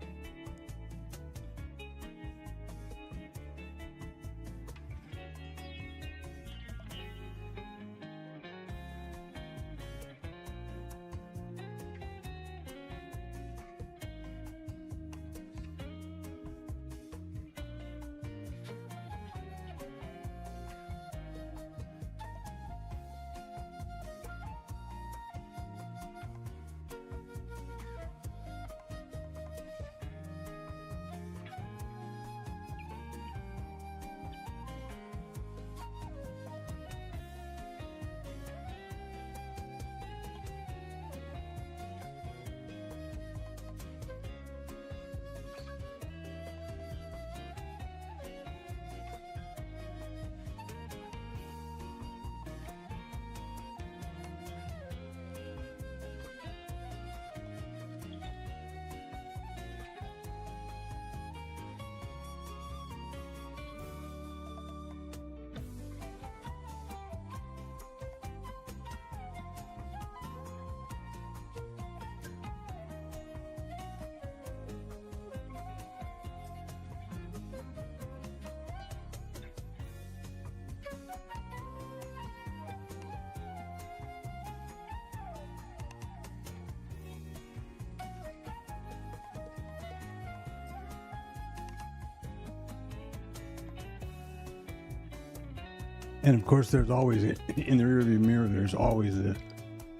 A: And of course, there's always, in the rearview mirror, there's always the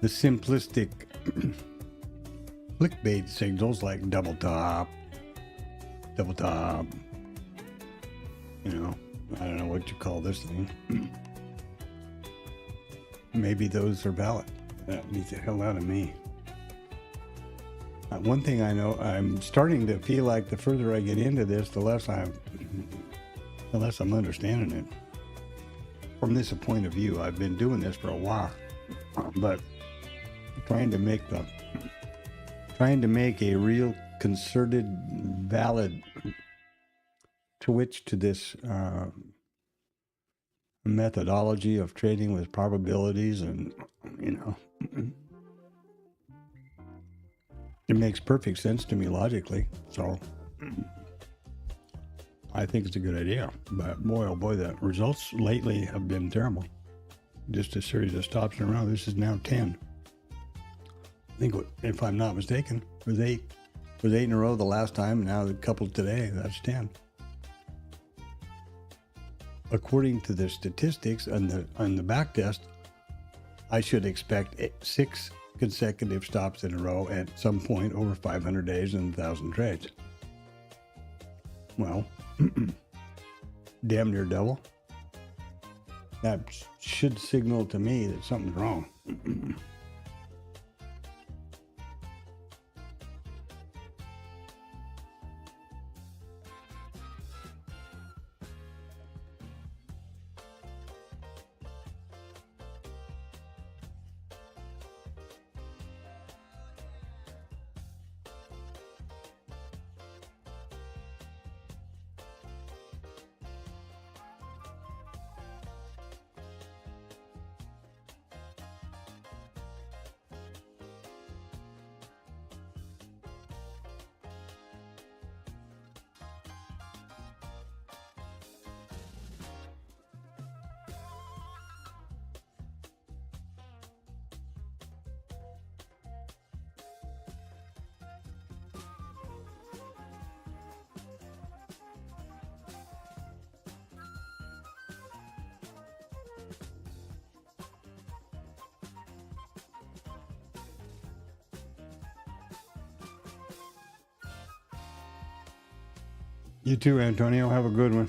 A: simplistic clickbait signals like double top, I don't know what you call this thing. Maybe those are valid. That beats the hell out of me. One thing I know, I'm starting to feel like the further I get into this, the less I'm understanding it. From this point of view, I've been doing this for a while, but trying to make a real concerted, valid switch to this methodology of trading with probabilities, and it makes perfect sense to me logically. So I think it's a good idea, but boy, oh boy, the results lately have been terrible. Just a series of stops in a row. This is now 10. I think, if I'm not mistaken, was eight in a row the last time. Now the couple today, that's 10. According to the statistics on the back test, I should expect 6 consecutive stops in a row at some point over 500 days and 1,000 trades. Well, damn near double. That should signal to me that something's wrong. You too, Antonio. Have a good one.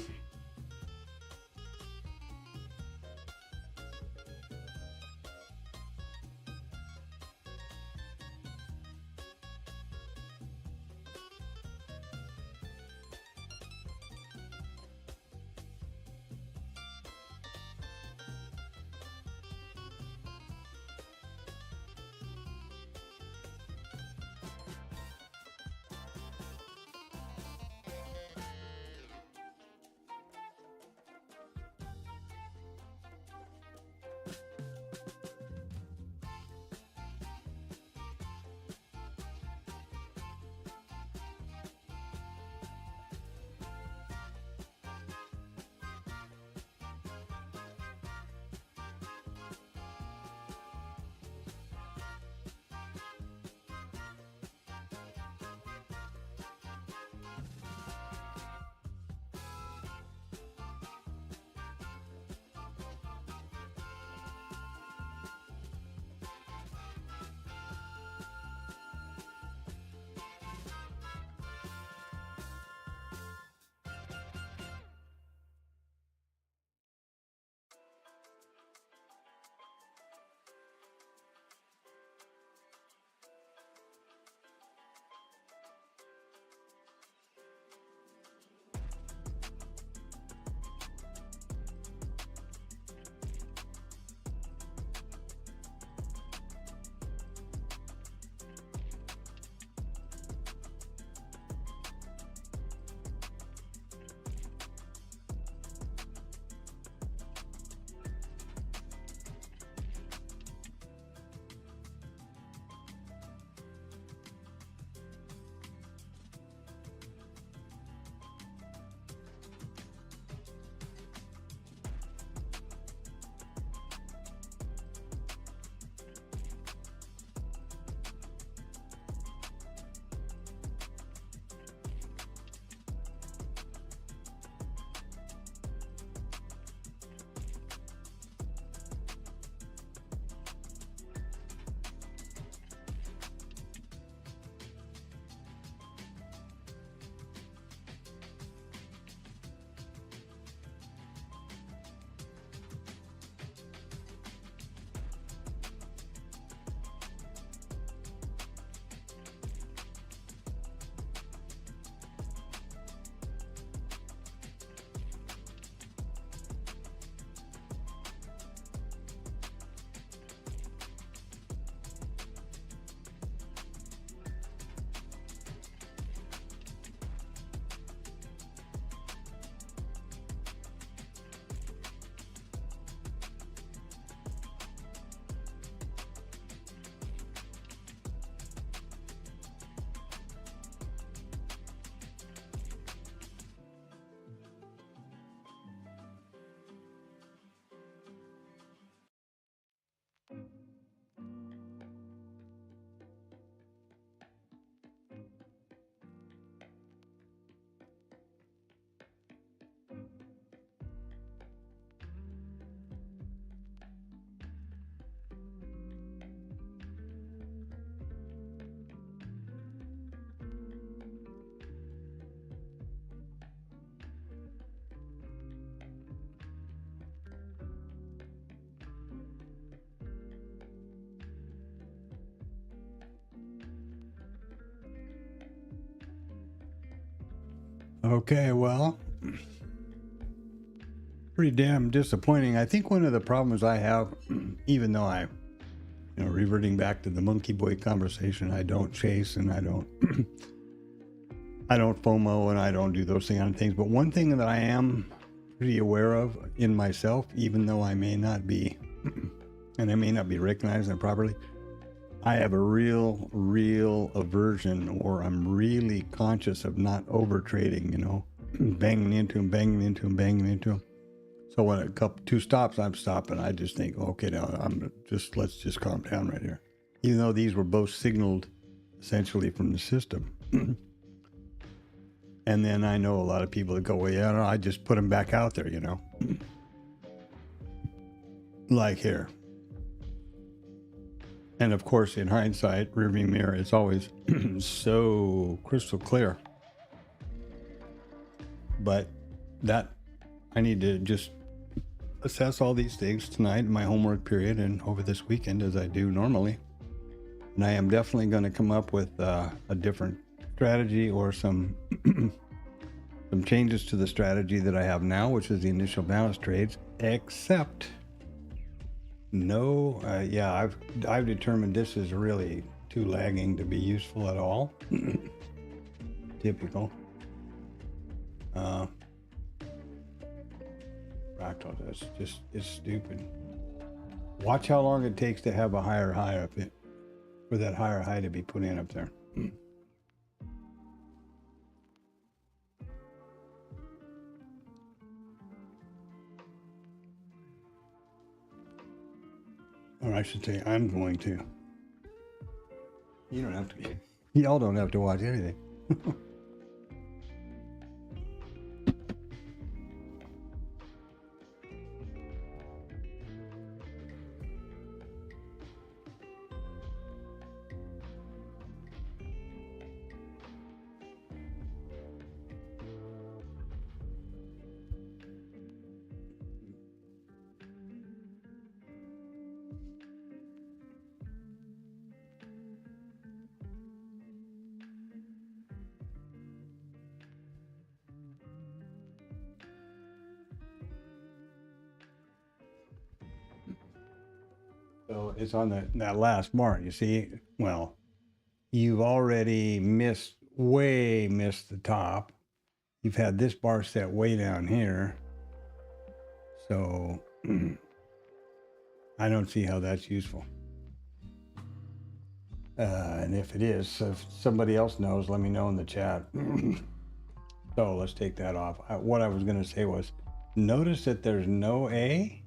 A: Okay, well, pretty damn disappointing. I think one of the problems I have, even though I, reverting back to the monkey boy conversation, I don't chase and I don't, I don't FOMO and I don't do those kind of things. But one thing that I am pretty aware of in myself, even though I may not be, and I may not be recognizing it properly, I have a real aversion, or I'm really conscious of not over trading, banging into them. So when two stops, I'm stopping. I just think, okay, now let's just calm down right here. Even though these were both signaled essentially from the system. And then I know a lot of people that go, well, yeah, no, I just put them back out there, like here. And of course, in hindsight, rearview mirror, it's always so crystal clear. But that, I need to just assess all these things tonight in my homework period and over this weekend as I do normally. And I am definitely going to come up with a different strategy or some some changes to the strategy that I have now, which is the initial balance trades, except I've determined this is really too lagging to be useful at all. Typical. Fractals, it's stupid. Watch how long it takes to have a higher high up it, for that higher high to be put in up there. Or I should say, I'm going to. You don't have to. Y'all don't have to watch anything. So it's on that last bar, you see? Well, you've already way missed the top. You've had this bar set way down here. So I don't see how that's useful. And if it is, if somebody else knows, let me know in the chat. So let's take that off. What I was going to say was, notice that there's no A.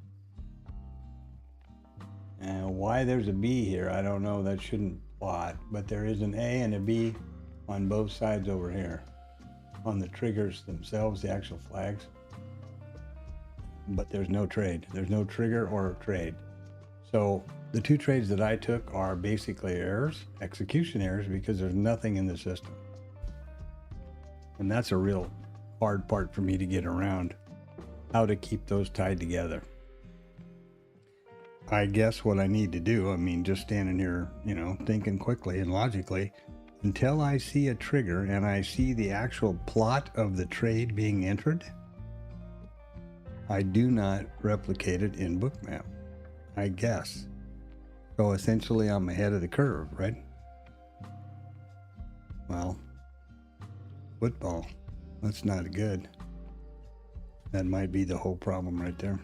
A: And why there's a B here, I don't know. That shouldn't plot, but there is an A and a B on both sides over here, on the triggers themselves, the actual flags. But there's no trade. There's no trigger or trade. So the two trades that I took are basically errors, execution errors, because there's nothing in the system. And that's a real hard part for me to get around, how to keep those tied together. I guess what I need to do, I mean, just standing here, thinking quickly and logically, until I see a trigger and I see the actual plot of the trade being entered, I do not replicate it in Bookmap, I guess. So essentially I'm ahead of the curve, right? Well, football, that's not good. That might be the whole problem right there.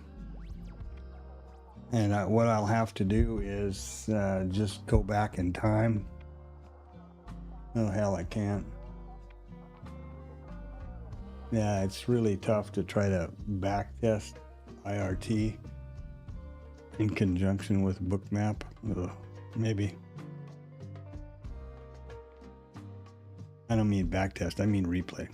A: And what I'll have to do is just go back in time. Oh, hell, I can't. Yeah, it's really tough to try to backtest IRT in conjunction with Bookmap. Maybe. I don't mean backtest, I mean replay.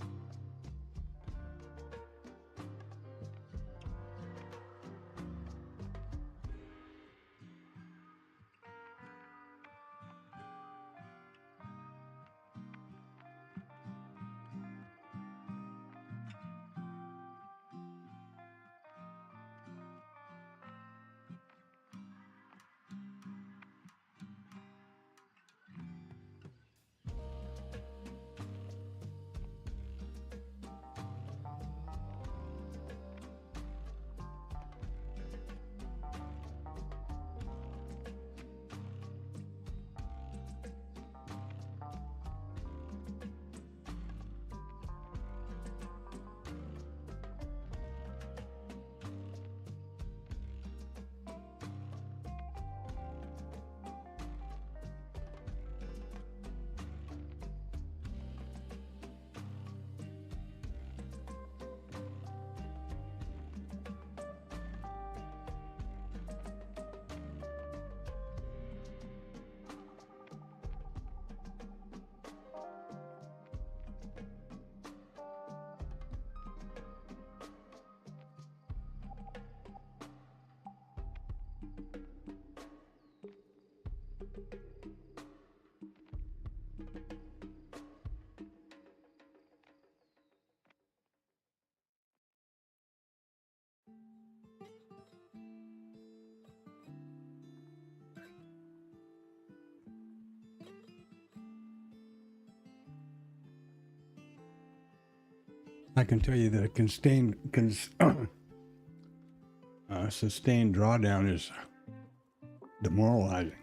A: I can tell you that a sustained drawdown is demoralizing.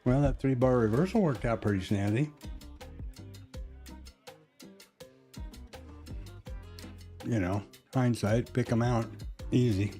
A: Well, that 3-bar reversal worked out pretty snazzy. You know, hindsight, pick them out. Easy.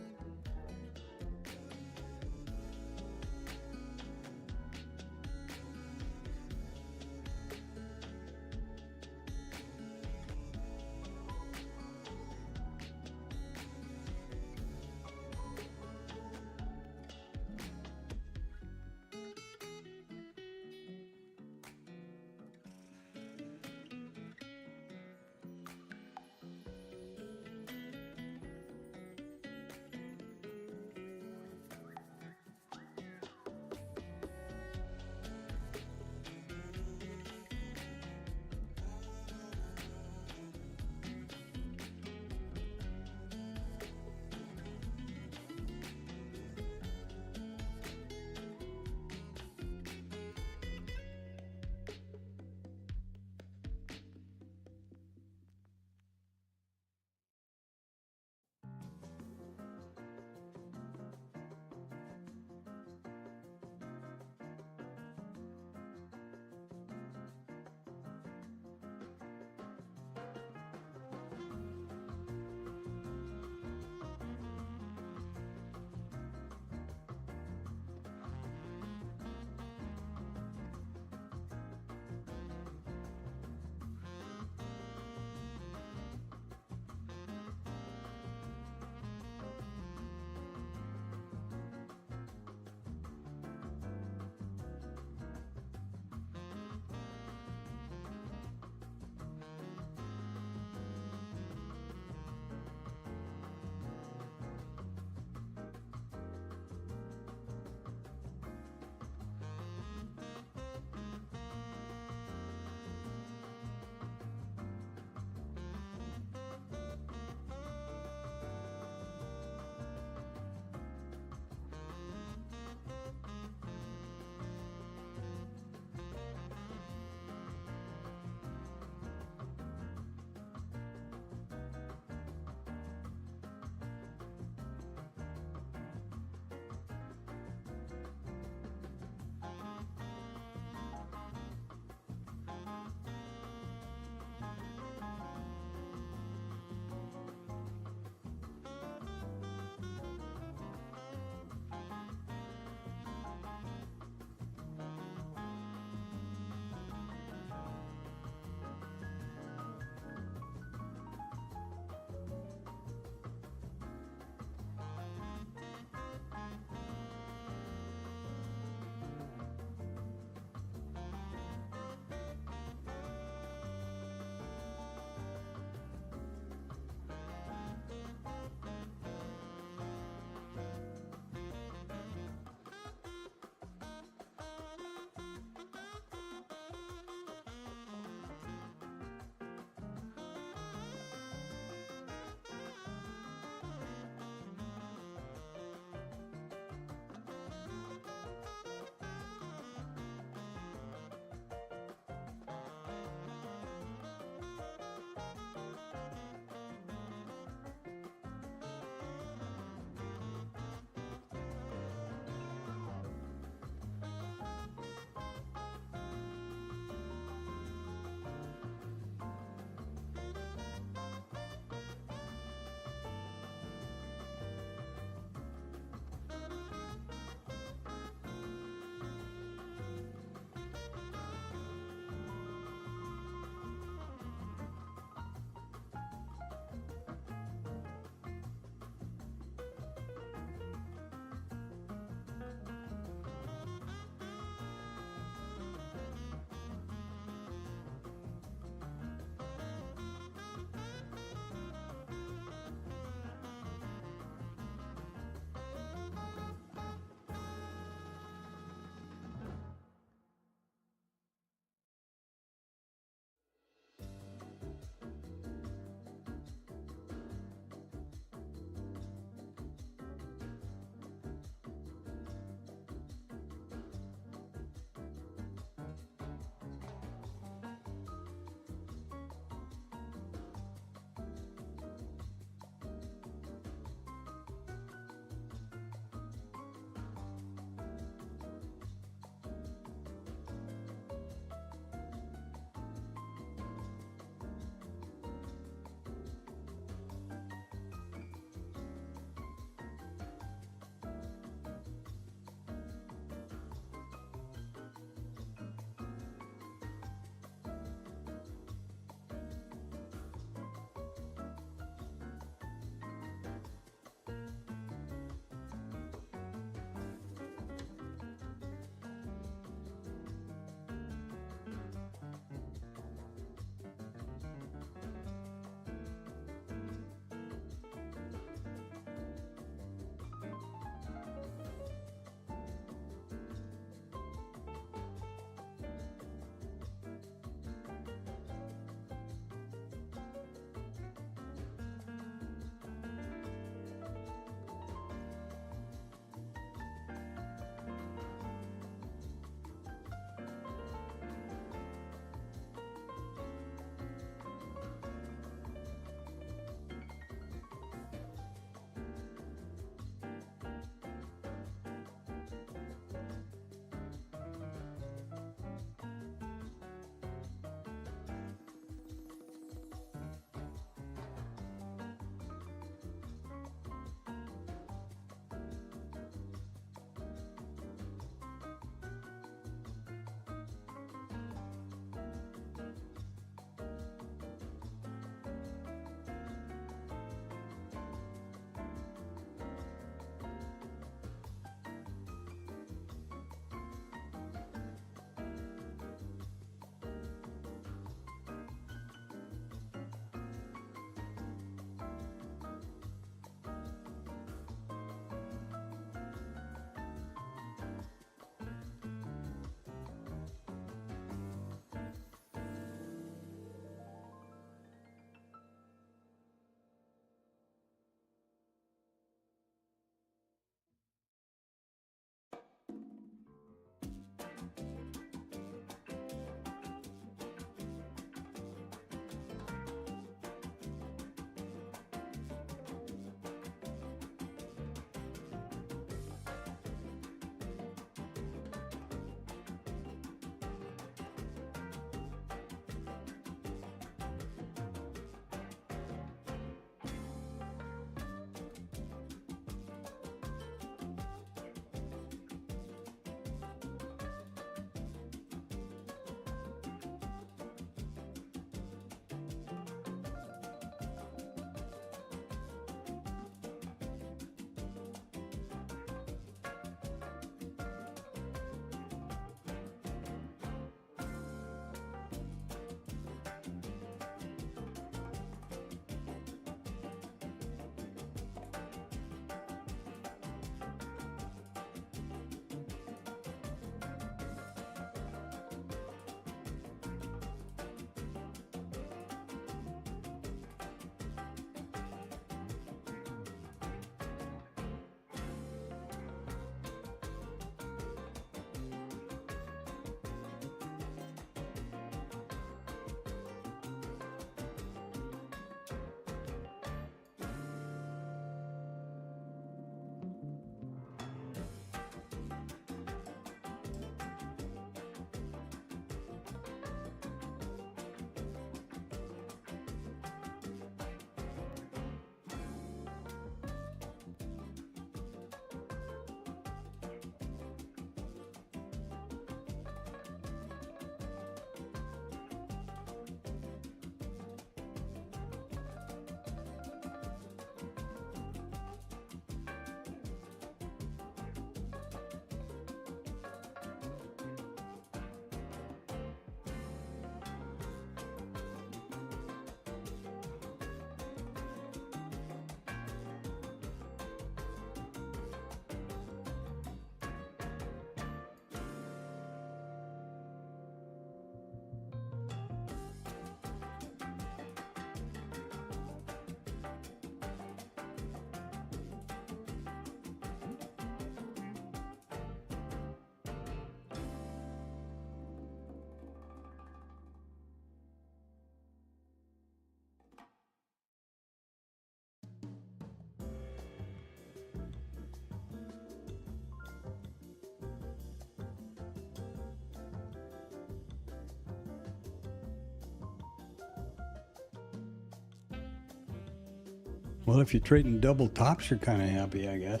A: Well, if you're trading double tops, you're kind of happy, I guess.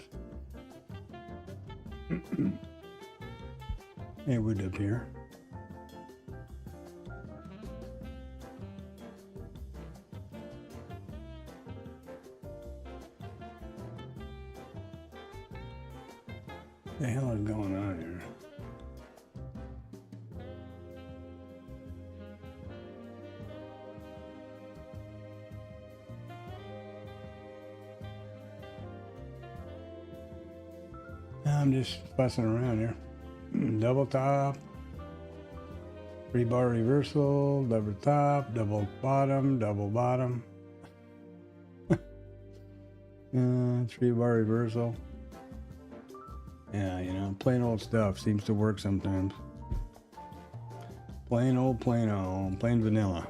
A: It would appear. The hell is going on here? I'm just fussing around here. Double top, 3-bar reversal, double top, double bottom, double bottom. 3-bar reversal. Yeah, you know, plain old stuff seems to work sometimes. Plain old, plain vanilla.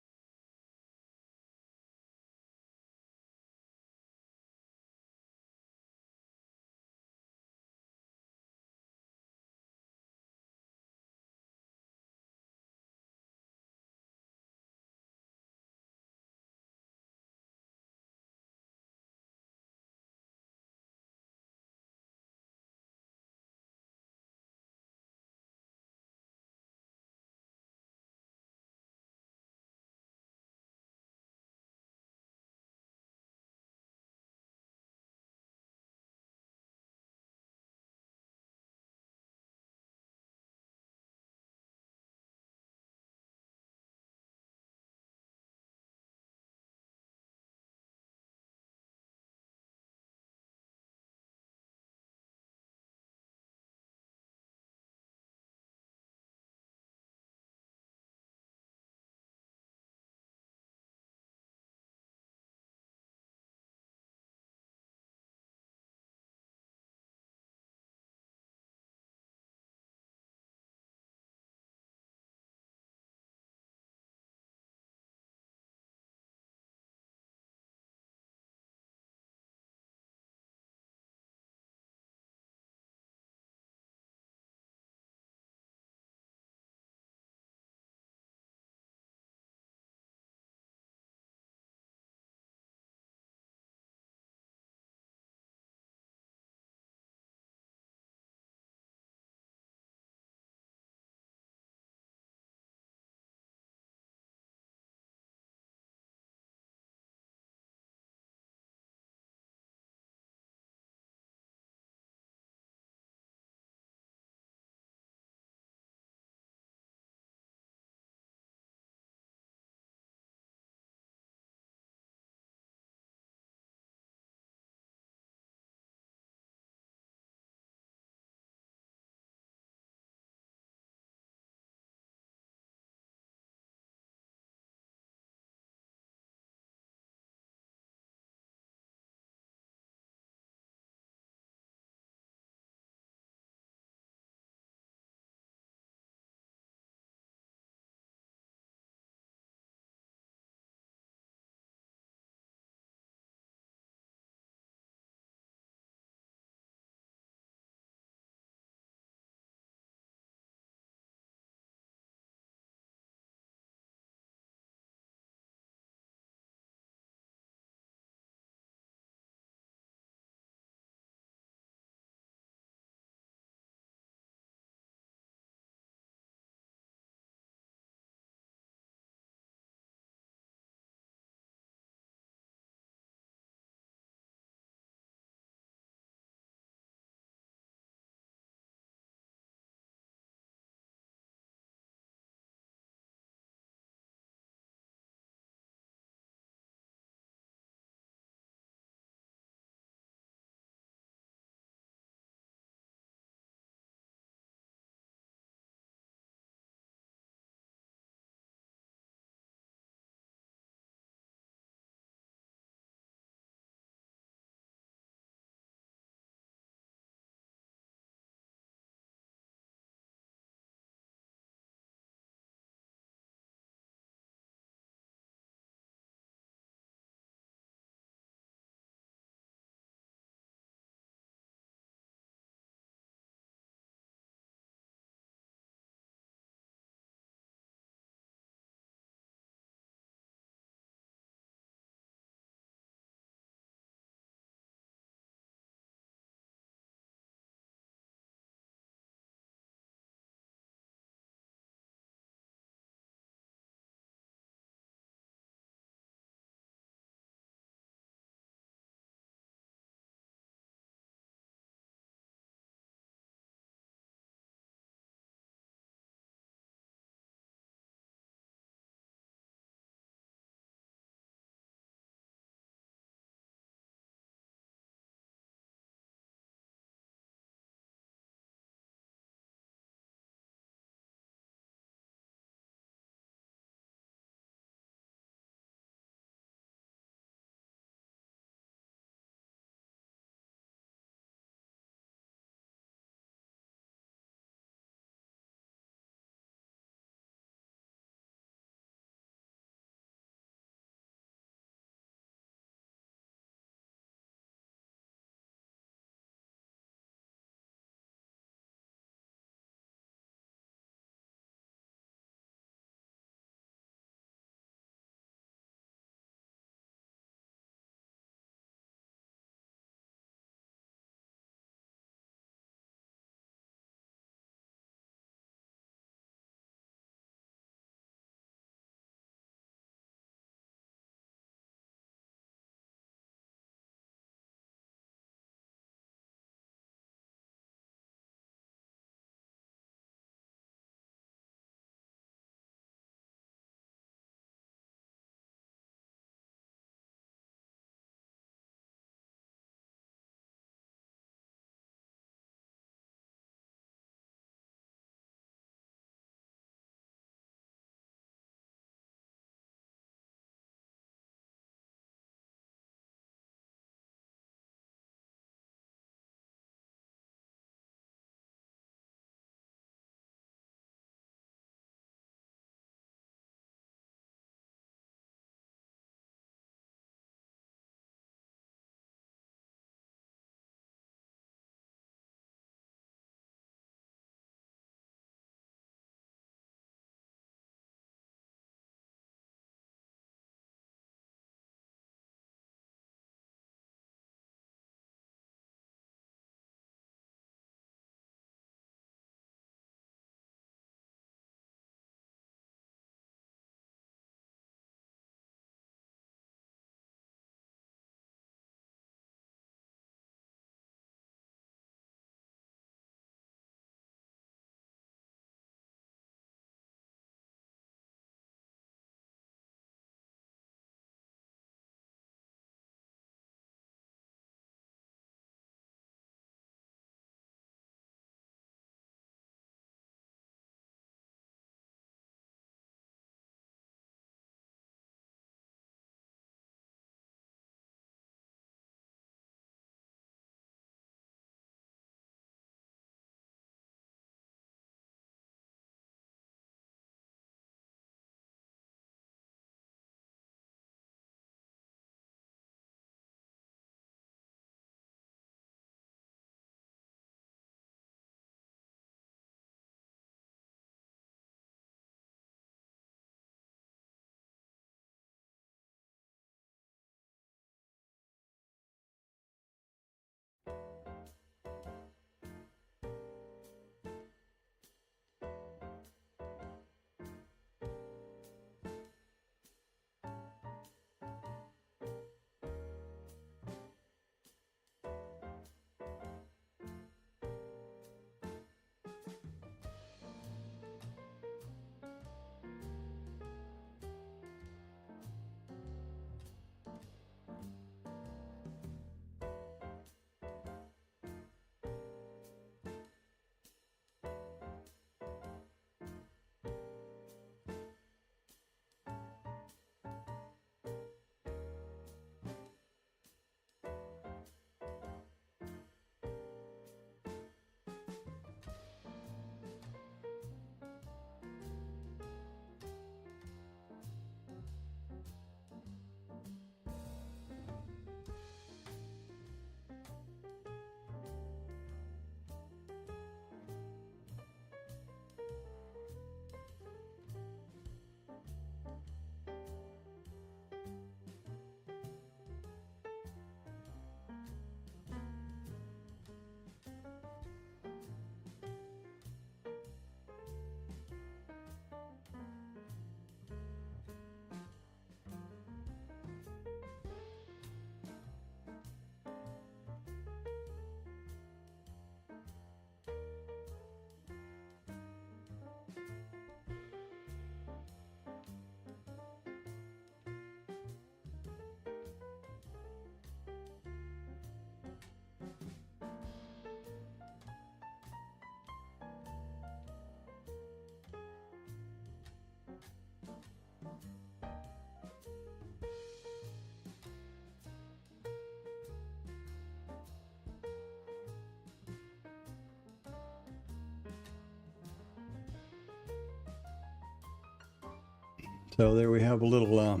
A: So there we have a little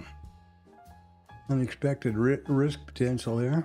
A: unexpected risk potential there.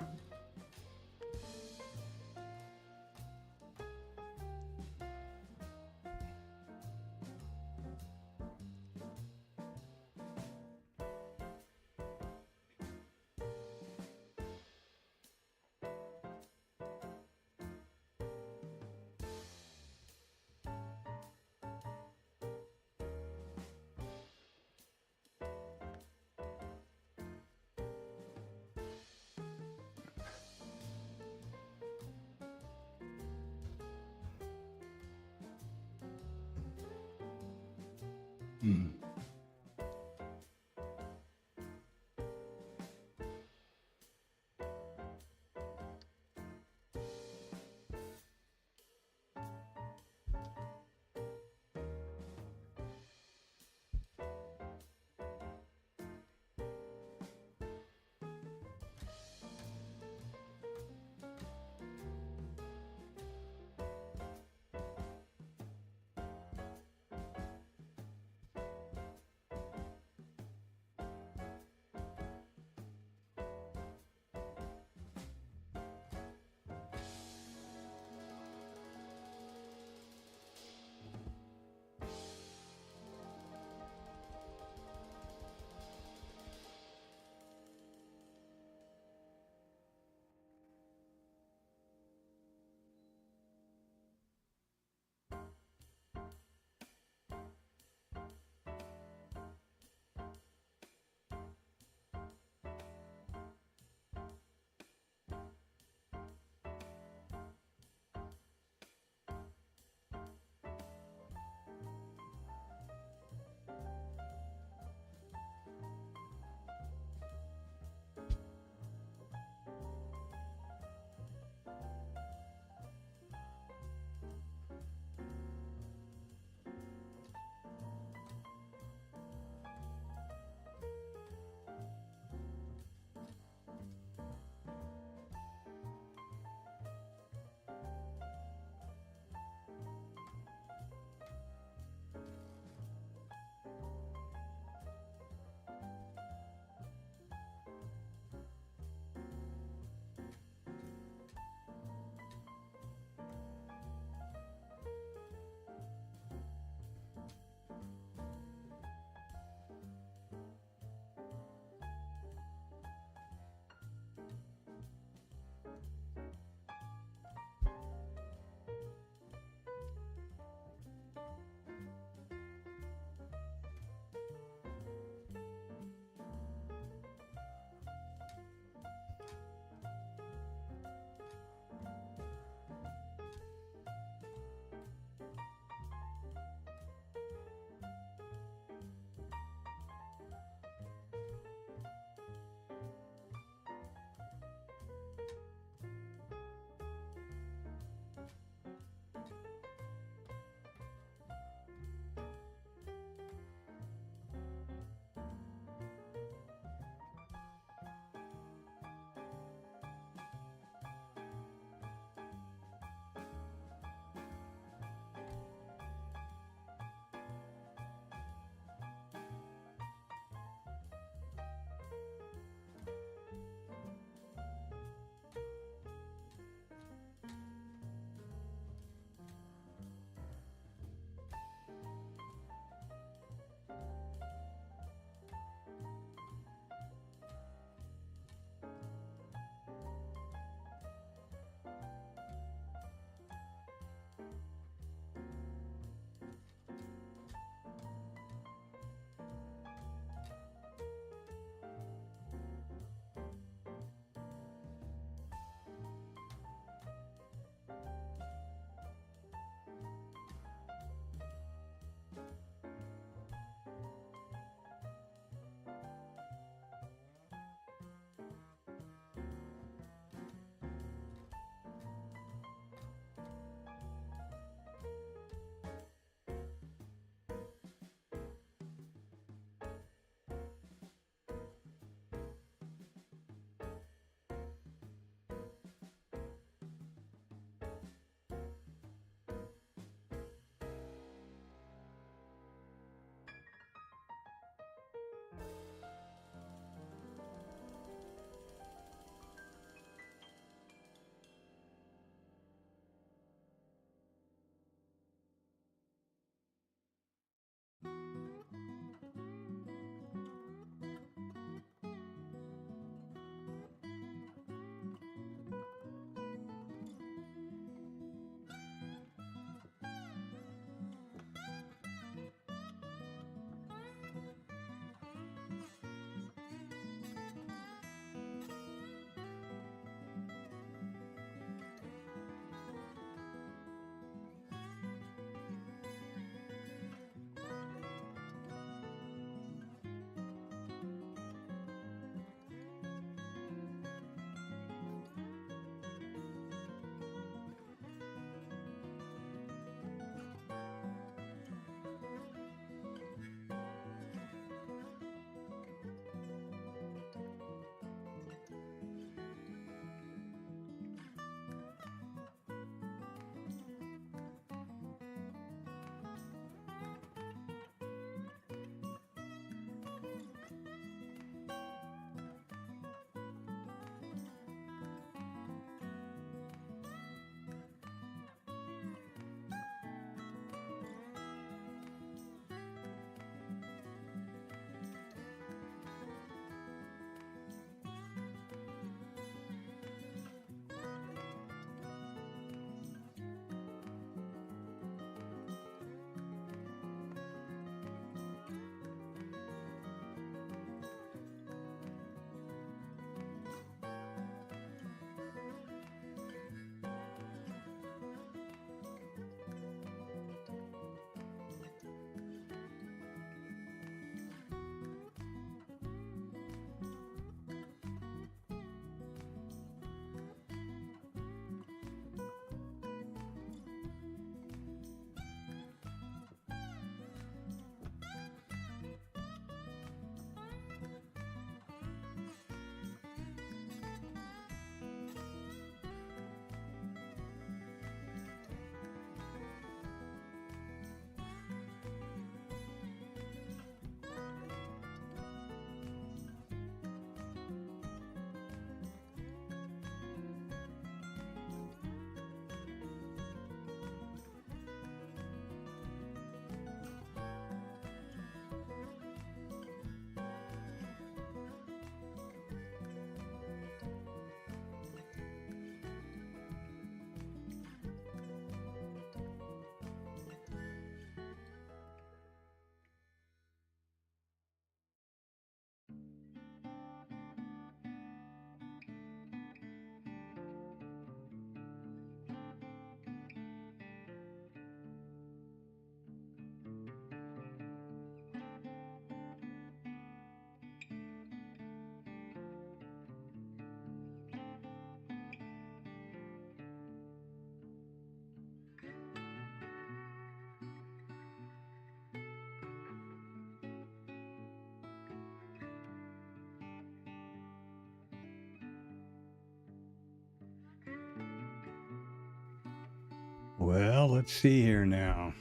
A: Well, let's see here now.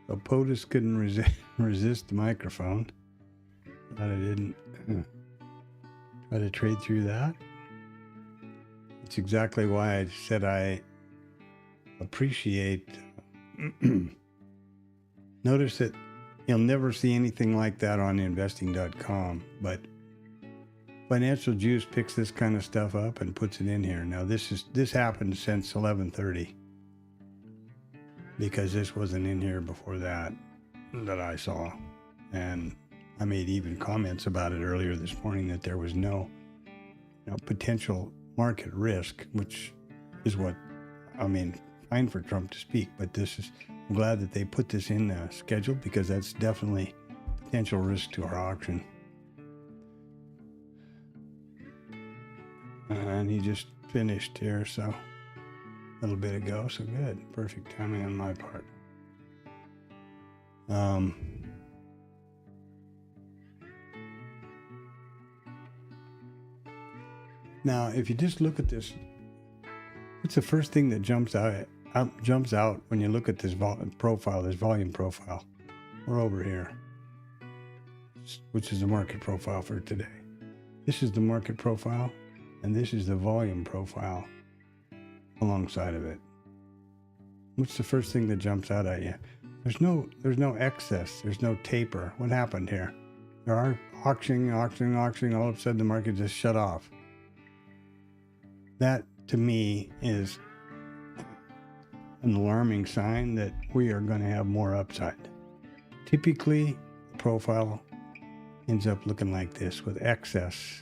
A: So POTUS couldn't resist the microphone. Glad I didn't try to trade through that. It's exactly why I said I appreciate. Notice that you'll never see anything like that on investing.com, but Financial Juice picks this kind of stuff up and puts it in here. Now this happened since 11:30 because this wasn't in here before that I saw, and I made even comments about it earlier this morning that there was no potential market risk, which is what I mean. Fine for Trump to speak, but I'm glad that they put this in the schedule because that's definitely potential risk to our auction. And he just finished here, so a little bit ago, so good. Perfect timing on my part. Now, if you just look at this, what's the first thing that jumps out when you look at this profile, this volume profile? We're over here, which is the market profile for today. This is the market profile, and this is the volume profile alongside of it. What's the first thing that jumps out at you? There's no excess. There's no taper. What happened here? There are auctioning. All of a sudden, the market just shut off. That, to me, is an alarming sign that we are going to have more upside. Typically, the profile ends up looking like this with excess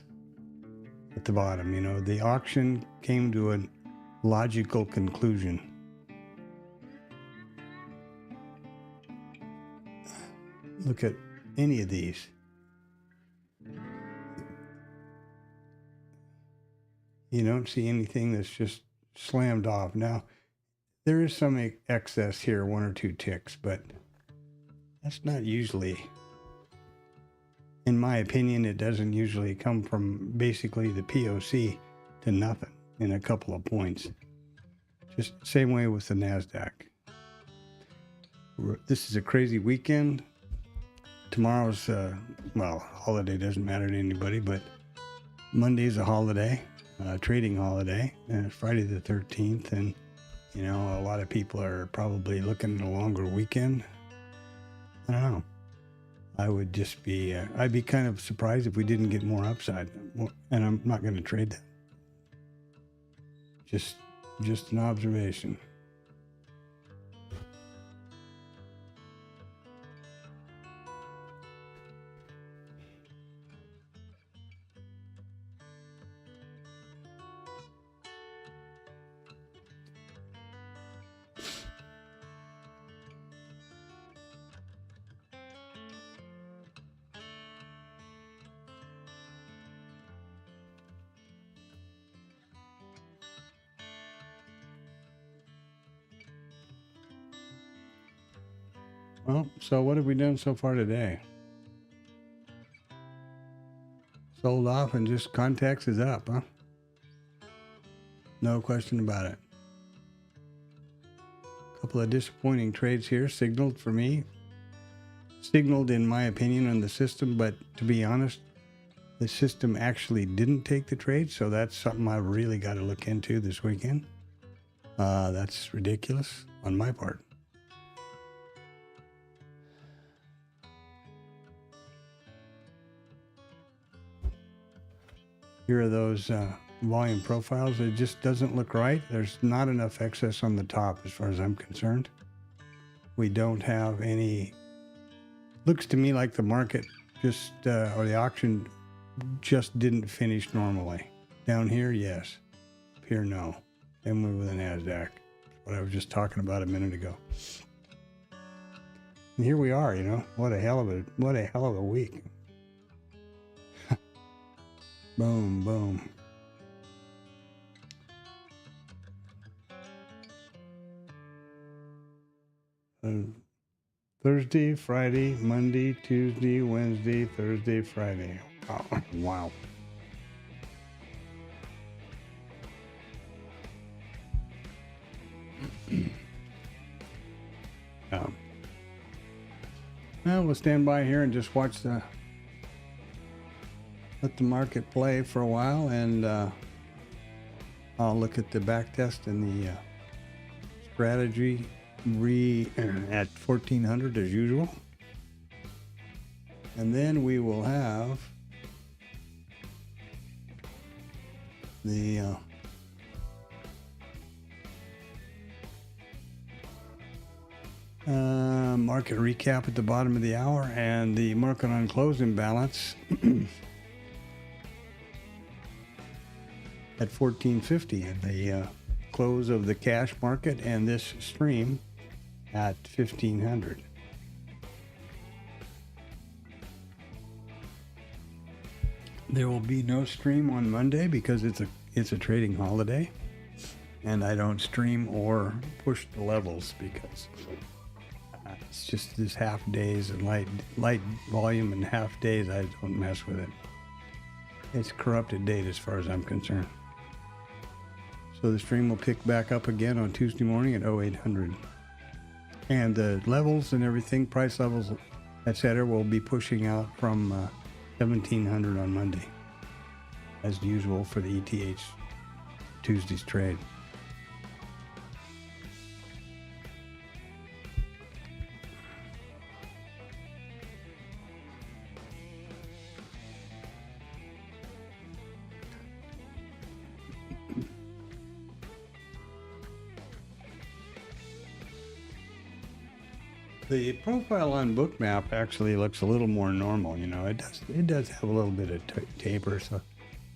A: at the bottom. The auction came to a logical conclusion. Look at any of these. You don't see anything that's just slammed off. Now, there is some excess here, 1 or 2 ticks, but that's not usually, in my opinion, it doesn't usually come from basically the POC to nothing in a couple of points. Just same way with the NASDAQ. This is a crazy weekend. Tomorrow's, holiday doesn't matter to anybody, but Monday's a holiday, trading holiday, and it's Friday the 13th, and a lot of people are probably looking at a longer weekend. I don't know. I would just be, I'd be kind of surprised if we didn't get more upside, and I'm not going to trade that. Just an observation. Well, so what have we done so far today? Sold off and just Context is up, huh? No question about it. A couple of disappointing trades here signaled for me. Signaled, in my opinion, on the system, but to be honest, the system actually didn't take the trade, so that's something I really got to look into this weekend. That's ridiculous on my part. Here are those volume profiles. It just doesn't look right. There's not enough excess on the top as far as I'm concerned. We don't have any. Looks to me like the market just, or the auction just didn't finish normally. Down here, yes. Up here, no. Then we with the NASDAQ. What I was just talking about a minute ago. And here we are, what a hell of a week. Boom, boom. Thursday, Friday, Monday, Tuesday, Wednesday, Thursday, Friday. Oh, wow. Well, we'll stand by here and just let the market play for a while, and I'll look at the back test and the strategy at 1400 as usual. And then we will have the market recap at the bottom of the hour and the market on close imbalance at 1450 and the close of the cash market and this stream at 1500. There will be no stream on Monday because it's a trading holiday, and I don't stream or push the levels because it's just this half days and light volume and half days. I don't mess with it. It's corrupted data as far as I'm concerned. So the stream will pick back up again on Tuesday morning at 0800. And the levels and everything, price levels, etc., will be pushing out from 1700 on Monday, as usual for the ETH Tuesday's trade. The profile on Bookmap actually looks a little more normal. You know, it does have a little bit of taper, so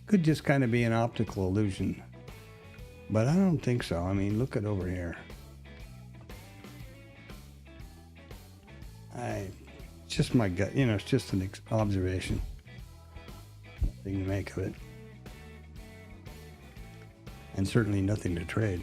A: could just kind of be an optical illusion. But I don't think so. I mean, look at over here. It's just my gut. You know, it's just an observation. Nothing to make of it, and certainly nothing to trade.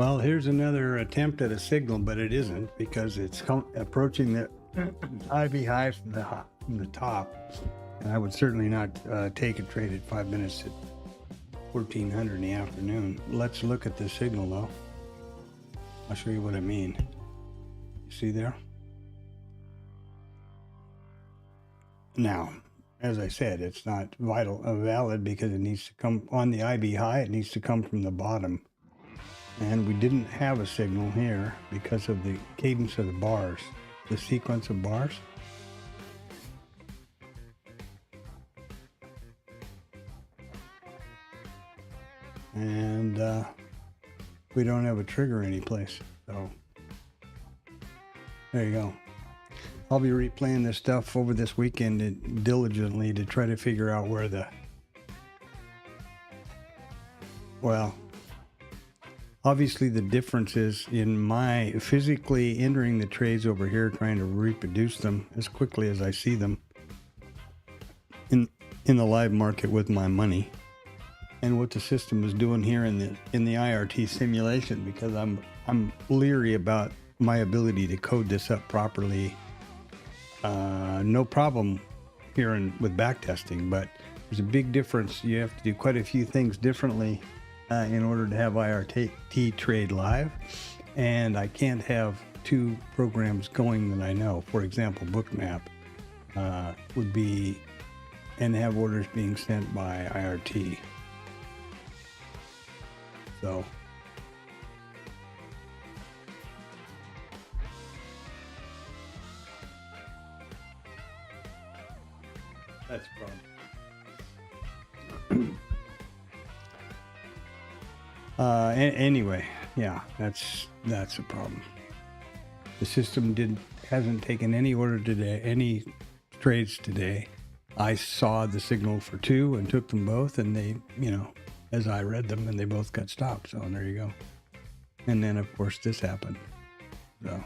A: Well, here's another attempt at a signal, but it isn't because it's approaching the IB high from the top. And I would certainly not take a trade at 5 minutes at 1400 in the afternoon. Let's look at the signal though. I'll show you what I mean. You see there? Now, as I said, it's not valid because it needs to come on the IB high. It needs to come from the bottom. And we didn't have a signal here because of the cadence of the bars, the sequence of bars. And we don't have a trigger anyplace. So there you go. I'll be replaying this stuff over this weekend diligently to try to figure out where obviously the difference is in my physically entering the trades over here, trying to reproduce them as quickly as I see them in the live market with my money, and what the system is doing here in the IRT simulation, because I'm leery about my ability to code this up properly. No problem here with backtesting, but there's a big difference. You have to do quite a few things differently in order to have IRT trade live, and I can't have two programs going that I know. For example, Bookmap would be and have orders being sent by IRT. So that's a problem. Anyway, yeah, that's a problem. The system hasn't taken any order today, any trades today. I saw the signal for two and took them both, and they, as I read them, and they both got stopped. So there you go. And then of course this happened. So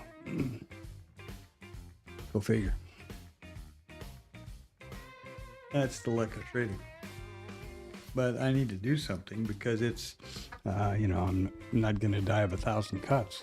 A: go figure. That's the luck of trading. But I need to do something because it's, I'm not going to die of 1,000 cuts.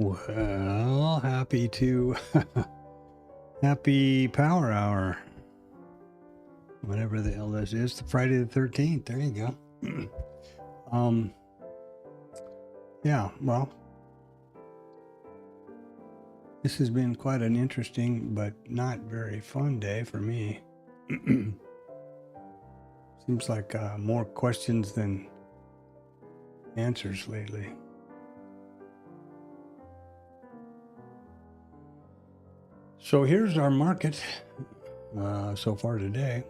A: Well, happy Power Hour. Whatever the hell this is. Friday the 13th. There you go. Yeah, well, this has been quite an interesting but not very fun day for me. Seems like more questions than answers lately. So here's our market so far today.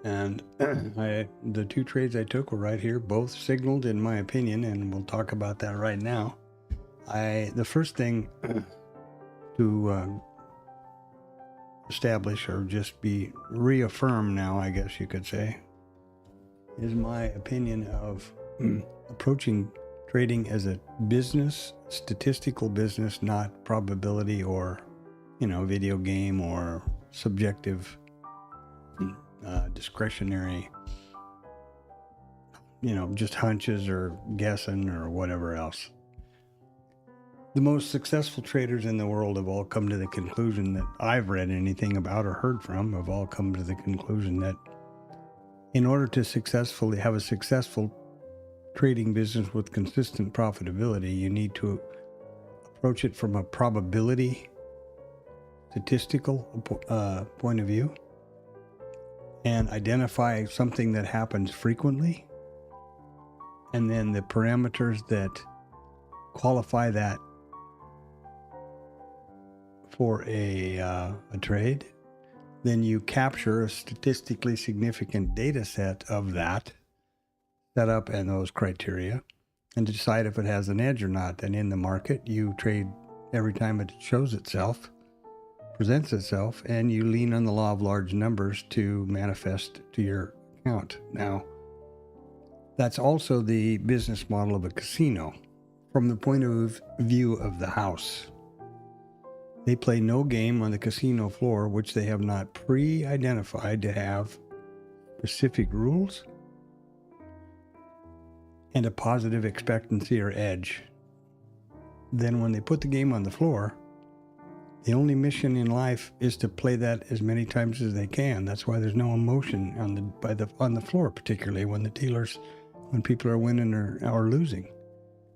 A: And the two trades I took were right here, both signaled in my opinion, and we'll talk about that right now. The first thing to establish or just be reaffirmed now, I guess you could say, is my opinion of approaching trading as a business, statistical business, not probability or, video game or subjective, discretionary, just hunches or guessing or whatever else. The most successful traders in the world have all come to the conclusion that I've read anything about or heard from, have all come to the conclusion that in order to successfully have a successful trading business with consistent profitability, you need to approach it from a probability, statistical point of view, and identify something that happens frequently, and then the parameters that qualify that for a trade. Then you capture a statistically significant data set of that setup and those criteria and decide if it has an edge or not. And in the market, you trade every time it shows itself, presents itself, and you lean on the law of large numbers to manifest to your account. Now, that's also the business model of a casino from the point of view of the house. They play no game on the casino floor which they have not pre-identified to have specific rules and a positive expectancy or edge. Then when they put the game on the floor, the only mission in life is to play that as many times as they can. That's why there's no emotion on the floor, particularly when people are winning or losing,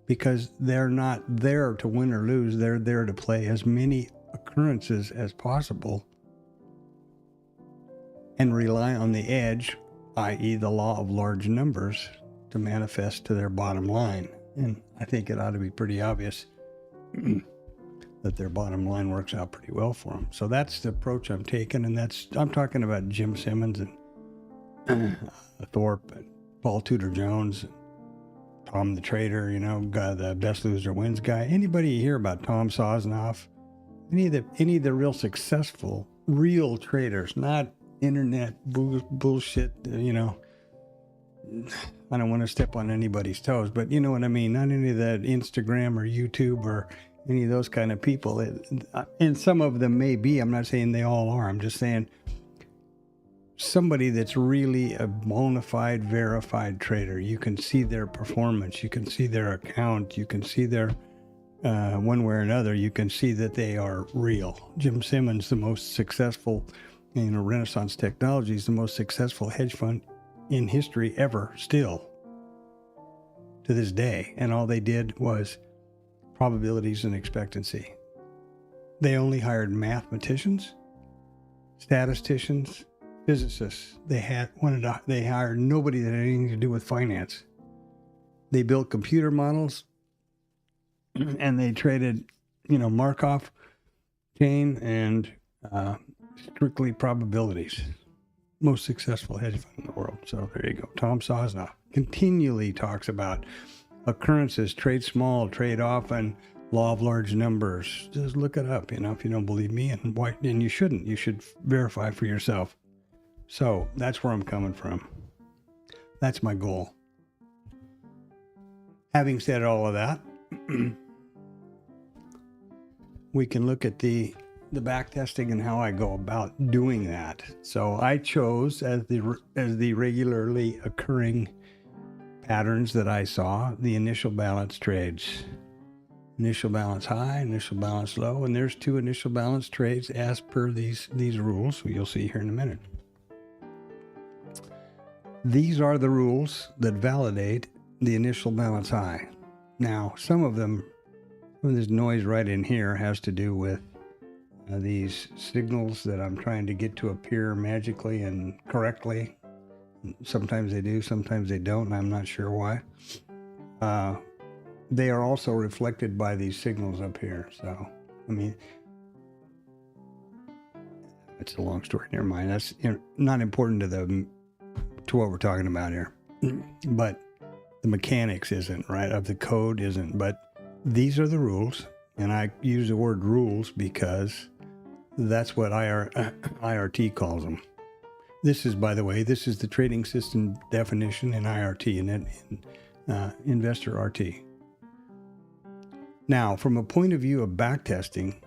A: because they're not there to win or lose. They're there to play as many occurrences as possible and rely on the edge, i.e. the law of large numbers, to manifest to their bottom line. And I think it ought to be pretty obvious that their bottom line works out pretty well for them. So that's the approach I'm taking, and I'm talking about Jim Simmons and Thorpe and Paul Tudor Jones, and Tom the Trader, the best loser wins guy. Anybody you hear about, Tom Sosnoff, any of the real successful, real traders, not internet bullshit, I don't want to step on anybody's toes, but you know what I mean? Not any of that Instagram or YouTube or any of those kind of people. And some of them may be, I'm not saying they all are. I'm just saying somebody that's really a bona fide, verified trader. You can see their performance. You can see their account. You can see their, one way or another, you can see that they are real. Jim Simmons, the most successful, Renaissance Technologies, the most successful hedge fund in history ever, still to this day. And all they did was probabilities and expectancy. They only hired mathematicians, statisticians, physicists. They hired nobody that had anything to do with finance. They built computer models and they traded, Markov chain and strictly probabilities. Most successful hedge fund in the world. So there you go. Tom Sosnoff continually talks about occurrences, trade small, trade often, law of large numbers. Just look it up, if you don't believe me, and you shouldn't. You should verify for yourself. So that's where I'm coming from. That's my goal. Having said all of that, we can look at the backtesting and how I go about doing that. So I chose as the regularly occurring patterns that I saw, the initial balance trades. Initial balance high, initial balance low, and there's 2 initial balance trades as per these rules, you'll see here in a minute. These are the rules that validate the initial balance high. Now, some of this noise right in here has to do with these signals that I'm trying to get to appear magically and correctly. Sometimes they do, sometimes they don't, and I'm not sure why. They are also reflected by these signals up here. So, I mean, it's a long story. Never mind. That's not important to what we're talking about here. But the mechanics isn't, right? Of the code isn't. But these are the rules. And I use the word rules because that's what IRT calls them. This is, by the way, this is the trading system definition in IRT, in Investor RT. Now, from a point of view of backtesting,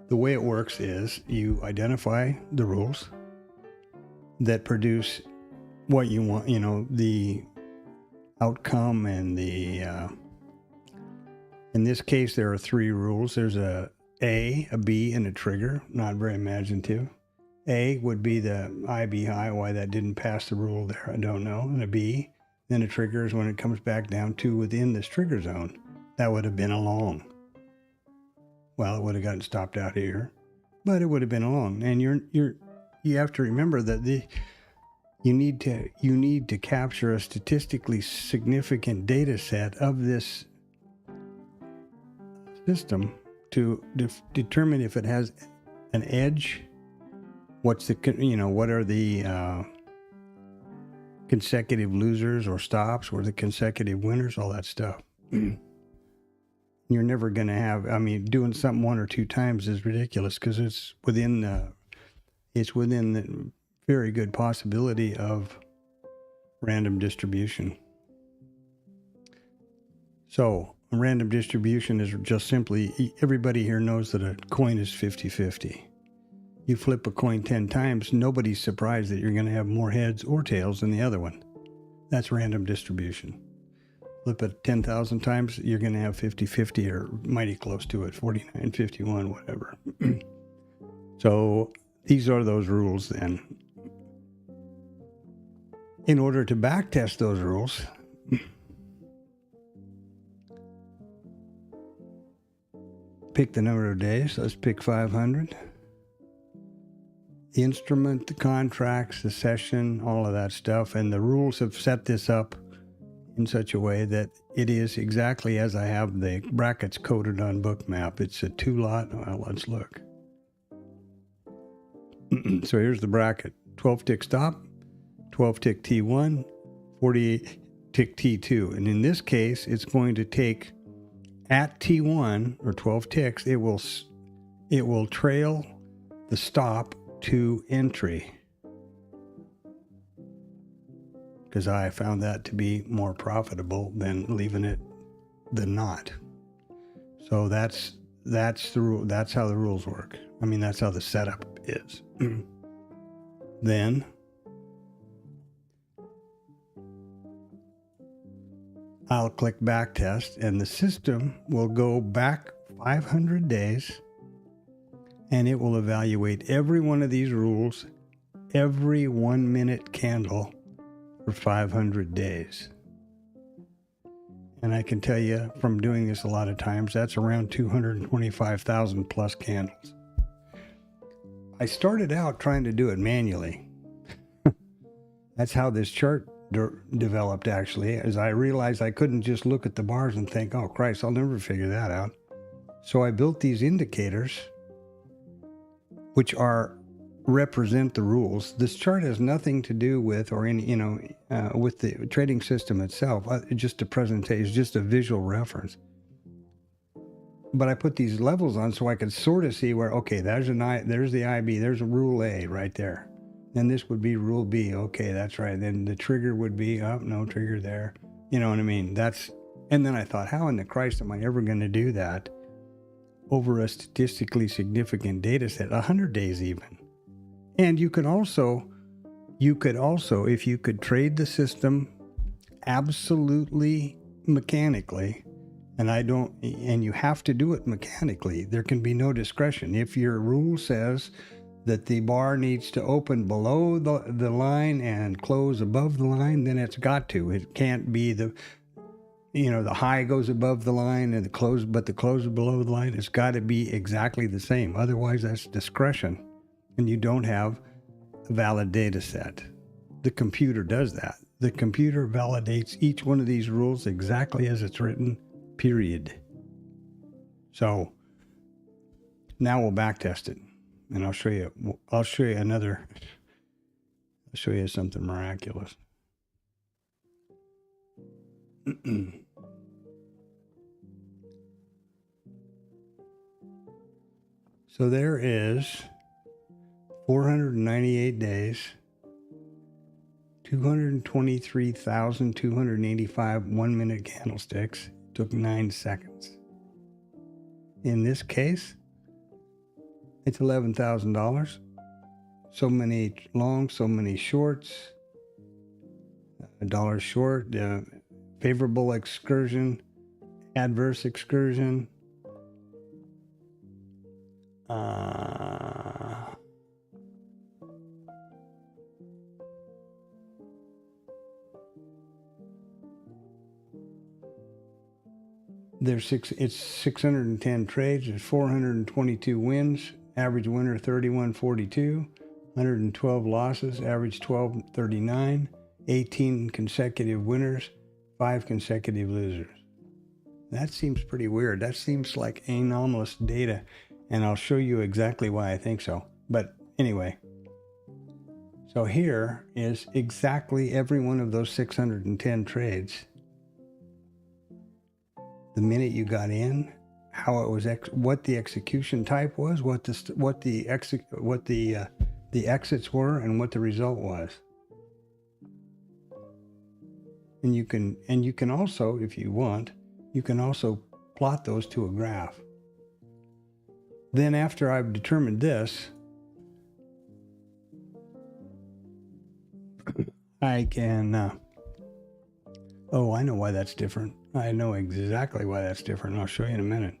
A: the way it works is you identify the rules that produce what you want, the outcome and the, in this case, there are 3 rules. There's a B, and a trigger, not very imaginative. A would be the IB high, why that didn't pass the rule there, I don't know. And a B, then a trigger is when it comes back down to within this trigger zone. That would have been a long. Well, it would have gotten stopped out here, but it would have been a long. And you have to remember that you need to capture a statistically significant data set of this system to determine if it has an edge. What are the consecutive losers or stops, or the consecutive winners, all that stuff. You're never going to have, doing something 1 or 2 times is ridiculous because it's within the very good possibility of random distribution. So random distribution is just simply, everybody here knows that a coin is 50-50. You flip a coin 10 times, nobody's surprised that you're going to have more heads or tails than the other one. That's random distribution. Flip it 10,000 times, you're going to have 50-50 or mighty close to it, 49-51, whatever. So these are those rules then. In order to backtest those rules, pick the number of days. Let's pick 500. The instrument, the contracts, the session, all of that stuff. And the rules have set this up in such a way that it is exactly as I have the brackets coded on Bookmap. It's a 2-lot. Well, let's look. So here's the bracket. 12-tick stop, 12-tick T1, 48-tick T2. And in this case, it's going to take at T1 or 12 ticks, it will trail the stop to entry, because I found that to be more profitable than leaving it than not. So that's the rule. That's how the rules work. That's how the setup is. Then I'll click backtest, and the system will go back 500 days, and it will evaluate every one of these rules, every 1 minute candle for 500 days. And I can tell you from doing this a lot of times, that's around 225,000 plus candles. I started out trying to do it manually. That's how this chart developed, actually, as I realized I couldn't just look at the bars and think, oh Christ, I'll never figure that out. So I built these indicators, which represent the rules. This chart has nothing to do with with the trading system itself. Just a presentation, it's just a visual reference. But I put these levels on so I could sort of see where, okay, there's the IB, there's a rule A right there. Then this would be rule B. Okay, that's right. Then the trigger would be, oh, no trigger there. You know what I mean? And then I thought, how in the Christ am I ever going to do that over a statistically significant data set, 100 days even? And you could also, if you could trade the system absolutely mechanically, and you have to do it mechanically. There can be no discretion. If your rule says that the bar needs to open below the line and close above the line, then it's got to. It can't be the high goes above the line and the close is below the line. It's got to be exactly the same. Otherwise, that's discretion, and you don't have a valid data set. The computer does that. The computer validates each one of these rules exactly as it's written, period. So now we'll backtest it, and I'll show you something miraculous. So there is 498 days, 223,285 1-minute candlesticks. Took 9 seconds. In this case, it's $11,000. So many longs, so many shorts. $1 short, favorable excursion, adverse excursion. It's 610 trades. There's 422 wins. Average winner 31.42. 112 losses. Average 12.39. 18 consecutive winners. 5 consecutive losers. That seems pretty weird. That seems like anomalous data, and I'll show you exactly why I think so. But anyway, so here is exactly every one of those 610 trades. The minute you got in, how it was, what the execution type was, what the exits were, and what the result was. And you can also, if you want, you can also plot those to a graph. Then after I've determined this, I can, I know why that's different. I know exactly why that's different. I'll show you in a minute.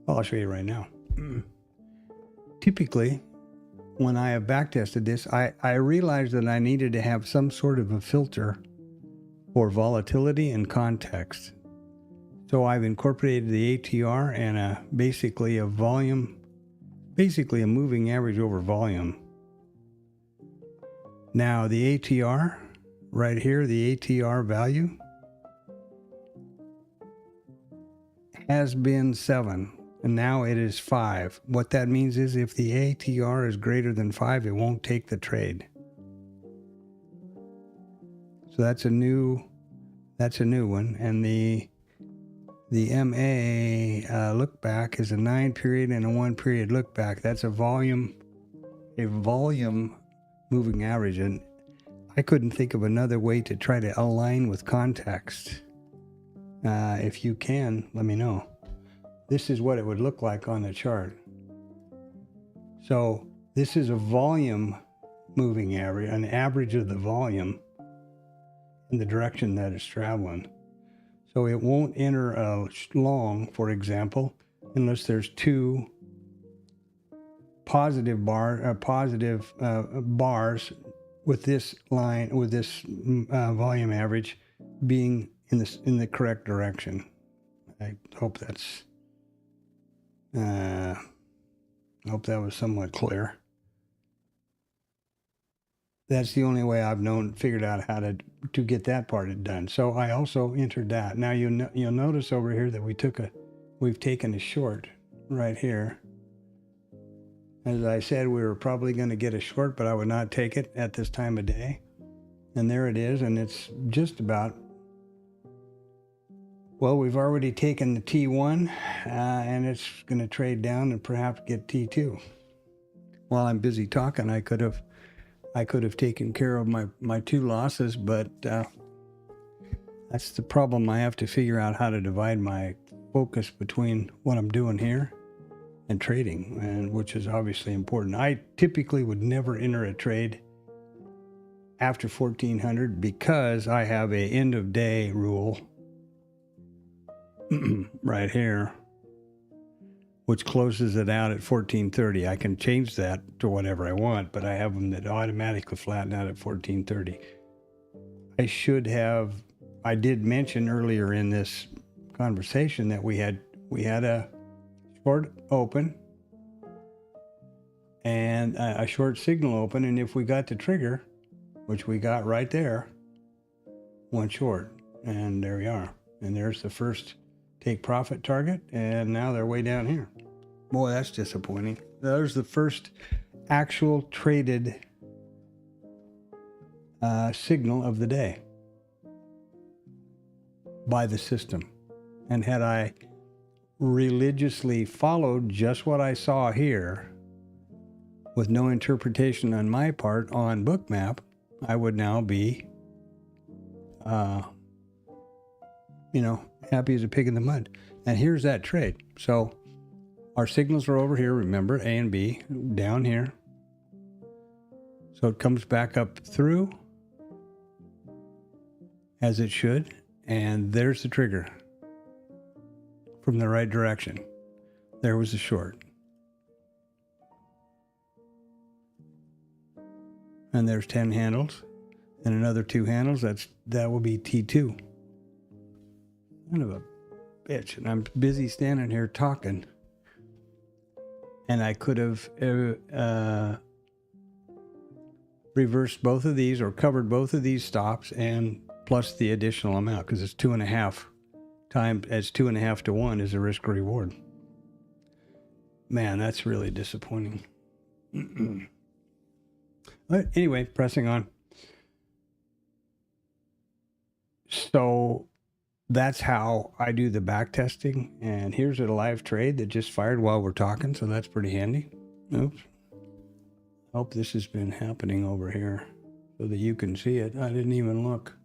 A: Well, I'll show you right now. Typically, when I have backtested this, I realized that I needed to have some sort of a filter for volatility and context. So I've incorporated the ATR and basically a moving average over volume. Now the ATR, right here, the ATR value has been 7, and now it is 5. What that means is if the ATR is greater than 5, it won't take the trade. So that's a new one. And the MA look back is a 9-period and a 1-period look back. That's a volume moving average, and I couldn't think of another way to try to align with context. If you can, let me know. This is what it would look like on the chart. So this is a volume moving average, an average of the volume in the direction that it's traveling. So it won't enter a long, for example, unless there's 2 positive bars with this line, with this volume average being in the correct direction. I hope that's I hope that was somewhat clear. That's the only way I've figured out how to get that part done. So I also entered that. Now you'll notice over here that we've taken a short right here. As I said, we were probably going to get a short, but I would not take it at this time of day. And there it is, and it's just about, well, we've already taken the T1, and it's going to trade down and perhaps get T2. While I'm busy talking, I could have taken care of my 2 losses, but that's the problem. I have to figure out how to divide my focus between what I'm doing here and trading, and which is obviously important. I typically would never enter a trade after 1400 because I have a end of day rule right here, which closes it out at 1430. I can change that to whatever I want, but I have them that automatically flatten out at 1430. I did mention earlier in this conversation that we had a short open and a short signal open, and if we got the trigger, which we got right there, one short, and there we are. And there's the first take profit target, and now they're way down here. Boy, that's disappointing. There's the first actual traded signal of the day by the system. And had I religiously followed just what I saw here with no interpretation on my part on Bookmap, I would now be, happy as a pig in the mud. And here's that trade. So our signals are over here, remember, A and B, down here. So it comes back up through, as it should, and there's the trigger from the right direction. There was the short. And there's 10 handles and another 2 handles. That will be T2. Kind of a bitch. And I'm busy standing here talking. And I could have reversed both of these or covered both of these stops and plus the additional amount, because it's 2.5 times, as 2.5 to 1 is a risk reward. Man, that's really disappointing. But anyway, pressing on. So that's how I do the back testing. And here's a live trade that just fired while we're talking, so that's pretty handy. Oops. Hope this has been happening over here so that you can see it. I didn't even look.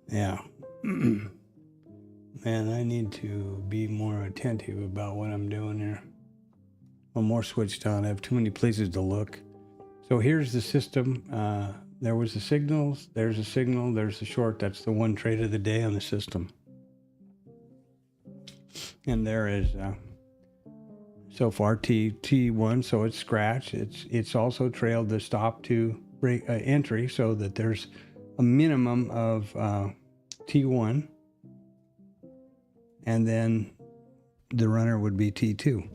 A: Yeah. Man, I need to be more attentive about what I'm doing here. I'm more switched on. I have too many places to look. So here's the system. There was the signals. There's a signal. There's the short. That's the one trade of the day on the system. And there is so far T1. So it's scratched. It's also trailed the stop to break entry, so that there's a minimum of T1. And then the runner would be T2.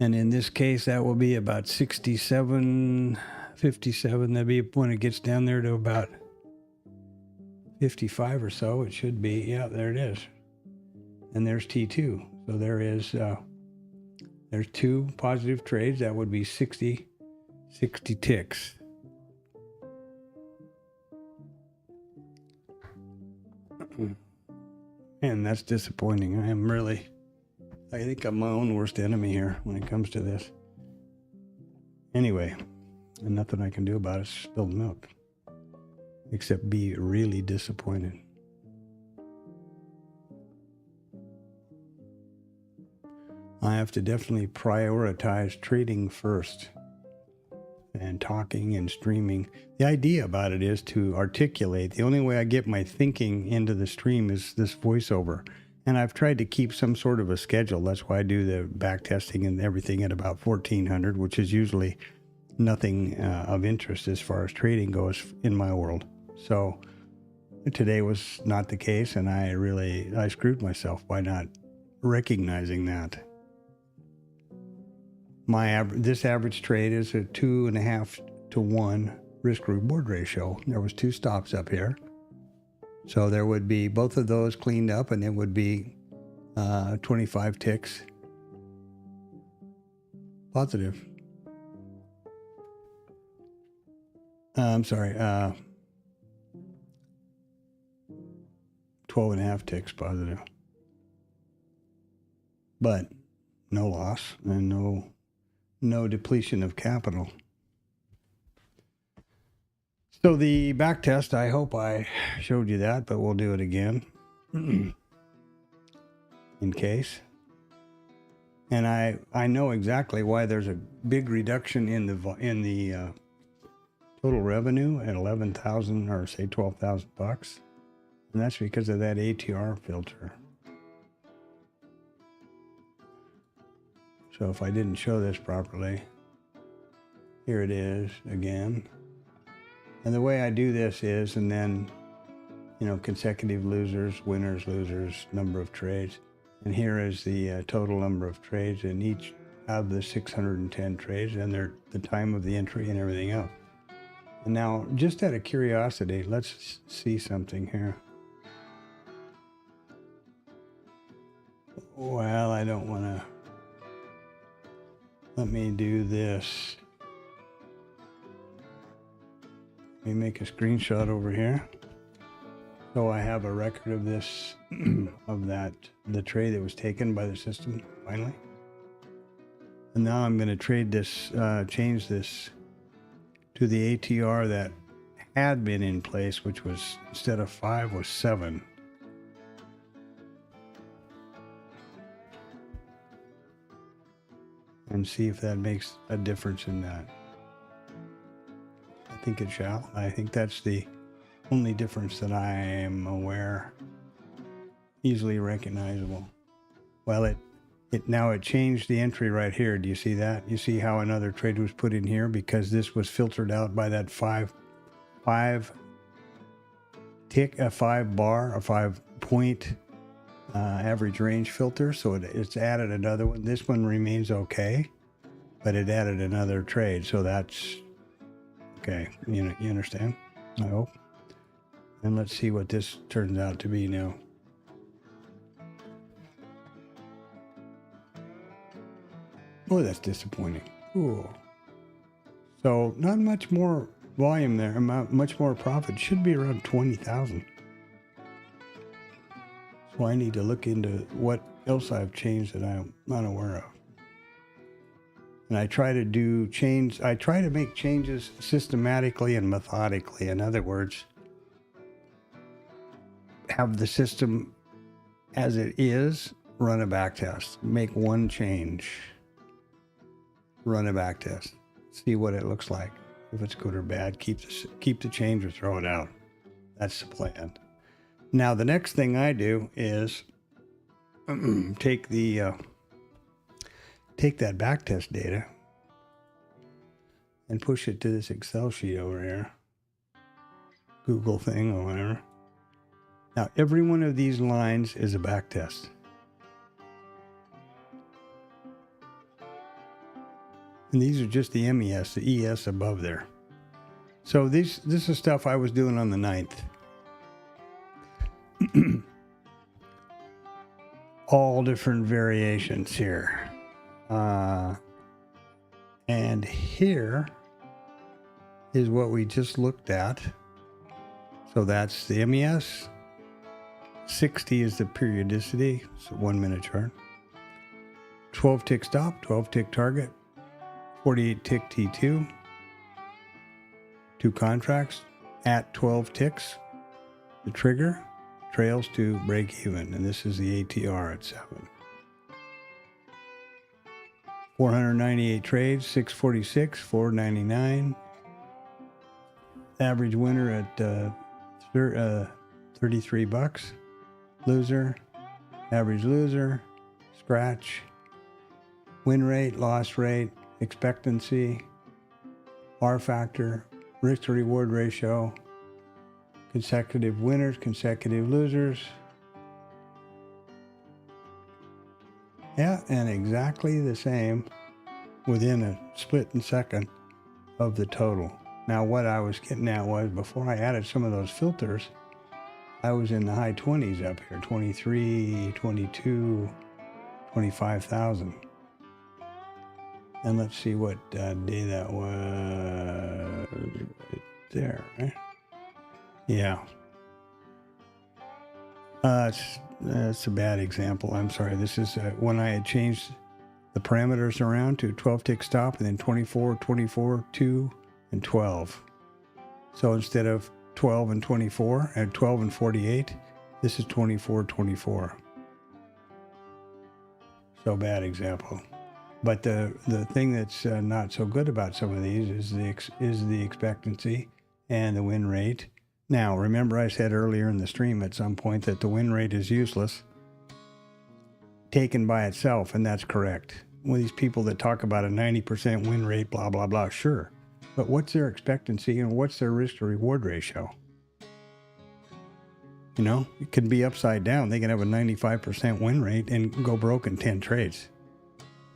A: And in this case, that will be about 67, 57. That'd be when it gets down there to about 55 or so. It should be. Yeah, there it is. And there's T2. So there is, there's 2 positive trades. That would be 60 ticks. And that's disappointing. I think I'm my own worst enemy here when it comes to this. Anyway, and nothing I can do about it is spilled milk, except be really disappointed. I have to definitely prioritize trading first and talking and streaming. The idea about it is to articulate. The only way I get my thinking into the stream is this voiceover. And I've tried to keep some sort of a schedule. That's why I do the back testing and everything at about 1400, which is usually nothing of interest as far as trading goes in my world. So today was not the case, and I screwed myself by not recognizing that. This average trade is a 2.5 to 1 risk reward ratio. There was 2 stops up here. So there would be both of those cleaned up, and it would be 25 ticks positive. I'm sorry, 12.5 ticks positive. But no loss and no depletion of capital. So the back test, I hope I showed you that, but we'll do it again in case. And I know exactly why there's a big reduction in the total revenue at 11,000 or say 12,000 bucks. And that's because of that ATR filter. So if I didn't show this properly, here it is again. And the way I do this is, and then, you know, consecutive losers, winners, losers, number of trades. And here is the total number of trades in each of the 610 trades and the time of the entry and everything else. And now, just out of curiosity, let's see something here. Well, I don't want to. Let me do this. Let me make a screenshot over here. So I have a record of this, the trade that was taken by the system finally. And now I'm going to trade this, change this to the ATR that had been in place, which was, instead of 5, was 7. And see if that makes a difference in that. I think it shall. I think that's the only difference that I am aware, easily recognizable. Well, it changed the entry right here. Do you see that? You see how another trade was put in here because this was filtered out by that 5 point average range filter. So it's added another one. This one remains okay, but it added another trade. So that's okay. You understand? I hope. And let's see what this turns out to be now. Oh, that's disappointing. Cool. So not much more volume there, much more profit. Should be around 20,000. So I need to look into what else I've changed that I'm not aware of. And I try to make changes systematically and methodically. In other words, have the system as it is, run a backtest. Make one change, run a backtest. See what it looks like. If it's good or bad, keep the change or throw it out. That's the plan. Now the next thing I do is take that backtest data and push it to this Excel sheet over here, Google thing or whatever. Now every one of these lines is a backtest. And these are just the MES, the ES above there. So this is stuff I was doing on the 9th. All different variations here. And here is what we just looked at. So that's the MES. 60 is the periodicity. It's a 1 minute chart. 12 tick stop, 12 tick target, 48 tick T2. 2 contracts at 12 ticks. The trigger trails to break even, and this is the ATR at 7. 498 trades, 646, 499. Average winner at 33 bucks. Loser, average loser, scratch, win rate, loss rate, expectancy, R factor, risk to reward ratio, consecutive winners, consecutive losers. Yeah, and exactly the same within a split second of the total. Now what I was getting at was, before I added some of those filters, I was in the high 20s up here, 23, 22, 25,000. And let's see what day that was. Right there, right? Yeah. That's a bad example. I'm sorry. This is when I had changed the parameters around to 12 tick stop and then 24, 24, 2, and 12. So instead of 12 and 24 and 12 and 48, this is 24, 24. So bad example. But the thing that's not so good about some of these is the expectancy and the win rate. Now, remember I said earlier in the stream at some point that the win rate is useless, taken by itself, and that's correct. Well, these people that talk about a 90% win rate, blah, blah, blah, sure. But what's their expectancy and what's their risk to reward ratio? You know, it can be upside down. They can have a 95% win rate and go broke in 10 trades.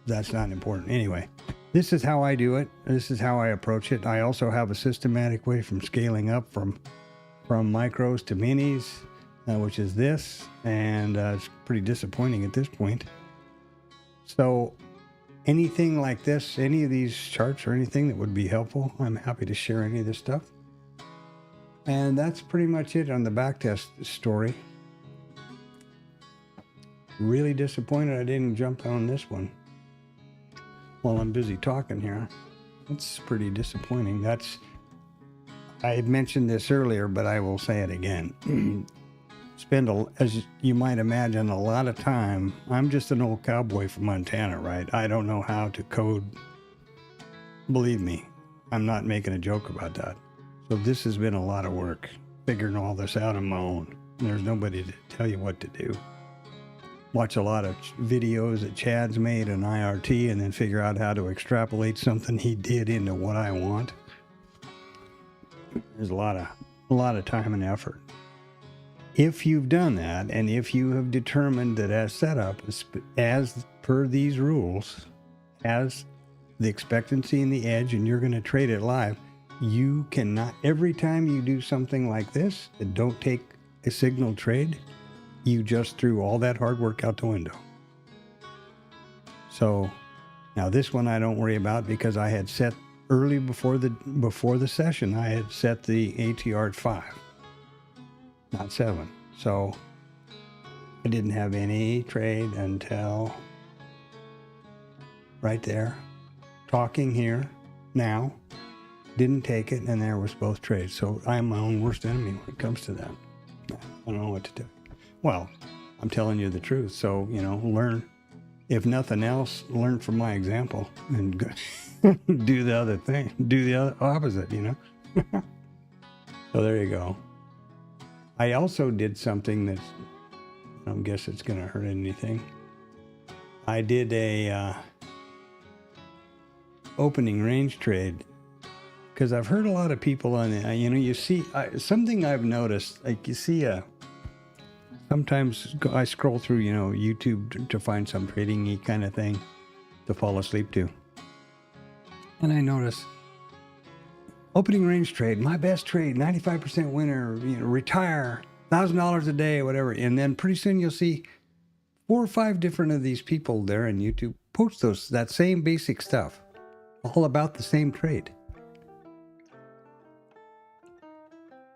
A: That's not important. Anyway, this is how I do it. This is how I approach it. I also have a systematic way from scaling up from micros to minis, which is this. And it's pretty disappointing at this point. So anything like this, any of these charts or anything that would be helpful, I'm happy to share any of this stuff. And that's pretty much it on the backtest story. Really disappointed I didn't jump on this one while I'm busy talking here. It's pretty disappointing. I mentioned this earlier, but I will say it again. Spend, as you might imagine, a lot of time. I'm just an old cowboy from Montana, right? I don't know how to code. Believe me, I'm not making a joke about that. So this has been a lot of work, figuring all this out on my own. There's nobody to tell you what to do. Watch a lot of videos that Chad's made on IRT and then figure out how to extrapolate something he did into what I want. There's a lot of time and effort. If you've done that, and if you have determined that as set up, as per these rules, as the expectancy and the edge, and you're going to trade it live, you cannot, every time you do something like this, and don't take a signal trade, you just threw all that hard work out the window. So now this one I don't worry about because I had set early before the session, I had set the ATR at 5, not 7. So I didn't have any trade until right there, talking here now. Didn't take it, and there was both trades. So I'm my own worst enemy when it comes to that. I don't know what to do. Well, I'm telling you the truth. So, you know, learn. If nothing else, learn from my example and do the other thing. Do the other opposite, you know. So there you go. I also did something that's, I don't guess it's going to hurt anything. I did a opening range trade. Because I've heard a lot of people on it, you know, you see, something I've noticed, like you see sometimes I scroll through, you know, YouTube to find some trading-y kind of thing to fall asleep to. And I notice, opening range trade, my best trade, 95% winner, you know, retire, $1,000 a day, whatever. And then pretty soon you'll see 4 or 5 different of these people there on YouTube post that same basic stuff, all about the same trade.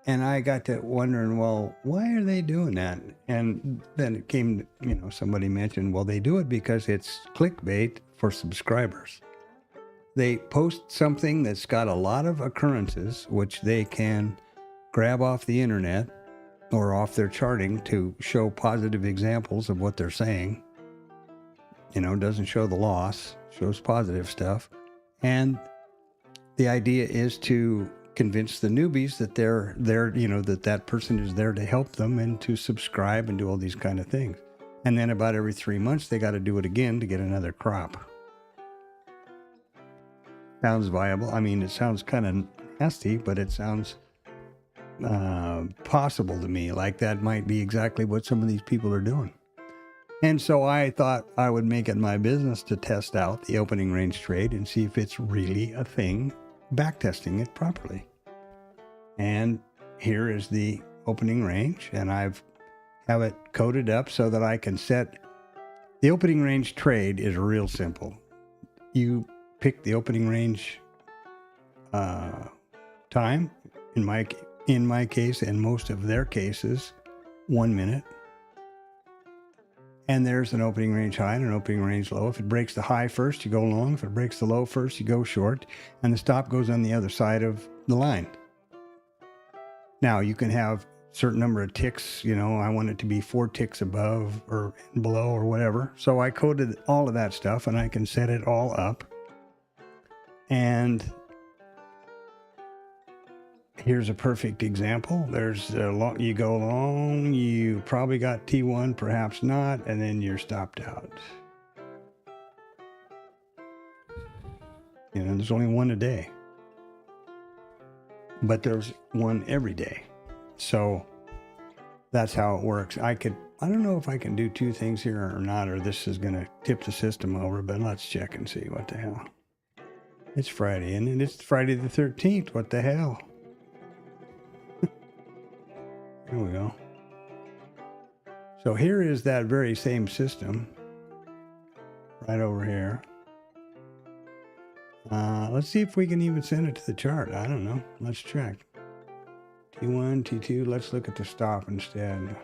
A: And I got to wondering, well, why are they doing that? And then it came, you know, somebody mentioned, well, they do it because it's clickbait for subscribers. They post something that's got a lot of occurrences, which they can grab off the internet or off their charting to show positive examples of what they're saying. You know, doesn't show the loss, shows positive stuff. And the idea is to convince the newbies that they're there, you know, that person is there to help them and to subscribe and do all these kind of things. And then about every 3 months, they got to do it again to get another crop. Sounds viable. I mean, it sounds kind of nasty, but it sounds possible to me. Like that might be exactly what some of these people are doing. And so I thought I would make it my business to test out the opening range trade and see if it's really a thing, backtesting it properly. And here is the opening range, and I've have it coded up so that I can set the opening range trade is real simple. You pick the opening range time, in my case and most of their cases, 1 minute. And there's an opening range high and an opening range low. If it breaks the high first, you go long. If it breaks the low first, you go short. And the stop goes on the other side of the line. Now, you can have certain number of ticks, you know, I want it to be 4 ticks above or below or whatever. So I coded all of that stuff and I can set it all up. And here's a perfect example. There's you go along, you probably got T1, perhaps not, and then you're stopped out. You know, there's only one a day, but there's one every day. So that's how it works. I don't know if I can do 2 things here or not, or this is going to tip the system over, but let's check and see what the hell. It's Friday, and it's Friday the 13th. What the hell? Here we go. So here is that very same system right over here. Let's see if we can even send it to the chart. I don't know. Let's check. T1, T2. Let's look at the stop instead.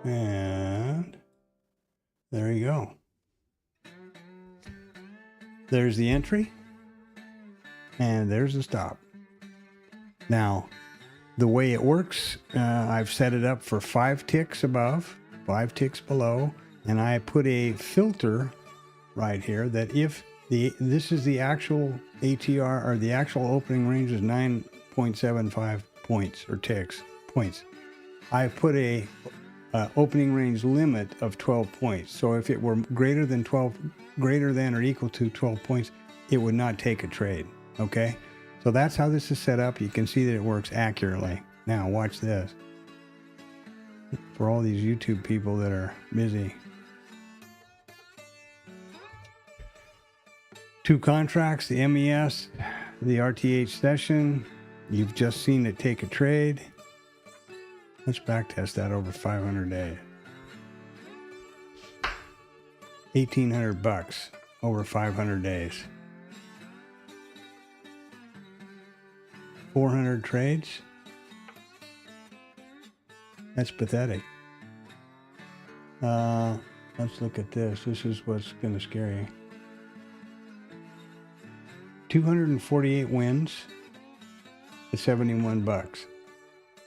A: And there you go. There's the entry, and there's the stop. Now, the way it works, I've set it up for 5 ticks above, 5 ticks below, and I put a filter right here that if this is the actual ATR, or the actual opening range is 9.75 points or ticks, points. I put a opening range limit of 12 points. So if it were greater than or equal to 12 points, it would not take a trade. Okay. So that's how this is set up. You can see that it works accurately. Now watch this. For all these YouTube people that are busy. 2 contracts, the MES, the RTH session. You've just seen it take a trade. Let's backtest that over 500 days. $1,800 over 500 days. 400 trades. That's pathetic. Let's look at this. This is what's going to scare you. 248 wins at $71.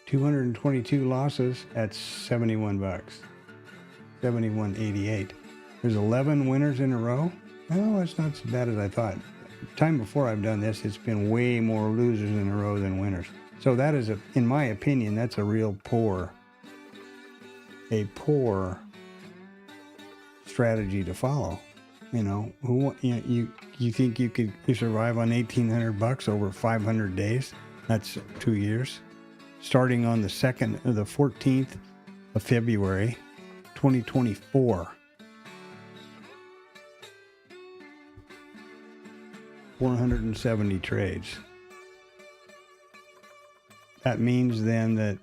A: 222 losses at $71. $71.88. There's 11 winners in a row. Oh, it's not as bad as I thought. The time before I've done this, it's been way more losers in a row than winners. So that is, in my opinion, that's a real poor strategy to follow. You know, you think you could survive on $1,800 over 500 days? That's 2 years. Starting on the 14th of February, 2024. 470 trades. That means then that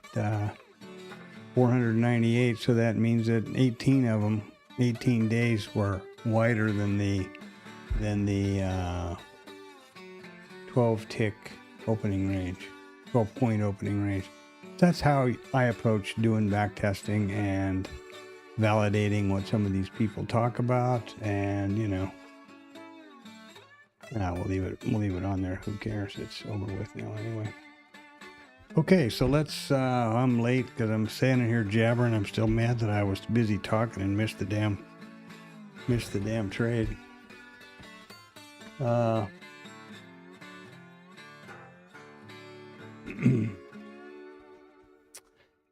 A: 498, so that means that 18 of them, 18 days were wider than the 12 tick opening range, 12 point opening range. That's how I approach doing backtesting and validating what some of these people talk about, and you know, we'll leave it on there. Who cares? It's over with now anyway. Okay, so let's, I'm late because I'm standing here jabbering. I'm still mad that I was busy talking and missed the damn trade.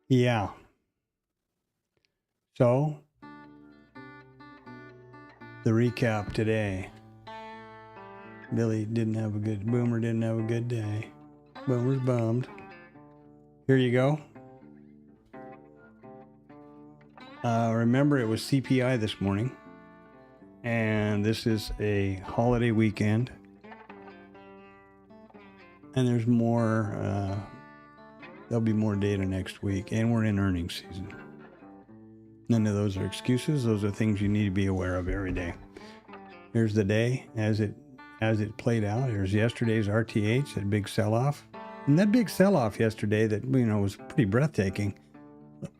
A: Yeah. So, the recap today. Boomer didn't have a good day. Boomer's bummed. Here you go. Remember, it was CPI this morning, and this is a holiday weekend, and there's more, there'll be more data next week, and we're in earnings season. None of those are excuses. Those are things you need to be aware of every day. Here's the day as it played out. Here's yesterday's RTH, that big sell-off. And that big sell-off yesterday that, you know, was pretty breathtaking.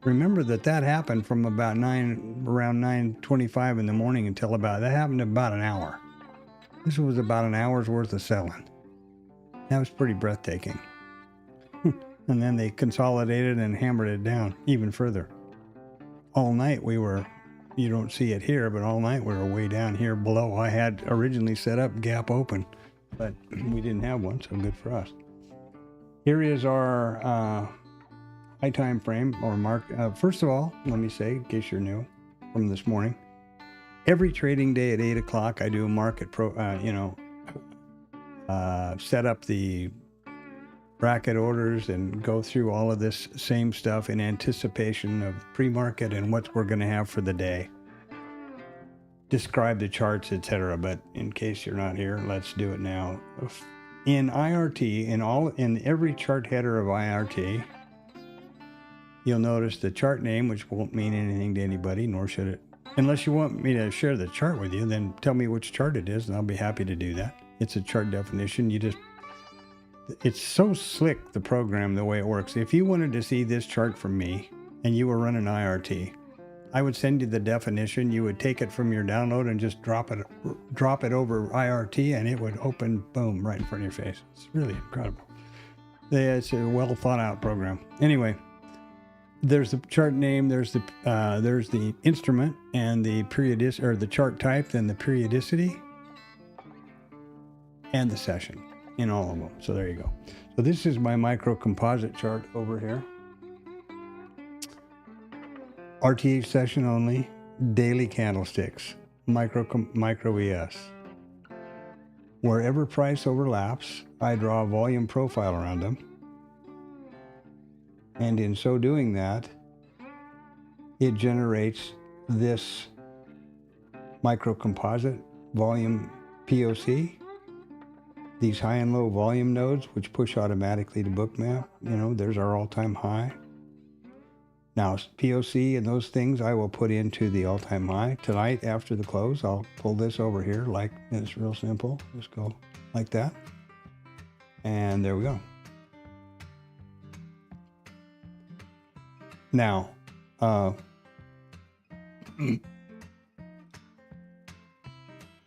A: Remember that happened from about around 9:25 in the morning until that happened about an hour. This was about an hour's worth of selling. That was pretty breathtaking. And then they consolidated and hammered it down even further. All night you don't see it here, but all night we were way down here below. I had originally set up gap open, but we didn't have one, so good for us. Here is our high time frame or mark. First of all, let me say, in case you're new from this morning, every trading day at 8 o'clock, I do a market set up the bracket orders and go through all of this same stuff in anticipation of pre-market and what we're going to have for the day. Describe the charts, etc. But in case you're not here, let's do it now. In IRT, in every chart header of IRT, you'll notice the chart name, which won't mean anything to anybody, nor should it. Unless you want me to share the chart with you, then tell me which chart it is, and I'll be happy to do that. It's a chart definition. It's so slick, the program, the way it works. If you wanted to see this chart from me and you were running IRT, I would send you the definition. You would take it from your download and just drop it over IRT, and it would open, boom, right in front of your face. It's really incredible. It's a well thought out program. Anyway, there's the chart name, there's the instrument and the the chart type, then the periodicity and the session in all of them. So there you go. So this is my micro composite chart over here. RTH session only, daily candlesticks, micro ES. Wherever price overlaps, I draw a volume profile around them. And in so doing that, it generates this micro composite volume POC. These high and low volume nodes, which push automatically to bookmap, there's our all-time high. Now, POC and those things I will put into the all-time high. Tonight, after the close, I'll pull this over here like it's real simple. Just go like that. And there we go. Now,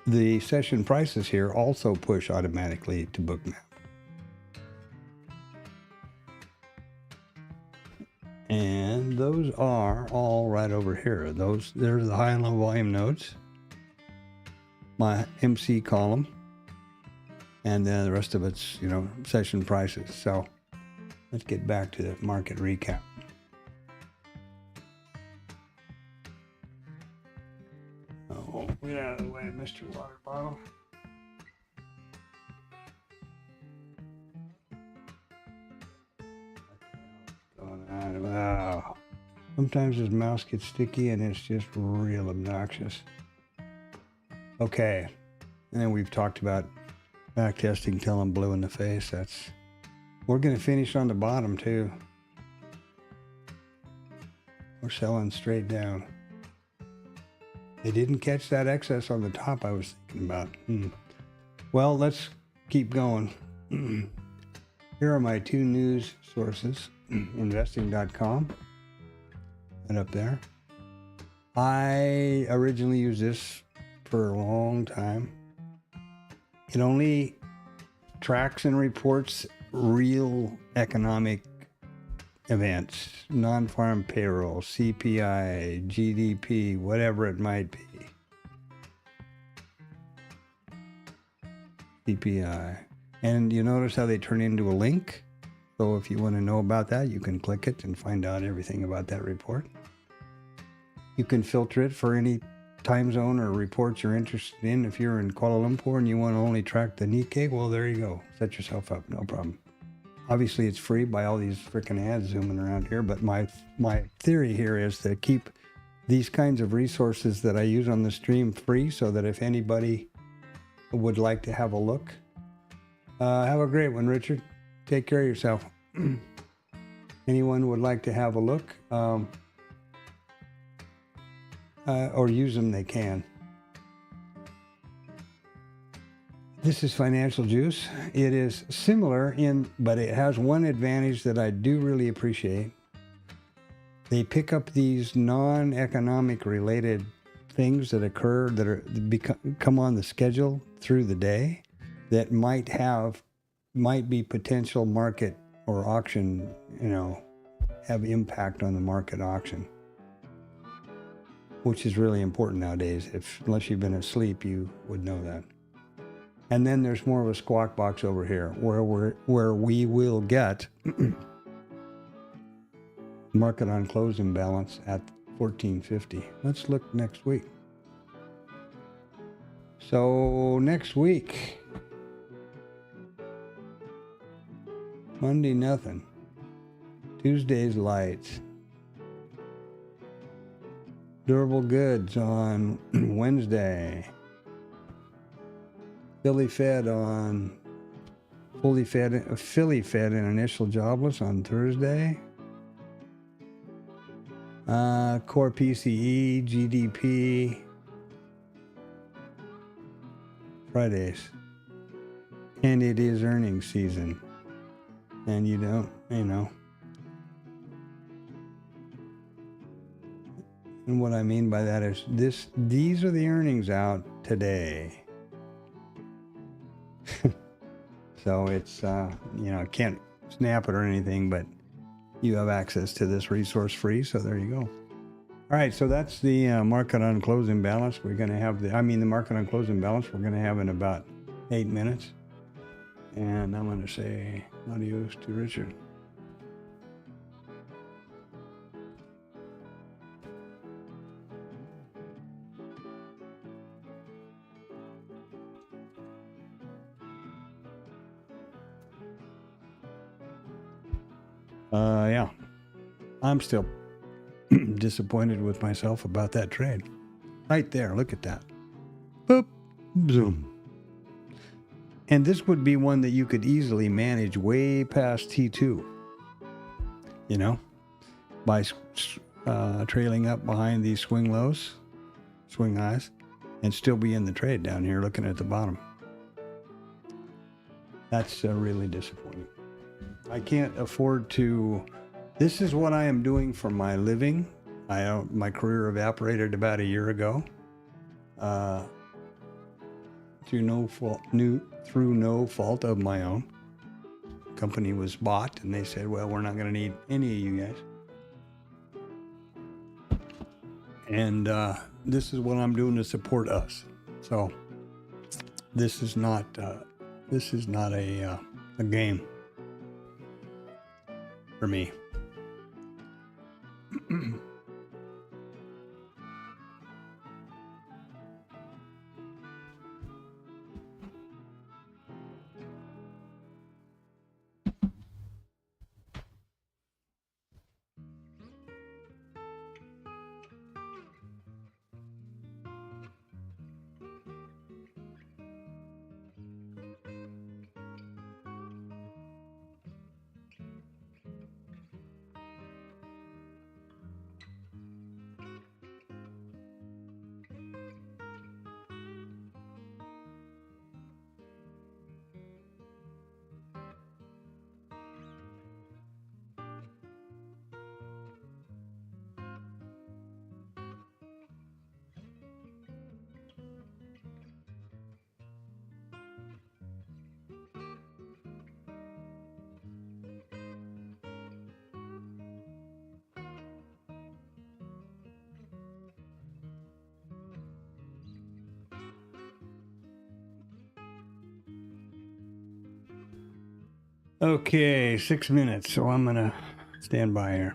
A: the session prices here also push automatically to bookmap. And those are all right over here. There's the high and low volume nodes, my MC column, and then the rest of it's, session prices. So let's get back to the market recap. Oh, get out of the way, Mr. Water Bottle. Wow. Sometimes his mouse gets sticky and it's just real obnoxious. Okay. And then we've talked about backtesting till I'm blue in the face. We're going to finish on the bottom too. We're selling straight down. They didn't catch that excess on the top I was thinking about. Well, let's keep going. Here are my two news sources. Investing.com and up there. I originally used this for a long time. It only tracks and reports real economic events, non-farm payroll, CPI, GDP, whatever it might be. CPI. And you notice how they turn into a link? So if you want to know about that, you can click it and find out everything about that report. You can filter it for any time zone or reports you're interested in. If you're in Kuala Lumpur and you want to only track the Nikkei, well, there you go. Set yourself up, no problem. Obviously, it's free by all these freaking ads zooming around here, but my theory here is to keep these kinds of resources that I use on the stream free so that if anybody would like to have a look, have a great one, Richard. Take care of yourself. Anyone would like to have a look or use them, they can. This is Financial Juice. It is similar but it has one advantage that I do really appreciate. they pick up these non-economic related things that occur that come on the schedule through the day that might be potential market or auction, have impact on the market auction, which is really important nowadays. Unless you've been asleep, you would know that. And then there's more of a squawk box over here where we will get market on close imbalance at 1450. Let's look next week. So next week, Monday nothing, Tuesday's lights, durable goods on Wednesday, Philly Fed and initial jobless on Thursday. Core PCE, GDP, Fridays. And it is earnings season. And you don't, And what I mean by that is these are the earnings out today. So it's, can't snap it or anything, but you have access to this resource free. So there you go. All right. So that's the market on close imbalance. We're going to have the market on close imbalance we're going to have in about 8 minutes. And I'm going to say adios to Richard. Yeah, I'm still disappointed with myself about that trade. Right there, look at that. Boop, zoom. And this would be one that you could easily manage way past T2, by trailing up behind these swing lows, swing highs, and still be in the trade down here looking at the bottom. That's really disappointing. I can't afford to. This is what I am doing for my living. My career evaporated about a year ago. Through no fault of my own. Company was bought, and they said, "Well, we're not going to need any of you guys." And this is what I'm doing to support us. So this is not a game for me. Okay, 6 minutes, so I'm gonna stand by here.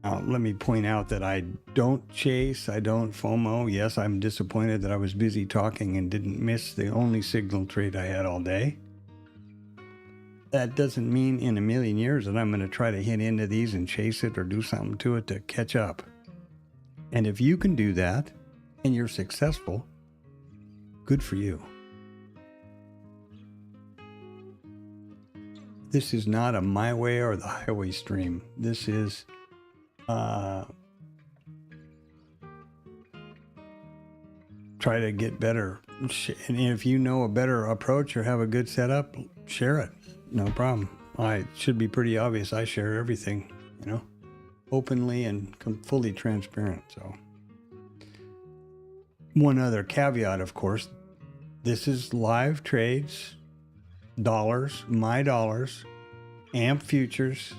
A: Now, let me point out that I don't chase, I don't FOMO. Yes, I'm disappointed that I was busy talking and didn't miss the only signal trade I had all day. That doesn't mean in a million years that I'm going to try to hit into these and chase it or do something to it to catch up. And if you can do that and you're successful, good for you. This is not a my way or the highway stream. This is try to get better. And if you know a better approach or have a good setup, share it. No problem. it should be pretty obvious. I share everything, openly and fully transparent. So one other caveat, of course, this is live trades, dollars, my dollars, AMP futures.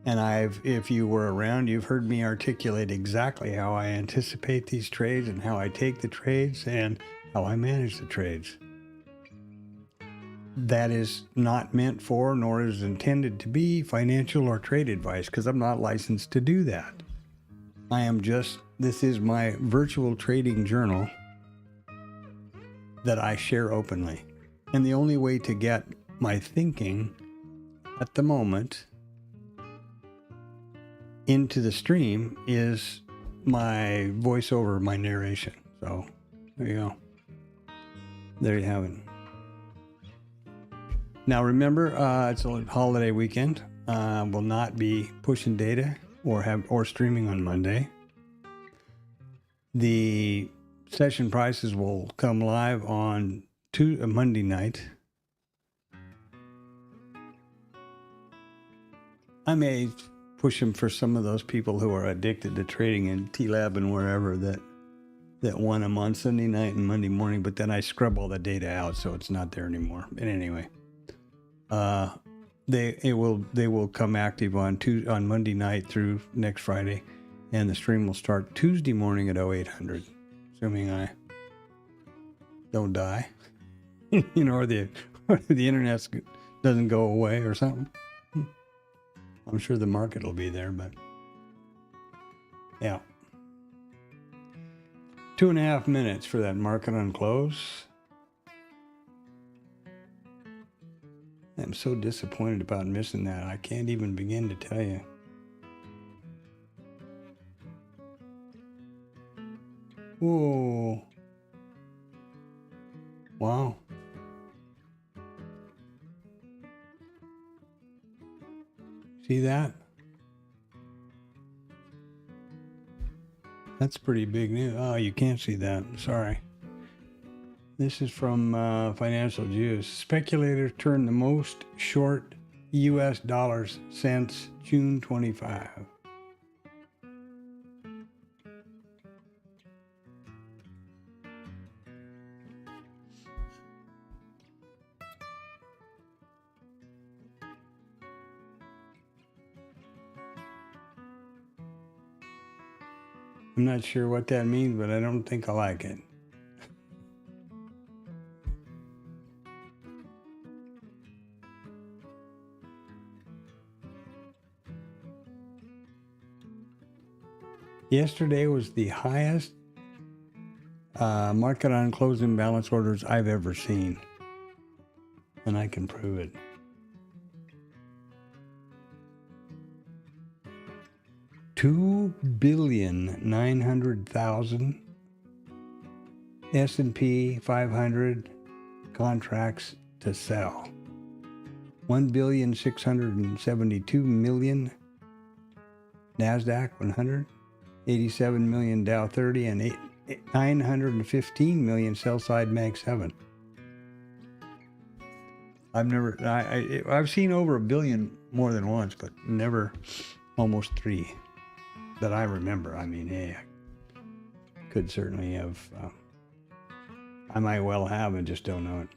A: And if you were around, you've heard me articulate exactly how I anticipate these trades and how I take the trades and how I manage the trades. That is not meant for, nor is intended to be, financial or trade advice, because I'm not licensed to do that. This is my virtual trading journal that I share openly. And the only way to get my thinking at the moment into the stream is my voiceover, my narration. So there you go. There you have it. Now remember, it's a holiday weekend. Will not be pushing data or streaming on Monday. The session prices will come live on Monday night. I may push them for some of those people who are addicted to trading in TLab and wherever that want them on Sunday night and Monday morning, but then I scrub all the data out so it's not there anymore. But anyway, they will come active on Monday night through next Friday, and the stream will start Tuesday morning at 0800, assuming I don't die, or the internet doesn't go away or something. I'm sure the market will be there, but yeah. 2.5 minutes for that market on close. I'm so disappointed about missing that. I can't even begin to tell you. Whoa. Wow. See that? That's pretty big news. Oh, you can't see that. Sorry. This is from Financial Juice. Speculators turn the most short U.S. dollars since June 25. I'm not sure what that means, but I don't think I like it. Yesterday was the highest market on close imbalance orders I've ever seen. And I can prove it. $2,900,000 S&P 500 contracts to sell. 1,672,000,000 NASDAQ 100, 87 million Dow 30, and 915 million sell-side Mag 7. I've seen over 1 billion more than once, but never almost 3 that I remember. I mean, hey, I could certainly have. I might well have and just don't know it.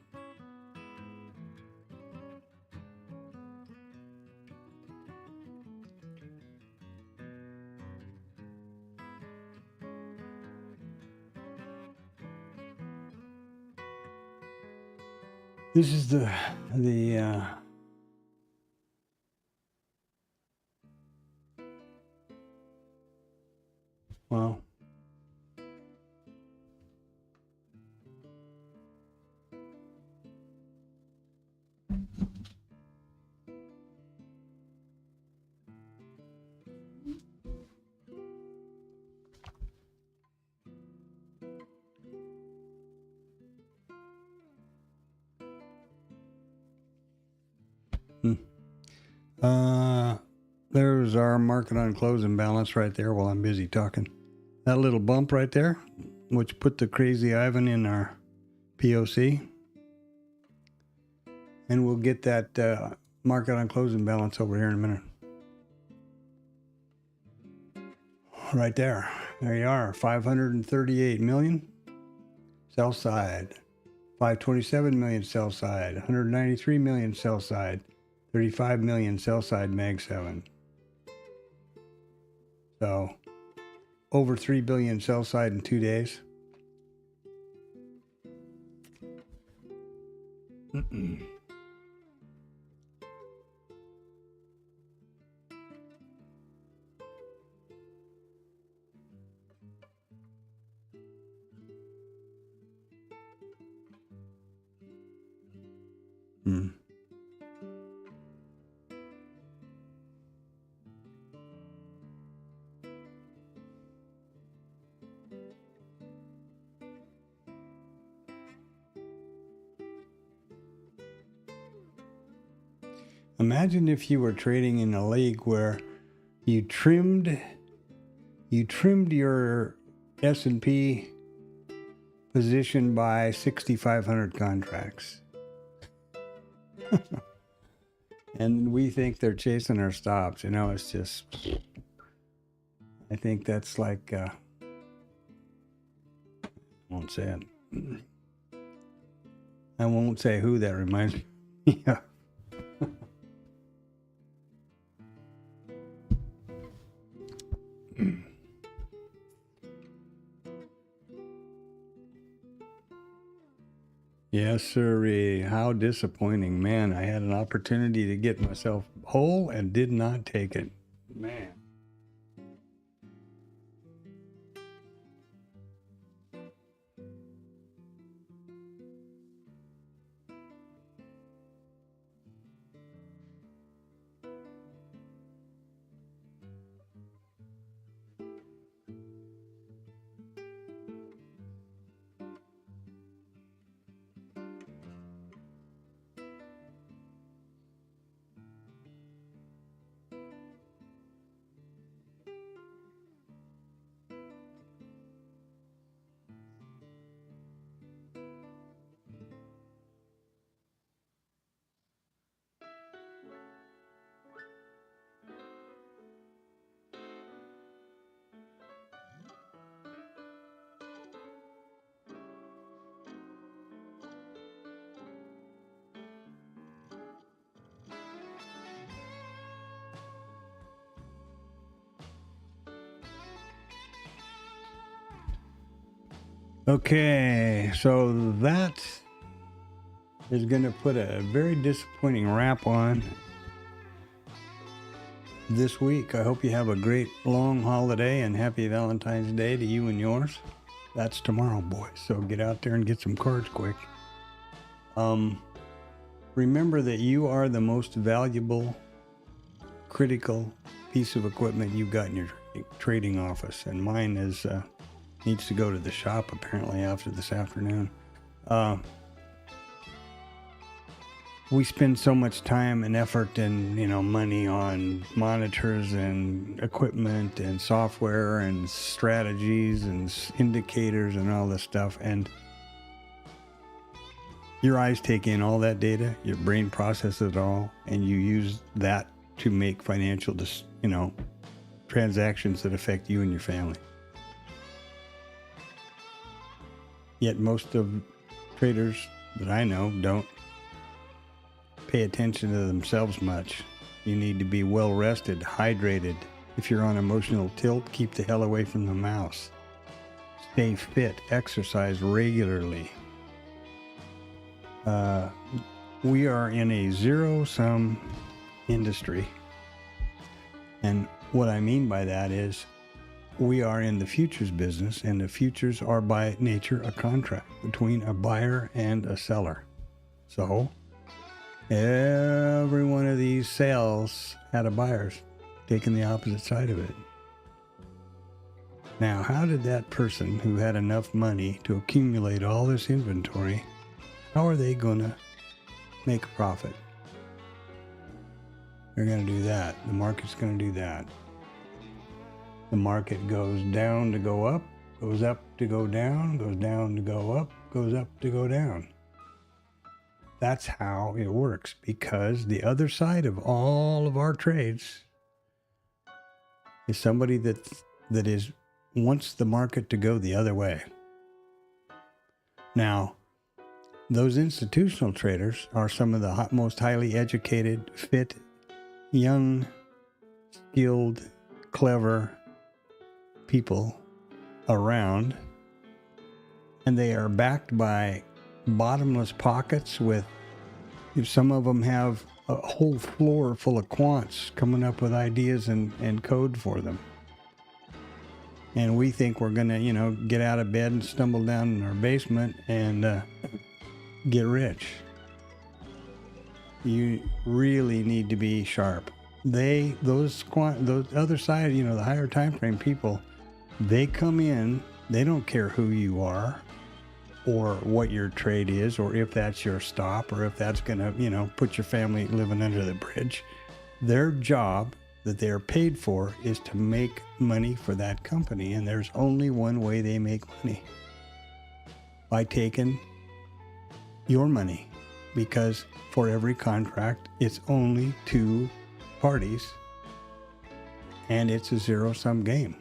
A: This is the well, there's our market on close imbalance right there while I'm busy talking. That little bump right there, which put the crazy Ivan in our POC. And we'll get that market on closing balance over here in a minute. Right there. There you are. 538 million. Sell side. 527 million sell side. 193 million sell side. 35 million sell side Mag 7. So over 3 billion sell side in 2 days. Imagine if you were trading in a league where you trimmed your S&P position by 6,500 contracts. And we think they're chasing our stops. You know, it's just, I think that's like, I won't say it. I won't say who that reminds me. Yeah. Yes, sir. How disappointing. Man, I had an opportunity to get myself whole and did not take it. Man. Okay, so that is going to put a very disappointing wrap on this week. I hope you have a great long holiday and happy Valentine's Day to you and yours. That's tomorrow, boys, so get out there and get some cards quick. Remember that you are the most valuable, critical piece of equipment you've got in your trading office, and mine is needs to go to the shop apparently after this afternoon. We spend so much time and effort and money on monitors and equipment and software and strategies and indicators and all this stuff, and your eyes take in all that data, your brain processes it all, and you use that to make financial transactions that affect you and your family. Yet most of traders that I know don't pay attention to themselves much. You need to be well rested, hydrated. If you're on emotional tilt, keep the hell away from the mouse. Stay fit, exercise regularly. We are in a zero-sum industry. And what I mean by that is we are in the futures business, and the futures are by nature a contract between a buyer and a seller. So every one of these sales had a buyer taking the opposite side of it. Now, how did that person who had enough money to accumulate all this inventory, how are they going to make a profit? They're going to do that. The market's going to do that. The market goes down to go up, goes up to go down, goes down to go up, goes up to go down. That's how it works, because the other side of all of our trades is somebody that wants the market to go the other way. Now, those institutional traders are some of the most highly educated, fit, young, skilled, clever people around, and they are backed by bottomless pockets with, some of them have a whole floor full of quants coming up with ideas and code for them. And we think we're going to, get out of bed and stumble down in our basement and get rich. You really need to be sharp. Those other side, the higher time frame people, they come in, they don't care who you are or what your trade is, or if that's your stop, or if that's going to, put your family living under the bridge. Their job that they're paid for is to make money for that company. And there's only one way they make money: by taking your money. Because for every contract, it's only two parties, and it's a zero-sum game.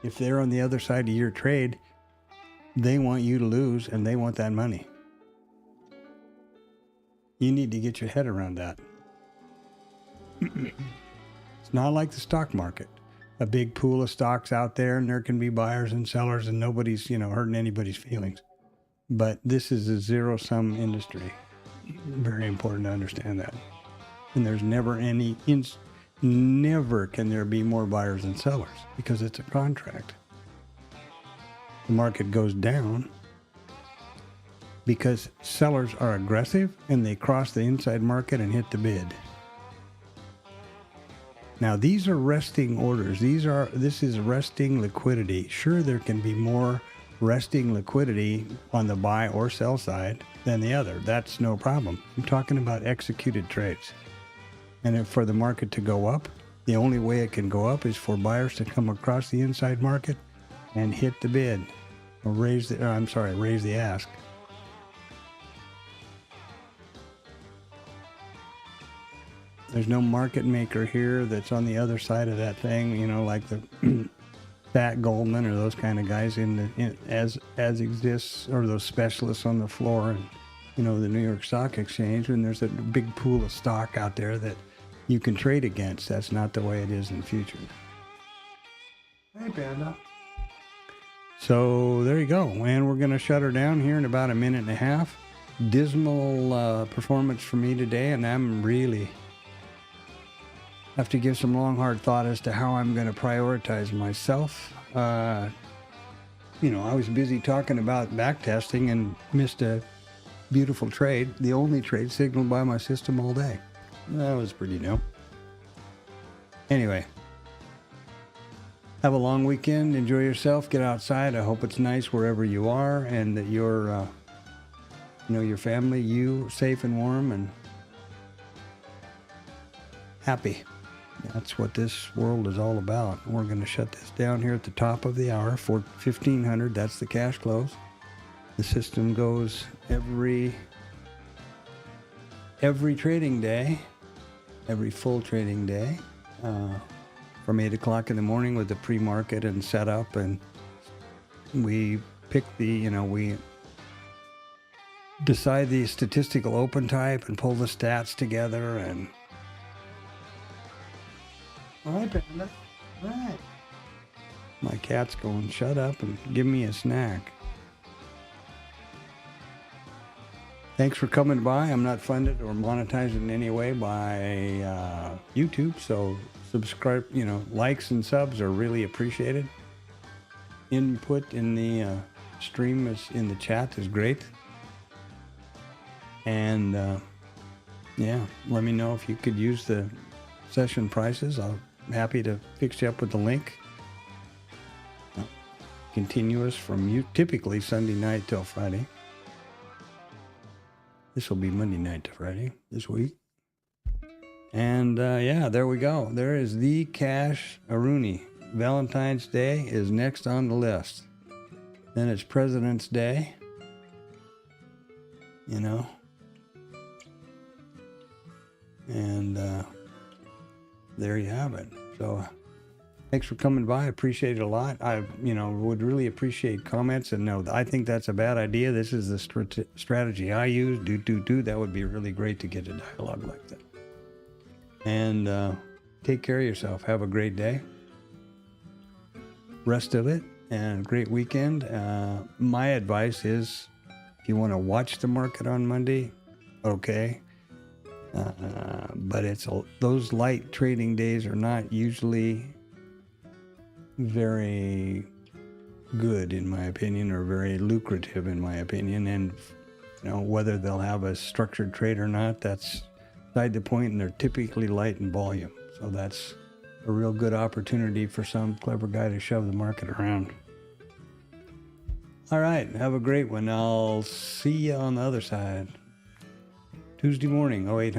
A: If they're on the other side of your trade, they want you to lose, and they want that money. You need to get your head around that. It's not like the stock market. A big pool of stocks out there, and there can be buyers and sellers, and nobody's, hurting anybody's feelings. But this is a zero-sum industry. Very important to understand that. And there's never never can there be more buyers than sellers, because it's a contract. The market goes down because sellers are aggressive and they cross the inside market and hit the bid. Now, these are resting orders. This is resting liquidity. Sure, there can be more resting liquidity on the buy or sell side than the other. That's no problem. I'm talking about executed trades. And if for the market to go up, the only way it can go up is for buyers to come across the inside market and hit the bid, or raise the ask. There's no market maker here that's on the other side of that thing, like the Pat Goldman or those kind of guys as exists, or those specialists on the floor and, the New York Stock Exchange, when there's a big pool of stock out there that you can trade against. That's not the way it is in futures. Hey, Panda. So there you go. And we're going to shut her down here in about a minute and a half. Dismal performance for me today, and I'm really have to give some long, hard thought as to how I'm going to prioritize myself. I was busy talking about backtesting and missed a beautiful trade, the only trade signaled by my system all day. That was pretty new. Anyway, have a long weekend. Enjoy yourself. Get outside. I hope it's nice wherever you are, and that your family, you safe and warm and happy. That's what this world is all about. We're going to shut this down here at the top of the hour for 1500. That's the cash close. The system goes every trading day, every full trading day, from 8 o'clock in the morning with the pre-market and setup, and we pick we decide the statistical open type and pull the stats together. And all right, Panda. All right. My cat's going, shut up and give me a snack. Thanks for coming by. I'm not funded or monetized in any way by YouTube, so subscribe, likes and subs are really appreciated. Input in the stream in the chat is great. And let me know if you could use the session prices. I'm happy to fix you up with the link. Continuous from typically Sunday night till Friday. This will be Monday night to Friday this week. And there we go. There is the Cash Aruni. Valentine's Day is next on the list. Then it's President's Day. you know. And there you have it. So thanks for coming by. I appreciate it a lot. I, would really appreciate comments. And no, I think that's a bad idea. This is the strategy I use. Do. That would be really great to get a dialogue like that. And take care of yourself. Have a great day. Rest of it. And great weekend. My advice is, if you want to watch the market on Monday, okay. But those light trading days are not usually very good, in my opinion, or very lucrative, in my opinion. And whether they'll have a structured trade or not, that's beside the point. And they're typically light in volume, so that's a real good opportunity for some clever guy to shove the market around. All right, have a great one. I'll see you on the other side. Tuesday morning, 0800.